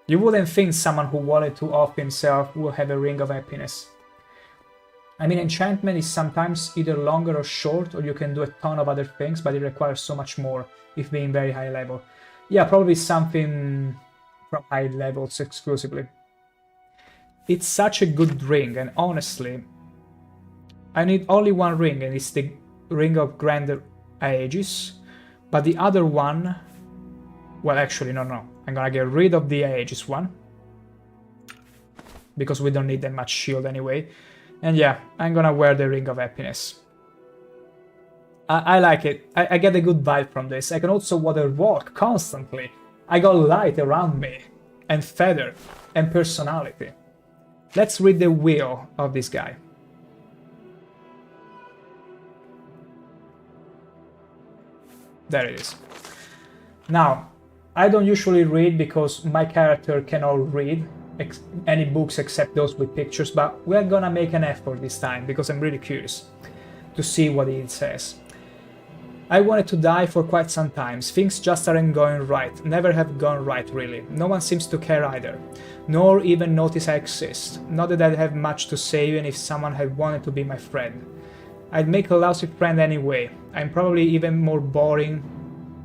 You wouldn't think someone who wanted to off himself will have a ring of happiness. I mean, enchantment is sometimes either longer or short, or you can do a ton of other things, but it requires so much more if being very high level. Yeah, probably something from high levels exclusively. It's such a good ring, and honestly, I need only one ring, and it's the Ring of Grander Aegis. But the other one... Well, actually, no. I'm gonna get rid of the Aegis one. Because we don't need that much shield anyway. And yeah, I'm gonna wear the Ring of Happiness. I like it. I get a good vibe from this. I can also water walk constantly. I got light around me. And feather. And personality. Let's read the will of this guy. There it is. Now, I don't usually read because my character cannot read any books except those with pictures, but we're gonna make an effort this time because I'm really curious to see what it says. I wanted to die for quite some time. Things just aren't going right. Never have gone right, really. No one seems to care either, nor even notice I exist. Not that I'd have much to say even if someone had wanted to be my friend. I'd make a lousy friend anyway. I'm probably even boring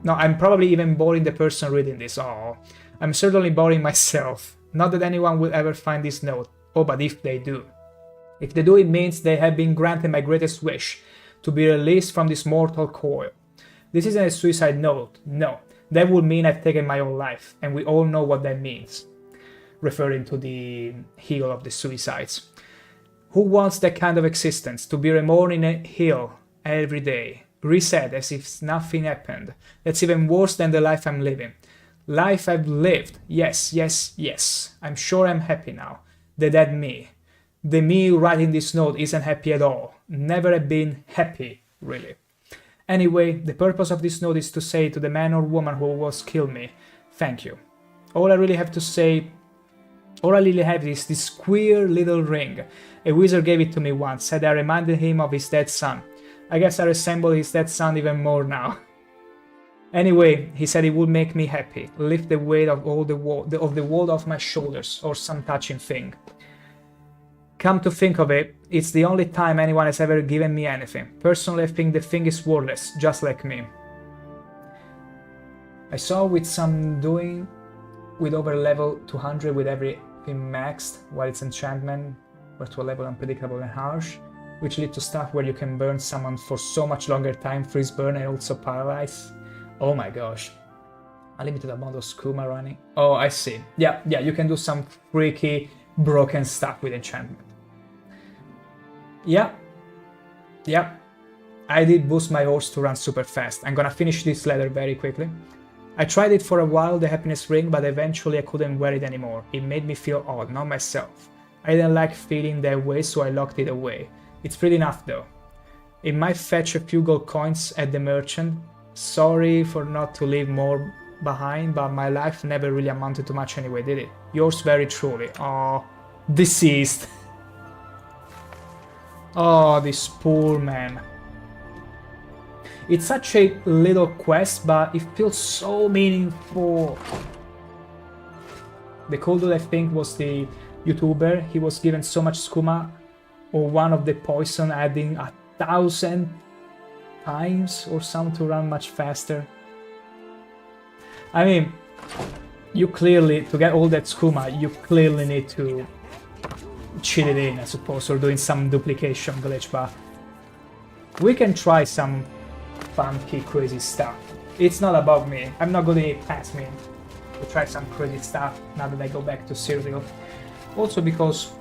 the person reading this. Oh, I'm certainly boring myself. Not that anyone will ever find this note. Oh, but if they do. If they do, it means they have been granted my greatest wish, to be released from this mortal coil. This isn't a suicide note, no. That would mean I've taken my own life, and we all know what that means. Referring to the hill of the suicides. Who wants that kind of existence? To be reborn in a hill every day. Reset as if nothing happened. That's even worse than the life I'm living. Life I've lived. Yes. I'm sure I'm happy now. The dead me. The me writing this note isn't happy at all. Never have been happy, really. Anyway, the purpose of this note is to say to the man or woman who was killed me, thank you. All I really have is this queer little ring. A wizard gave it to me once, said I reminded him of his dead son. I guess I resemble his dead son even more now. Anyway, he said it would make me happy, lift the weight of all the world off my shoulders, or some touching thing. Come to think of it, it's the only time anyone has ever given me anything. Personally, I think the thing is worthless, just like me. I saw with some doing with over level 200 with everything maxed, while its enchantment were to a level unpredictable and harsh, which lead to stuff where you can burn someone for so much longer time, freeze burn, and also paralyze. Oh my gosh. Unlimited amount of skooma running. Oh, I see. Yeah, you can do some freaky, broken stuff with enchantment. Yeah. I did boost my horse to run super fast. I'm gonna finish this letter very quickly. I tried it for a while, the happiness ring, but eventually I couldn't wear it anymore. It made me feel odd, not myself. I didn't like feeling that way, so I locked it away. It's pretty enough though. It might fetch a few gold coins at the merchant. Sorry for not to leave more behind, but my life never really amounted to much anyway, did it? Yours very truly. Oh, deceased. Oh, this poor man. It's such a little quest, but it feels so meaningful. The cool dude, I think, was the YouTuber. He was given so much skooma, or one of the poison, adding 1,000 times or something to run much faster. I mean, you clearly, to get all that skooma, you clearly need to cheat it in, I suppose, or doing some duplication glitch, but we can try some funky, crazy stuff. It's not about me. I'm not going to pass me to try some crazy stuff now that I go back to Cyrodiil. Also because,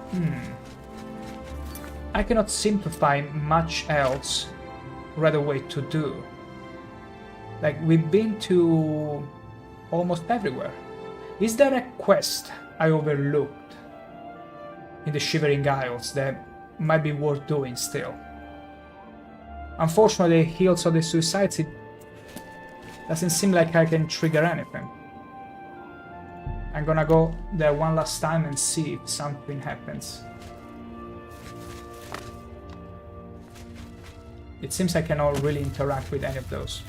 I cannot seem to find much else right away to do. Like, we've been to almost everywhere. Is there a quest I overlooked in the Shivering Isles that might be worth doing still? Unfortunately, Hills of the Suicides, it doesn't seem like I can trigger anything. I'm gonna go there one last time and see if something happens. It seems I cannot really interact with any of those.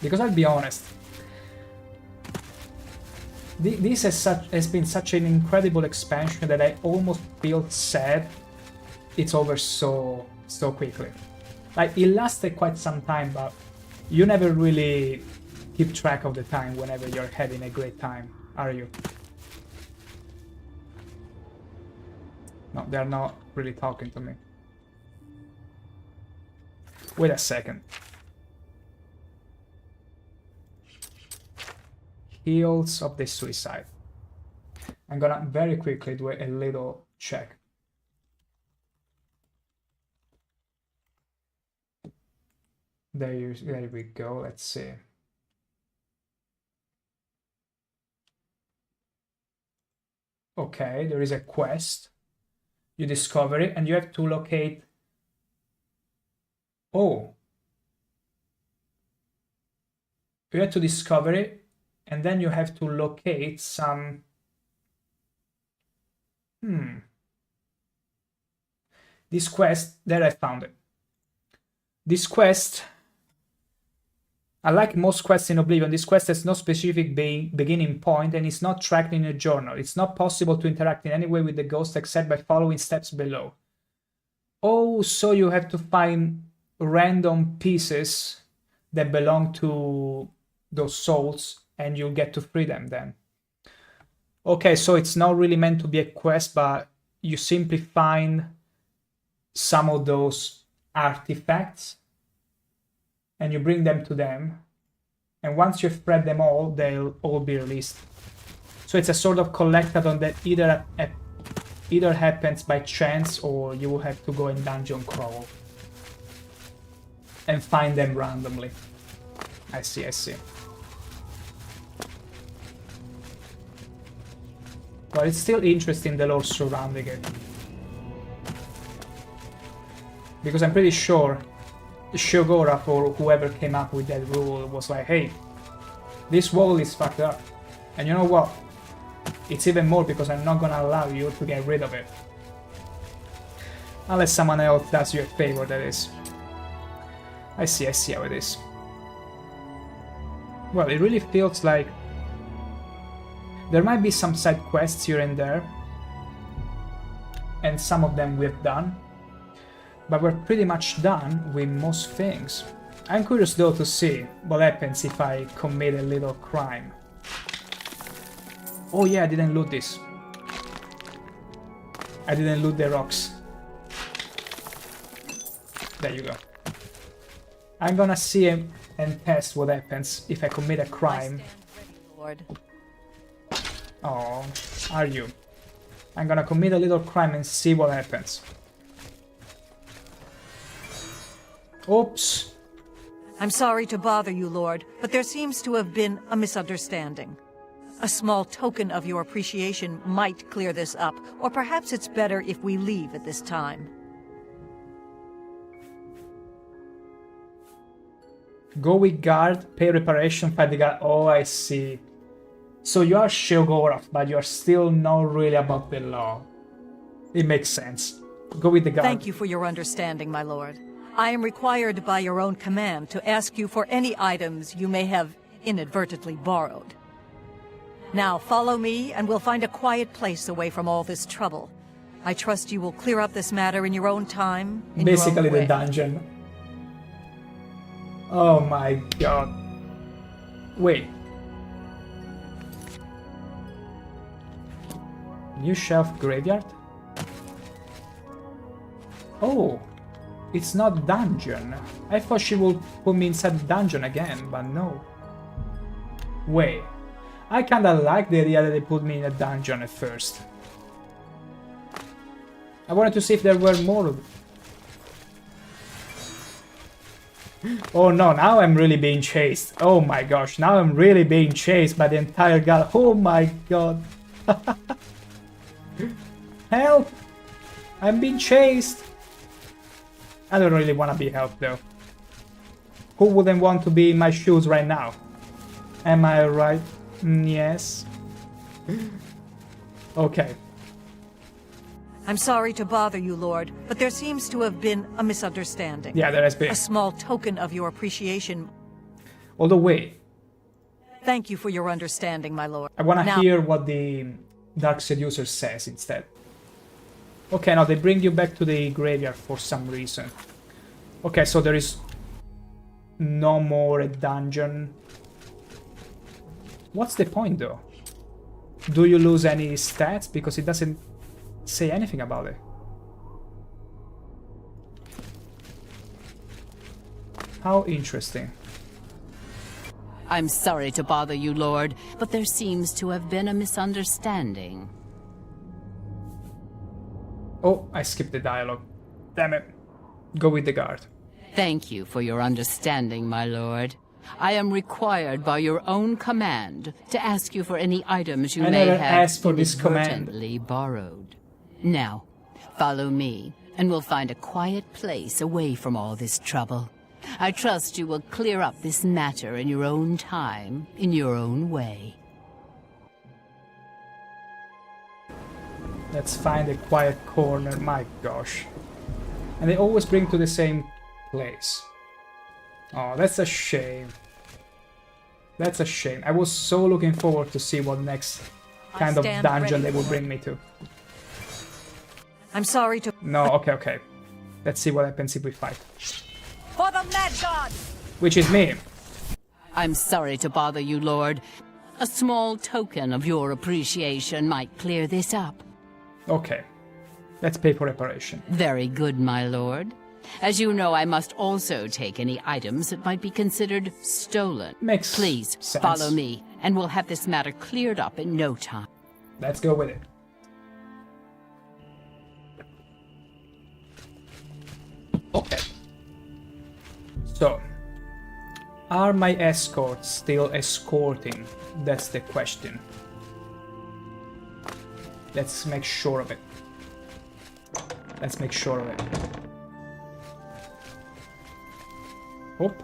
Because I'll be honest, This has been such an incredible expansion that I almost feel sad it's over so quickly. Like, it lasted quite some time, but you never really keep track of the time whenever you're having a great time, are you? No, they're not really talking to me. Wait a second. Heels of the suicide. I'm gonna very quickly do a little check. There we go. Let's see. Okay, there is a quest. You discover it, and you have to locate. Oh, you have to discover it, and then you have to locate some. This quest, there I found it. This quest, I like most quests in Oblivion, this quest has no specific beginning point and is not tracked in a journal. It's not possible to interact in any way with the ghost except by following steps below. Oh, so you have to find random pieces that belong to those souls and you get to free them then. Okay, so it's not really meant to be a quest, but you simply find some of those artifacts and you bring them to them, and once you've read them all, they'll all be released. So it's a sort of collectathon that either happens by chance or you will have to go in dungeon crawl and find them randomly. I see. But it's still interesting, the lore surrounding it. Because I'm pretty sure Sheogorath or whoever came up with that rule was like, hey, this wall is fucked up. And you know what? It's even more because I'm not gonna allow you to get rid of it. Unless someone else does you a favor, that is. I see how it is. Well, it really feels like there might be some side quests here and there, and some of them we've done, but we're pretty much done with most things. I'm curious though to see what happens if I commit a little crime. Oh yeah, I didn't loot this. I didn't loot the rocks. There you go. I'm gonna see and test what happens if I commit a crime. Lord. Oh, are you? I'm gonna commit a little crime and see what happens. Oops. I'm sorry to bother you, Lord, but there seems to have been a misunderstanding. A small token of your appreciation might clear this up, or perhaps it's better if we leave at this time. Go with guard, pay reparation, fight the guard. Oh, I see. So you are Sheogorath, but you are still not really above the law. It makes sense. Go with the guard. Thank you for your understanding, my lord. I am required by your own command to ask you for any items you may have inadvertently borrowed. Now follow me and we'll find a quiet place away from all this trouble. I trust you will clear up this matter in your own time, in Basically your own way. the dungeon. Oh my god. Wait. New shelf graveyard? Oh, it's not dungeon. I thought she would put me inside the dungeon again, but no. Wait, I kinda like the idea that they put me in a dungeon at first. I wanted to see if there were more. Oh no, now I'm really being chased. Oh my gosh, now I'm really being chased by the entire guard. Oh my god. Help! I'm being chased! I don't really want to be helped though. Who wouldn't want to be in my shoes right now? Am I right? Yes. Okay. I'm sorry to bother you, Lord, but there seems to have been a misunderstanding. Yeah, there has been. A small token of your appreciation. Although wait. Thank you for your understanding, my lord. I want to Now- hear what the Dark Seducer says instead. Okay, now they bring you back to the graveyard for some reason. Okay, so there is no more a dungeon. What's the point though? Do you lose any stats? Because it doesn't say anything about it. How interesting. I'm sorry to bother you, Lord, but there seems to have been a misunderstanding. Oh, I skipped the dialogue. Damn it. Go with the guard. Thank you for your understanding, my lord. I am required by your own command to ask you for any items you I may never have asked for this command. inadvertently borrowed. Now, follow me, and we'll find a quiet place away from all this trouble. I trust you will clear up this matter in your own time, in your own way. Let's find a quiet corner. My gosh. And they always bring to the same place. Oh, that's a shame. That's a shame. I was so looking forward to see what next kind of stand dungeon ready they would for bring me to. I'm sorry to... No, okay. Let's see what happens if we fight. For the Mad God! Which is me. I'm sorry to bother you, Lord. A small token of your appreciation might clear this up. Okay. Let's pay for reparation. Very good, my lord. As you know, I must also take any items that might be considered stolen. Makes Please, sense. follow me, and we'll have this matter cleared up in no time. Let's go with it. Okay. So, are my escorts still escorting? That's the question. Let's make sure of it. Let's make sure of it. Hop.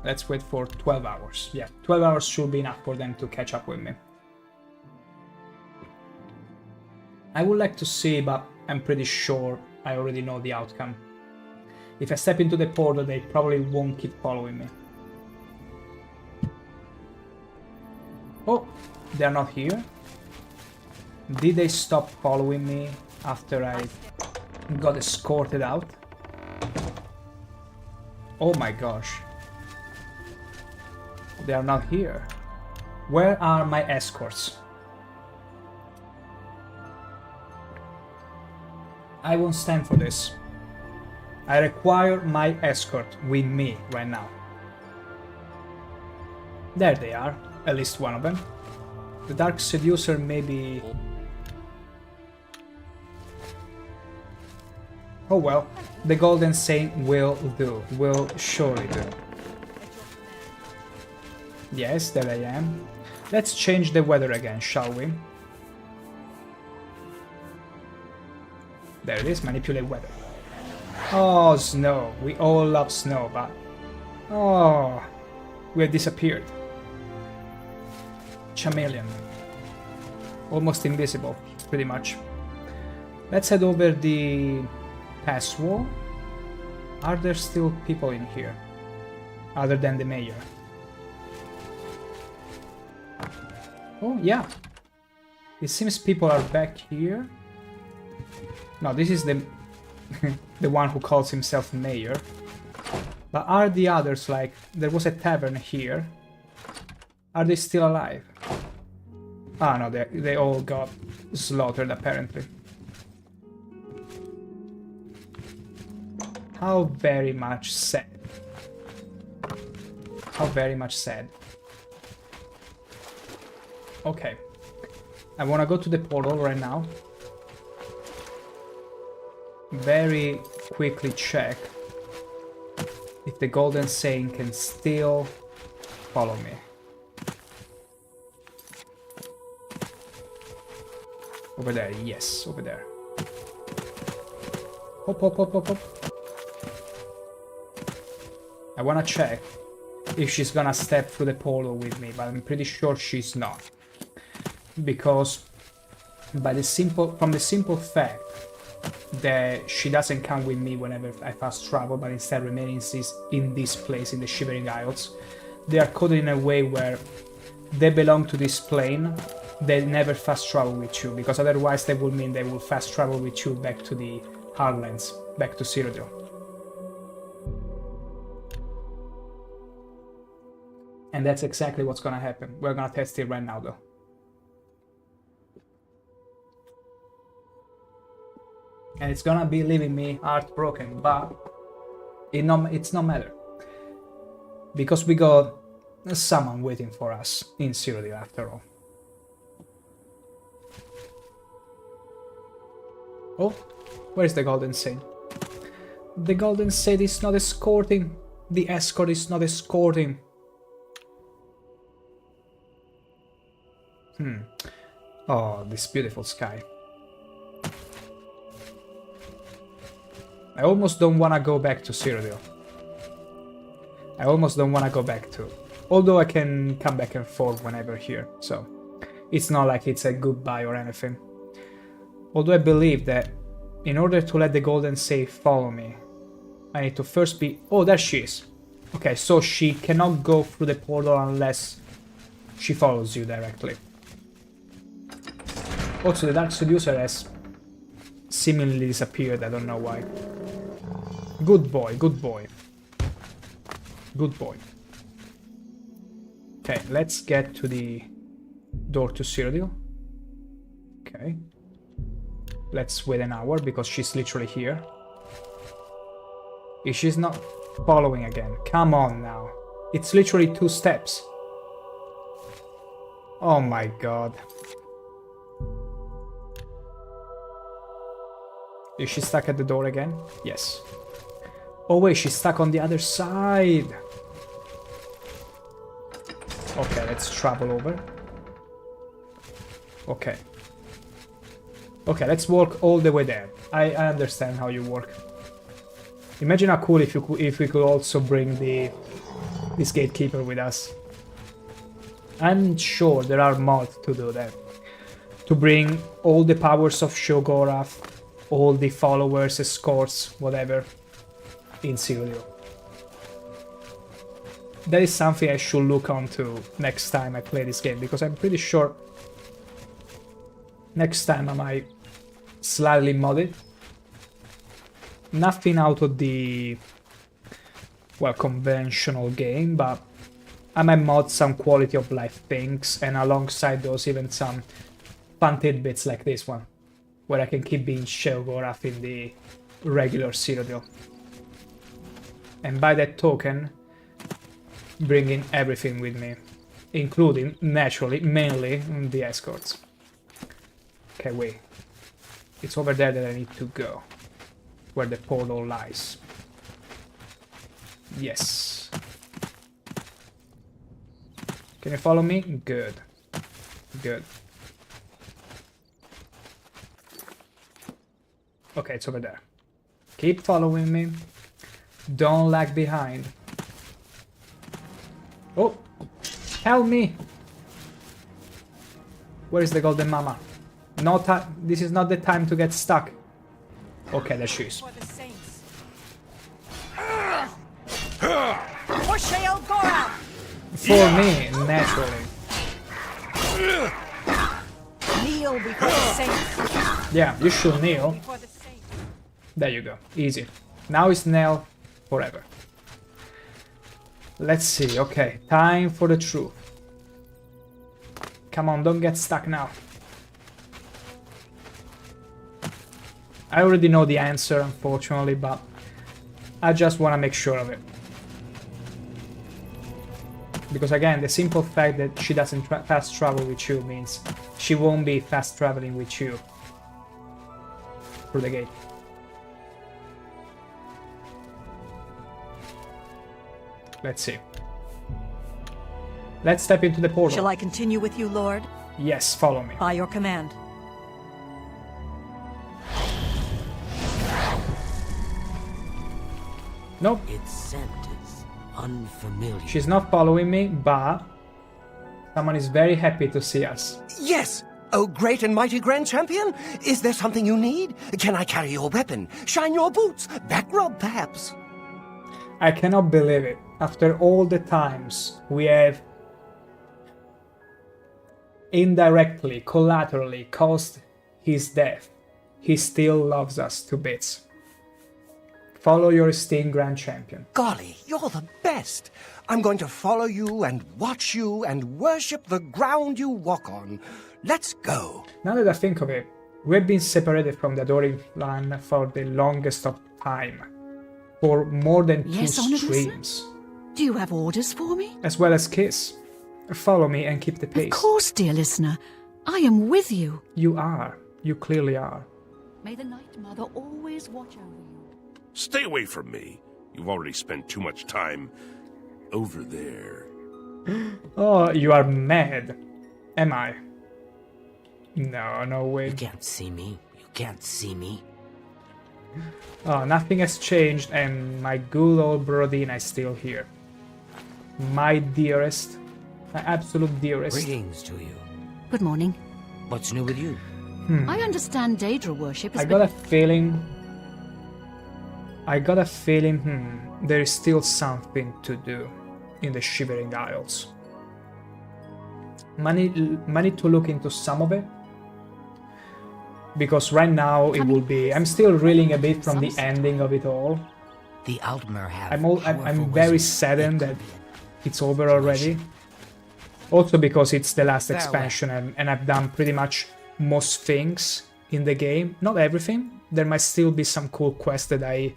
Let's wait for 12 hours. Yeah, 12 hours should be enough for them to catch up with me. I would like to see, but I'm pretty sure I already know the outcome. If I step into the portal, they probably won't keep following me. Oh, they're not here? Did they stop following me after I got escorted out? Oh my gosh. They are not here. Where are my escorts? I won't stand for this. I require my escort with me right now. There they are, at least one of them. The Dark Seducer may be... Oh well, the Golden Saint will do, will surely do. Yes, there I am. Let's change the weather again, shall we? There it is, manipulate weather. Oh, snow. We all love snow, but... Oh, we have disappeared. Chameleon. Almost invisible, pretty much. Let's head over the pass wall. Are there still people in here? Other than the mayor? Oh, yeah. It seems people are back here. No, this is the the one who calls himself mayor. But are the others like... There was a tavern here. Are they still alive? Ah, no, they all got slaughtered, apparently. How very much sad. How very much sad. Okay. I wanna go to the portal right now. Very quickly check if the Golden Saint can still follow me. Over there, yes, over there. Hop, hop, hop, hop, hop. I wanna check if she's gonna step through the portal with me, but I'm pretty sure she's not. Because from the simple fact that she doesn't come with me whenever I fast travel, but instead remains in this place, in the Shivering Isles. They are coded in a way where they belong to this plane. They never fast travel with you, because otherwise that would mean they will fast travel with you back to the Heartlands, back to Cyrodiil. And that's exactly what's gonna happen. We're gonna test it right now, though. And it's gonna be leaving me heartbroken, but it's no matter. Because we got someone waiting for us in Cyrodiil after all. Oh, where's the Golden Saint? The Golden Saint is not escorting. The escort is not escorting. Oh, this beautiful sky. I almost don't want to go back to Cyrodiil. I almost don't want to go back to. Although I can come back and forth whenever here, so it's not like it's a goodbye or anything. Although I believe that in order to let the Golden Saint follow me, I need to first be... Oh, there she is. Okay, so she cannot go through the portal unless she follows you directly. Also, the Dark Seducer has seemingly disappeared, I don't know why. Good boy, good boy. Good boy. Okay, let's get to the door to Cyrodiil. Okay. Let's wait an hour, because she's literally here. If she's not following again, come on now. It's literally 2 steps. Oh my god. Is she stuck at the door again? Yes. Oh wait, she's stuck on the other side. Okay, let's travel over. Okay. Okay, let's walk all the way there. I understand how you work. Imagine how cool if we could also bring this gatekeeper with us. I'm sure there are mods to do that. To bring all the powers of Sheogorath, all the followers, escorts, whatever, in Cyrodiil. That is something I should look onto next time I play this game, because I'm pretty sure next time I might slightly mod it. Nothing out of the, well, conventional game, but I might mod some quality of life things, and alongside those even some fun tidbits like this one, where I can keep being Sheogorath in the regular Cyrodiil. And by that token, bringing everything with me, including, naturally, mainly the escorts. Okay, wait. It's over there that I need to go, where the portal lies. Yes. Can you follow me? Good. Good. Okay, it's over there. Keep following me. Don't lag behind. Oh! Help me! Where is the Golden Mama? No time. This is not the time to get stuck. Okay, there she is. For Sheogorath! For me, naturally. Kneel before the saints. Yeah, you should kneel. There you go. Easy. Now it's kneel forever. Let's see. Okay, time for the truth. Come on, don't get stuck now. I already know the answer, unfortunately, but I just want to make sure of it. Because again, the simple fact that she doesn't fast travel with you means she won't be fast traveling with you through the gate. Let's see. Let's step into the portal. Shall I continue with you, Lord? Yes, follow me. By your command. Nope. Its scent is unfamiliar. She's not following me, but someone is very happy to see us. Yes! Oh, great and mighty Grand Champion, is there something you need? Can I carry your weapon? Shine your boots? Back rub, perhaps? I cannot believe it. After all the times we have indirectly, collaterally caused his death, he still loves us to bits. Follow your esteemed Grand Champion. Golly, you're the best. I'm going to follow you and watch you and worship the ground you walk on. Let's go. Now that I think of it, we've been separated from the Adoring Land for the longest of time. For more than 2 streams. Do you have orders for me? As well as Kiss. Follow me and keep the pace. Of course, dear listener. I am with you. You are. You clearly are. May the Night Mother always watch over you. Stay away from me. You've already spent too much time over there. Oh, you are mad. Am I? No, no way. You can't see me. You can't see me. Oh, nothing has changed and my good old Brodina is still here. My dearest. My absolute dearest. Greetings to you. Good morning. What's new with you? I understand Daedra worship is... I got a feeling... there is still something to do in the Shivering Isles. Might need to look into some of it. Because right now it will be... I'm still reeling a bit from the ending of it all. The Altmer have I'm very saddened that it's over already. Also because it's the last expansion and I've done pretty much most things in the game. Not everything. There might still be some cool quests that I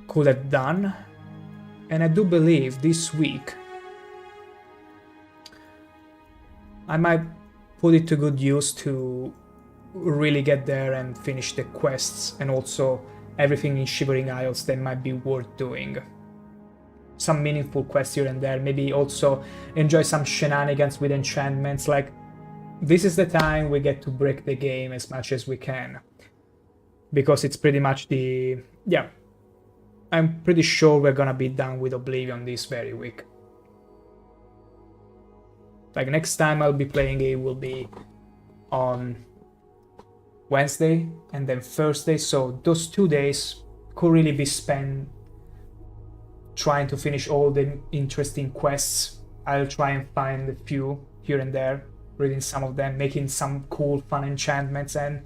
could have done. And I do believe this week I might put it to good use to really get there and finish the quests and also everything in Shivering Isles that might be worth doing. Some meaningful quests here and there, maybe also enjoy some shenanigans with enchantments, like this is the time we get to break the game as much as we can. Because it's pretty much the... yeah. I'm pretty sure we're gonna be done with Oblivion this very week. Like next time I'll be playing it will be on Wednesday and then Thursday, so those 2 days could really be spent trying to finish all the interesting quests. I'll try and find a few here and there, reading some of them, making some cool fun enchantments and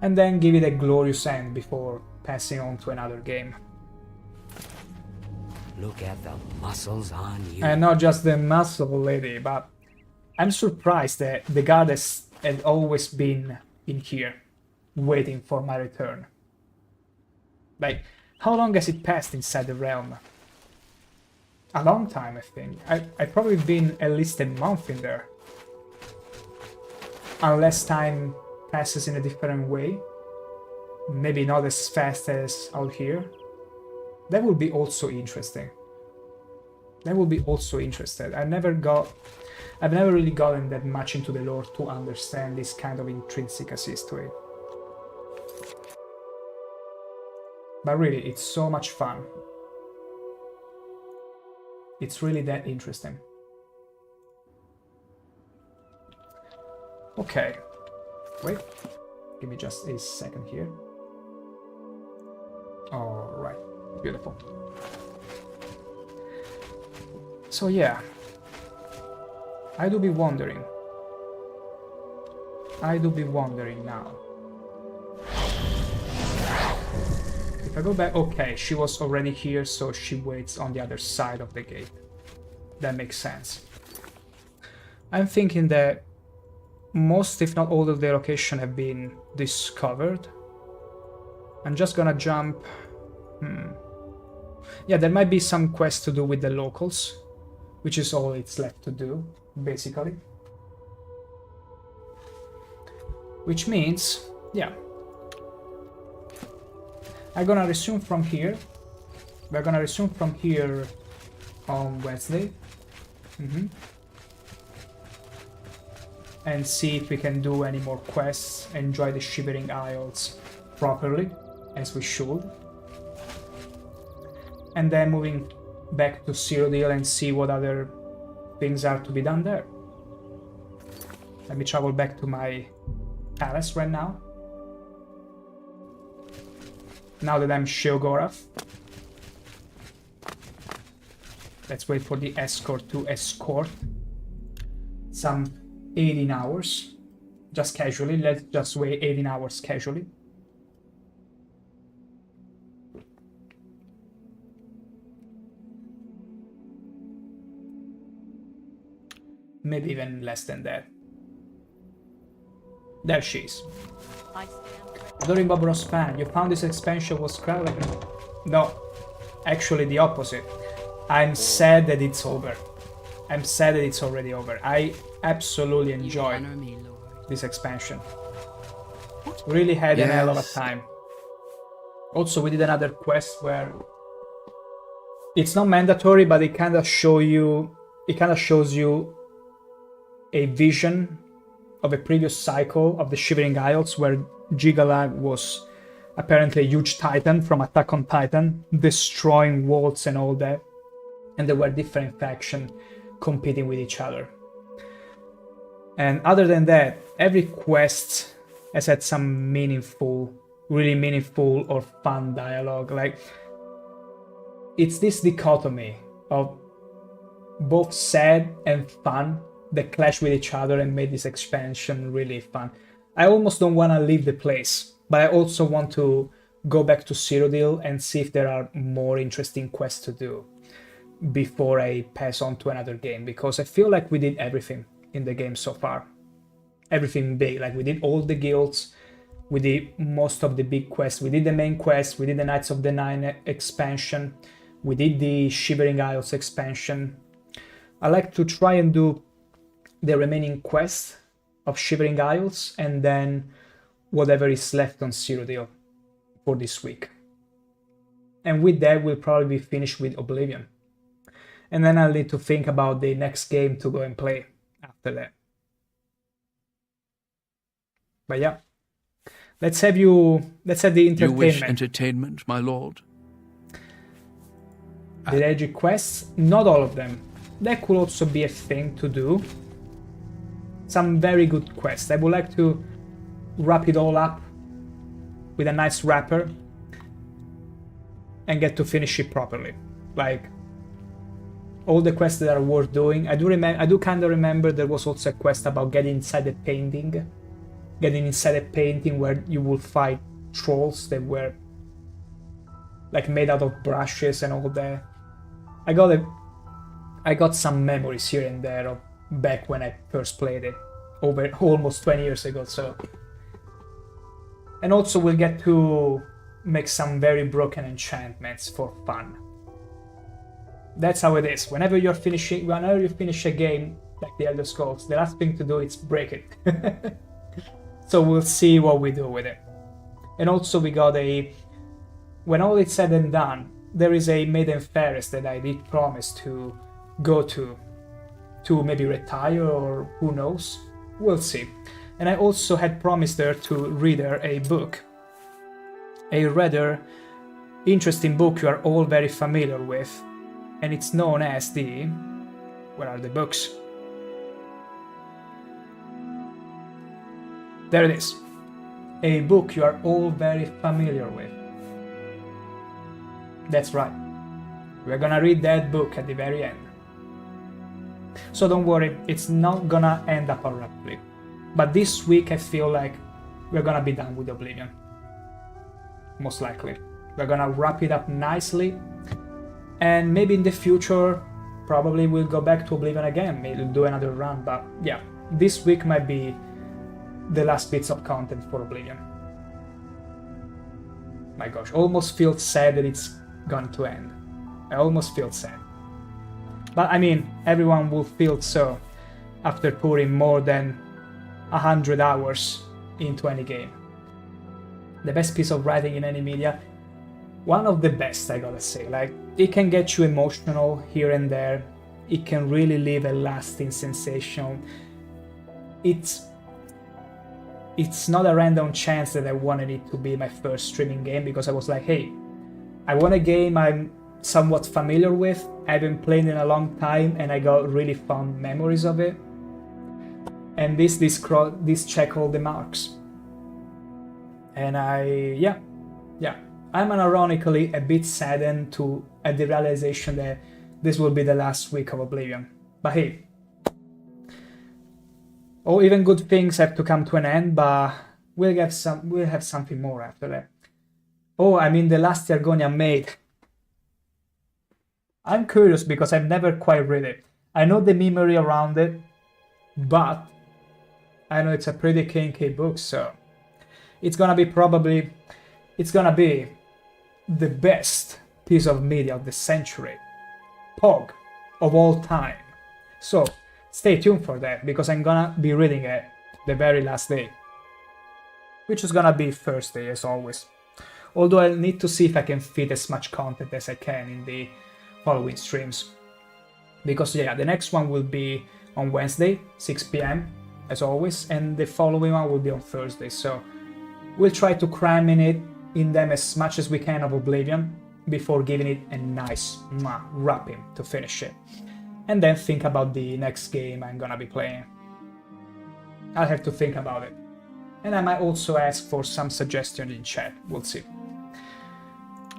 then give it a glorious end before passing on to another game. Look at the muscles on you. And not just the muscle lady, but I'm surprised that the goddess had always been in here, waiting for my return. Like, how long has it passed inside the realm? A long time, I think. I've probably been at least a month in there. Unless time passes in a different way. Maybe not as fast as out here. That would be also interesting. That would be also interesting. I've never really gotten that much into the lore to understand this kind of intrinsicies to it. But really, it's so much fun. It's really that interesting. Okay. Wait. Give me just a second here. Alright. Beautiful. So yeah. I do be wondering now. If I go back, okay, she was already here, so she waits on the other side of the gate. That makes sense. I'm thinking that most, if not all, of the locations have been discovered. I'm just gonna jump... Yeah, there might be some quests to do with the locals, which is all it's left to do, basically. Which means, yeah. I'm gonna resume from here. We're gonna resume from here on Wednesday. And see if we can do any more quests, enjoy the Shivering Isles properly, as we should. And then moving back to Cyrodiil and see what other things are to be done there. Let me travel back to my palace right now. Now that I'm Sheogorath. Let's wait for the escort to escort. Some 18 hours. Just casually. Let's just wait 18 hours casually. Maybe even less than that. There she is. Adoring Bob Ross fan, you found this expansion was crowded? No, actually the opposite. I'm sad that it's over. I'm sad that it's already over. I absolutely enjoyed this expansion. Really had a hell of a time. Also, we did another quest where it's not mandatory, but it kind of shows you a vision of a previous cycle of the Shivering Isles, where Jyggalag was apparently a huge titan from Attack on Titan, destroying worlds and all that. And there were different factions competing with each other. And other than that, every quest has had some meaningful, really meaningful or fun dialogue. Like, it's this dichotomy of both sad and fun that clash with each other and made this expansion really fun. I almost don't want to leave the place, but I also want to go back to Cyrodiil and see if there are more interesting quests to do before I pass on to another game, because I feel like we did everything in the game so far. Everything big, like we did all the guilds, we did most of the big quests, we did the main quest, we did the Knights of the Nine expansion, we did the Shivering Isles expansion. I like to try and do the remaining quests of Shivering Isles and then whatever is left on Cyrodiil for this week. And with that, we'll probably be finished with Oblivion. And then I'll need to think about the next game to go and play after that. But yeah, let's have the entertainment. You wish entertainment, my lord? The Edgy quests, not all of them. That could also be a thing to do. Some very good quests. I would like to wrap it all up with a nice wrapper and get to finish it properly. Like, all the quests that are worth doing. I do kind of remember there was also a quest about getting inside a painting. Getting inside a painting where you will fight trolls that were like made out of brushes and all that. I got some memories here and there of back when I first played it, over almost 20 years ago. So, and also we'll get to make some very broken enchantments for fun. That's how it is. Whenever you finish a game like the Elder Scrolls, the last thing to do is break it. So we'll see what we do with it. And also we got when all is said and done, there is a Maiden Fairest that I did promise to go to maybe retire, or who knows, we'll see. And I also had promised her to read her a book, a rather interesting book you are all very familiar with, and it's known as where are the books? There it is. A book you are all very familiar with. That's right. We're gonna read that book at the very end. So don't worry, it's not gonna end up abruptly. But this week I feel like we're gonna be done with Oblivion. Most likely. We're gonna wrap it up nicely. And maybe in the future, probably we'll go back to Oblivion again. Maybe do another run. But yeah, this week might be the last bits of content for Oblivion. My gosh, almost feel sad that it's going to end. I almost feel sad. But I mean, everyone will feel so after putting more than 100 hours into any game. The best piece of writing in any media. One of the best, I gotta say. Like, it can get you emotional here and there. It can really leave a lasting sensation. It's not a random chance that I wanted it to be my first streaming game, because I was like, hey, I want a game I'm somewhat familiar with, I haven't played in a long time, and I got really fond memories of it. and this check all the marks. And I'm unironically a bit saddened at the realization that this will be the last week of Oblivion. But hey, even good things have to come to an end, but we'll have something more after that. Oh, I mean the last Argonia made. I'm curious because I've never quite read it. I know the memory around it, but I know it's a pretty kinky book, so it's gonna be the best piece of media of the century, POG of all time. So stay tuned for that, because I'm gonna be reading it the very last day, which is gonna be Thursday as always. Although I'll need to see if I can fit as much content as I can in the following streams. Because yeah, the next one will be on Wednesday, 6 PM, as always, and the following one will be on Thursday. So we'll try to cram in them as much as we can of Oblivion before giving it a nice wrapping to finish it. And then think about the next game I'm gonna be playing. I'll have to think about it. And I might also ask for some suggestions in chat, we'll see.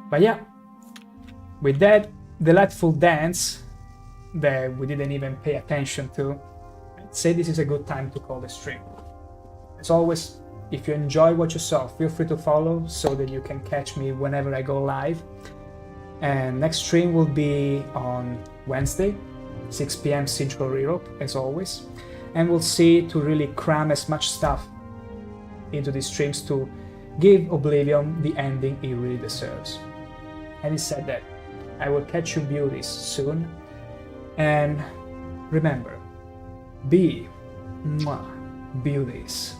But yeah, with that delightful dance that we didn't even pay attention to, I'd say this is a good time to call the stream. As always, if you enjoy what you saw, feel free to follow so that you can catch me whenever I go live. And next stream will be on Wednesday, 6 PM Central Europe, as always. And we'll see to really cram as much stuff into these streams to give Oblivion the ending it really deserves. Having said that, I will catch you beauties soon. And remember, be beauties.